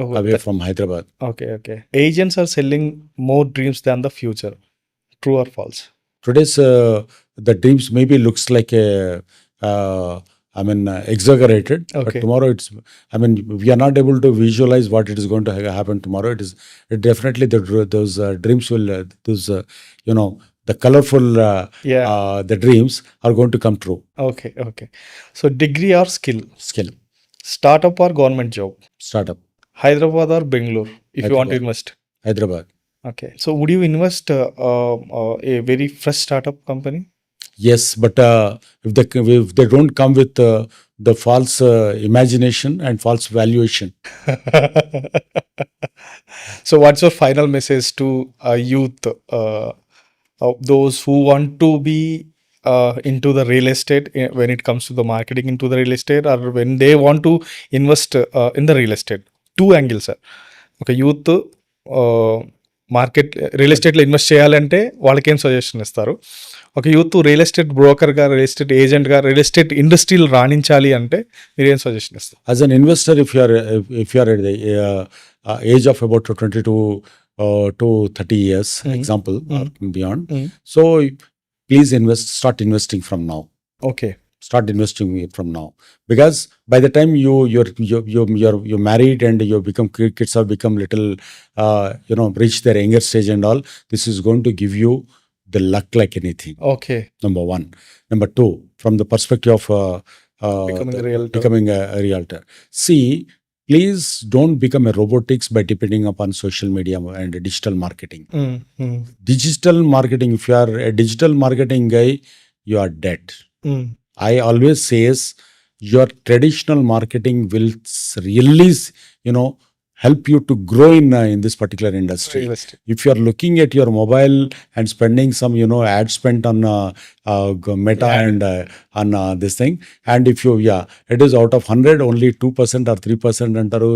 Oh, away from Hyderabad. okay. Agents are selling more dreams than the future. True or false? Today's the dreams maybe looks like a exaggerated, but Okay. tomorrow we are not able to visualize what it is going to happen tomorrow. It definitely those dreams will the colorful Yeah. the dreams are going to come true. Okay. So degree or skill? Skill. Startup or government job? Startup. Hyderabad or Bangalore if you want to Hyderabad. invest? Hyderabad. Okay. So would you invest a very fresh startup company? Yes, but if they don't come with the false imagination and false valuation. So what's your final message to youth, those who want to be into the real estate when it comes to the marketing into the real estate, or when they want to invest in the real estate? Two angles, sir. ఒక యూత్ మార్కెట్ రియల్ ఎస్టేట్లో ఇన్వెస్ట్ చేయాలంటే వాళ్ళకేం సజెషన్ ఇస్తారు? ఒక యూత్ రియల్ ఎస్టేట్ బ్రోకర్గా, రియల్ ఎస్టేట్ ఏజెంట్గా, రియల్ ఎస్టేట్ ఇండస్ట్రీలో రాణించాలి అంటే మీరు ఏం సజెషన్ ఇస్తారు? As an investor, if you are at the age of about 22 to 30 years, example, or beyond, so please start investing from now. Okay. Start investing from now, because by the time you're married and you become kids have become little reach their younger stage and all, this is going to give you the luck like anything. Okay. Number one. Number two, from the perspective of becoming a a realtor, see, please don't become a robotics by depending upon social media and digital marketing. Digital marketing, if you are a digital marketing guy, you are dead. I always says your traditional marketing will really help you to grow in this particular industry. Real estate. If you are looking at your mobile and spending some ad spent on Meta and on this thing, and if you it is out of 100 only 2% or 3% antaru,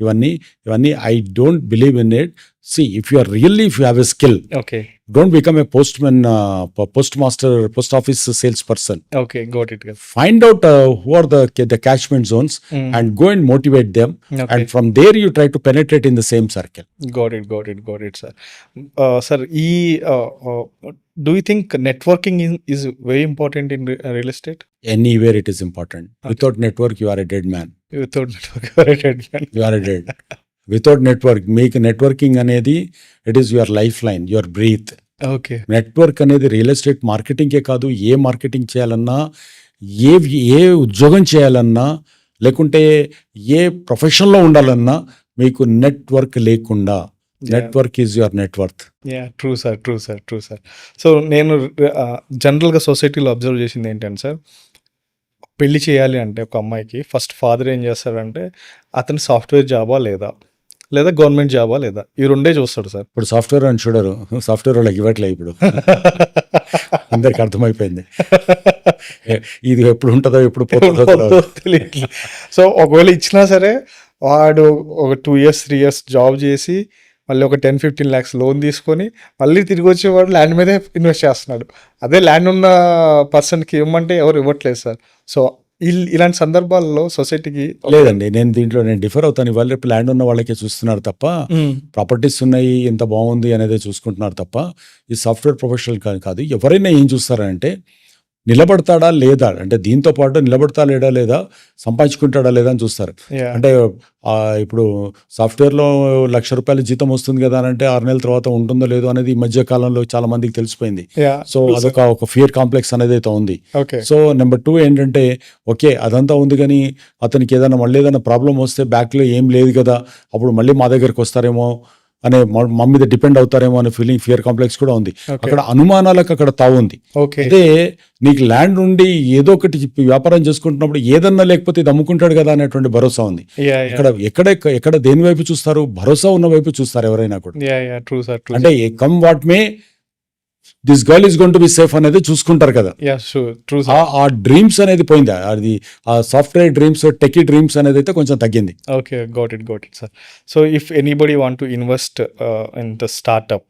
ivanni I don't believe in it. See, if you have a skill, okay. don't become a postman, postmaster, post office salesperson. Okay, got it. Find out who are the catchment zones and go and motivate them. Okay. And from there you try to penetrate in the same circle. Got it, sir. Sir, do you think networking is very important in real estate? Anywhere it is important. Without network, you are a dead man. Without network, you are a dead man. You are a dead. Without network, make networking anedi, it is your lifeline, your breath. Okay. Network అనేది రియల్ ఎస్టేట్ మార్కెటింగ్కే కాదు, ఏ మార్కెటింగ్ చేయాలన్నా, ఏ ఉద్యోగం చేయాలన్నా, లేకుంటే ఏ ప్రొఫెషన్లో ఉండాలన్నా, మీకు నెట్వర్క్ లేకుండా, network is your net worth. True sir. So నేను జనరల్గా సొసైటీలో అబ్జర్వ్ చేసింది ఏంటంటే సార్, పెళ్లి చేయాలి అంటే ఒక అమ్మాయికి ఫస్ట్ ఫాదర్ ఏం చేస్తాడంటే అతని సాఫ్ట్వేర్ జాబా లేదా గవర్నమెంట్ జాబా లేదా, ఈ రెండే చూస్తాడు సార్. ఇప్పుడు సాఫ్ట్వేర్ అని చూడరు, సాఫ్ట్వేర్ వాళ్ళకి ఇవ్వట్లే ఇప్పుడు. అందరికి అర్థమైపోయింది ఇది ఎప్పుడు ఉంటుందో ఎప్పుడు పోతుందో తెలియట్లేదు. సో ఒకవేళ ఇచ్చినా సరే వాడు ఒక 2 years 3 years జాబ్ చేసి మళ్ళీ ఒక 10-15 lakhs లోన్ తీసుకొని మళ్ళీ తిరిగి వచ్చేవాడు ల్యాండ్ మీదే ఇన్వెస్ట్ చేస్తున్నాడు. అదే ల్యాండ్ ఉన్న పర్సన్కి ఇవ్వమంటే ఎవరు ఇవ్వట్లేదు సార్. సో ఇలాంటి సందర్భాల్లో సొసైటీకి లేదండి, నేను డిఫర్ అవుతాను. ఇవాళ రేపు ల్యాండ్ ఉన్న వాళ్ళకే చూస్తున్నారు తప్ప, ప్రాపర్టీస్ ఉన్నాయి ఎంత బాగుంది అనేది చూసుకుంటున్నారు తప్ప, ఈ సాఫ్ట్వేర్ ప్రొఫెషనల్ కాదు. ఎవరైనా ఏం చూస్తారంటే నిలబడతాడా లేదా, అంటే దీంతో పాటు నిలబడతా లేదా సంపాదించుకుంటాడా లేదా అని చూస్తారు. అంటే ఇప్పుడు సాఫ్ట్వేర్లో ₹1,00,000 జీతం వస్తుంది కదా అని అంటే 6 నెలల తర్వాత ఉంటుందో లేదో అనేది ఈ మధ్య కాలంలో చాలా మందికి తెలిసిపోయింది. సో అదొక ఫియర్ కాంప్లెక్స్ అనేది అయితే ఉంది. సో నెంబర్ 2 ఏంటంటే ఓకే అదంతా ఉంది కానీ అతనికి మళ్ళీ ఏదైనా ప్రాబ్లం వస్తే బ్యాక్లో ఏం లేదు కదా, అప్పుడు మళ్ళీ మా దగ్గరికి వస్తారేమో అనే, మా మీద డిపెండ్ అవుతారేమో అనే ఫియర్ కాంప్లెక్స్ కూడా ఉంది. అక్కడ అనుమానాలకు అక్కడ తావు ఉంది. అయితే నీకు ల్యాండ్ ఉండి ఏదో ఒకటి వ్యాపారం చేసుకుంటున్నప్పుడు ఏదన్నా లేకపోతే ఇది అమ్ముకుంటాడు కదా అనేటువంటి భరోసా ఉంది. ఎక్కడ దేని వైపు చూస్తారు? భరోసా ఉన్న వైపు చూస్తారు ఎవరైనా కూడా. అంటే come what may this girl is going to be safe అనేది చూసుకుంటారు కదా. ఆ డ్రీమ్స్ అనేది పోయింది. అది ఆ సాఫ్ట్వేర్ డ్రీమ్స్, టెకీ డ్రీమ్స్ అనేది అయితే కొంచెం తగ్గింది. Okay, got it sir. So if anybody want to invest in the startup,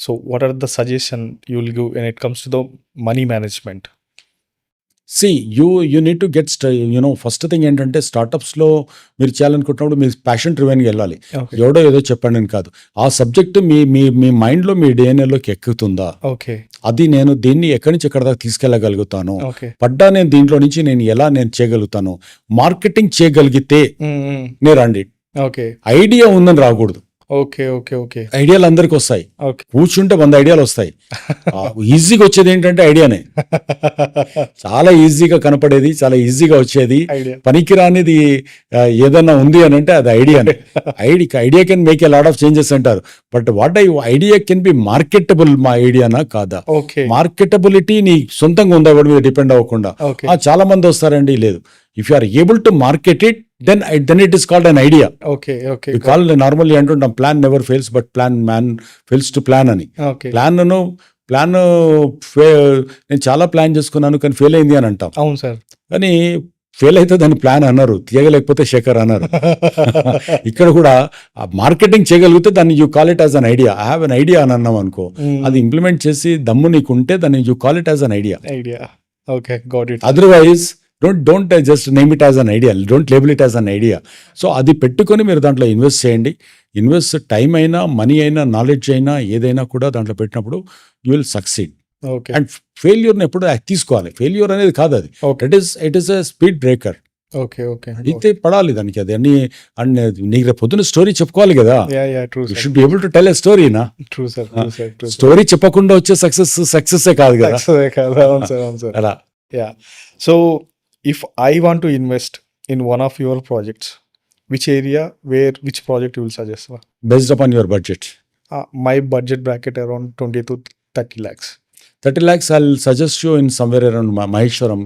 so what are the suggestion you will give when it comes to the money management? See you need to get first thing ఏంటంటే స్టార్టప్స్లో మీరు చేయాలనుకుంటున్నప్పుడు మీరు ప్యాషన్ డ్రివెన్గా వెళ్ళాలి. ఎవడో ఏదో చెప్పండి అని కాదు. ఆ సబ్జెక్ట్ మీ మైండ్లో మీ డిఎన్ఏలోకి ఎక్కుతుందా, అది నేను దీన్ని ఎక్కడి నుంచి ఎక్కడ దాకా తీసుకెళ్ళగలుగుతాను, పడ్డా నేను దీంట్లో నుంచి నేను చేయగలుగుతాను, మార్కెటింగ్ చేయగలిగితే నేను రండి. ఐడియా ఉందని రాకూడదు. ఐడియాలు అందరికి వస్తాయి, కూర్చుంటే 100 ఐడియాలు వస్తాయి. ఈజీగా వచ్చేది ఏంటంటే ఐడియానే. చాలా ఈజీగా కనపడేది, చాలా ఈజీగా వచ్చేది, పనికిరానిది ఏదన్నా ఉంది అని అంటే అది ఐడియానే. Idea can make a lot of changes అంటారు. But what idea can be marketable. మా ఐడియానా కాదా? మార్కెటబిలిటీ నీ సొంతంగా ఉందా వాడి మీద డిపెండ్ అవ్వకుండా. చాలా మంది వస్తారండి, లేదు. If you are able to market it, then it is called an idea. We call normally అంటుంటాం plan never fails, but man fails to plan అని. ప్లాన్ నేను చాలా ప్లాన్ చేసుకున్నాను కానీ ఫెయిల్ అయింది అని అంటాం. అవును సార్. కానీ ఫెయిల్ అయితే దాన్ని ప్లాన్ అన్నారు, తీయగలేకపోతే శేఖర్ అన్నారు. ఇక్కడ కూడా మార్కెటింగ్ చేయగలిగితే దాన్ని you call it as an idea. I have an idea అని అన్నాం అనుకో, అది ఇంప్లిమెంట్ చేసి దమ్ము నీకుంటే దాన్ని you call it as an idea. Otherwise don't just name it as an idea, don't label it as an idea. So అది పెట్టుకొని మీరు దాంట్లో ఇన్వెస్ట్ చేయండి. టైం అయినా, మనీ అయినా, నాలెడ్జ్ అయినా, ఏదైనా కూడా దాంట్లో పెట్టినప్పుడు యూ విల్ సక్సీడ్. అండ్ ఫెయిల్యూర్ని ఎప్పుడు తీసుకోవాలి. ఫెయిల్యూర్ అనేది కాదు అది, it is a speed breaker. అయితే పడాలి దానికి. అది నీకు పొద్దున స్టోరీ చెప్పుకోవాలి కదా. You should be able to tell a story నా. స్టోరీ చెప్పకుండా వచ్చే సక్సెస్ కాదు కదా. అలా. So if I want to invest in one of your projects, which project you will suggest? Based upon your budget. My budget bracket around 20 to 30 lakhs. 30 lakhs I'll suggest you in somewhere around Maheshwaram.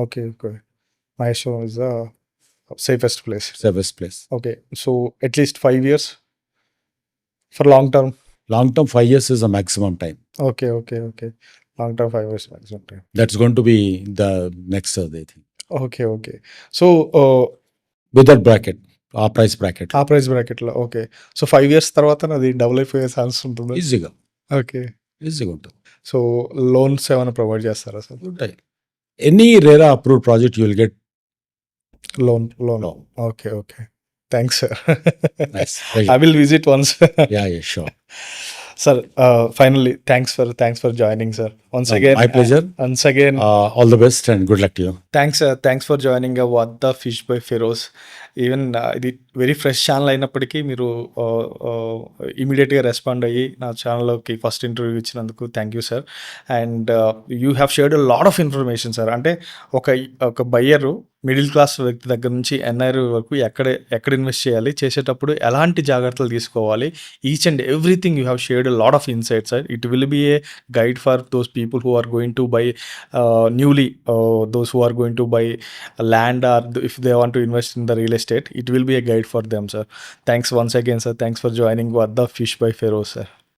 Okay. Maheshwaram is the safest place. Okay, so at least 5 years for long term. 5 years is the maximum time. Okay. Long term 5 years maximum time. That's going to be the next I think. Okay. So with that bracket, ఆ ప్రైస్ బ్రాకెట్ లో. ఓకే. సో 5 years తర్వాత అది డబుల్ అయిపోయే ఛాన్స్ ఉంటుంది ఈజీగా. ఈజీగా ఉంటుంది. సో లోన్స్ ఏమైనా ప్రొవైడ్ చేస్తారా సార్? ఉంటాయి. Any RERA approved project you will get loan. Okay. Thanks sir. I will visit once. Yeah, sure. Sir, finally, thanks for joining, sir. Once again, my pleasure. Once again, all the best and good luck to you. Thanks for joining What the Fish by Feroz. Even ఇది వెరీ ఫ్రెష్ ఛానల్ అయినప్పటికీ మీరు ఇమీడియట్గా రెస్పాండ్ అయ్యి నా ఛానల్లోకి ఫస్ట్ ఇంటర్వ్యూ ఇచ్చినందుకు thank you sir. And you have shared a lot of information sir. అంటే ఒక బయ్యరు మిడిల్ క్లాస్ వ్యక్తి దగ్గర నుంచి ఎన్ఐఆర్ వరకు ఎక్కడ ఇన్వెస్ట్ చేయాలి, చేసేటప్పుడు ఎలాంటి జాగ్రత్తలు తీసుకోవాలి, each and everything you have shared a lot of insight sir. It will be a guide for those people who are going to buy newly, those who are going to buy land or if they want to invest in the real estate. It will be a guide for them, sir. Thanks once again, sir. Thanks for joining What the Fish by Feroz, sir.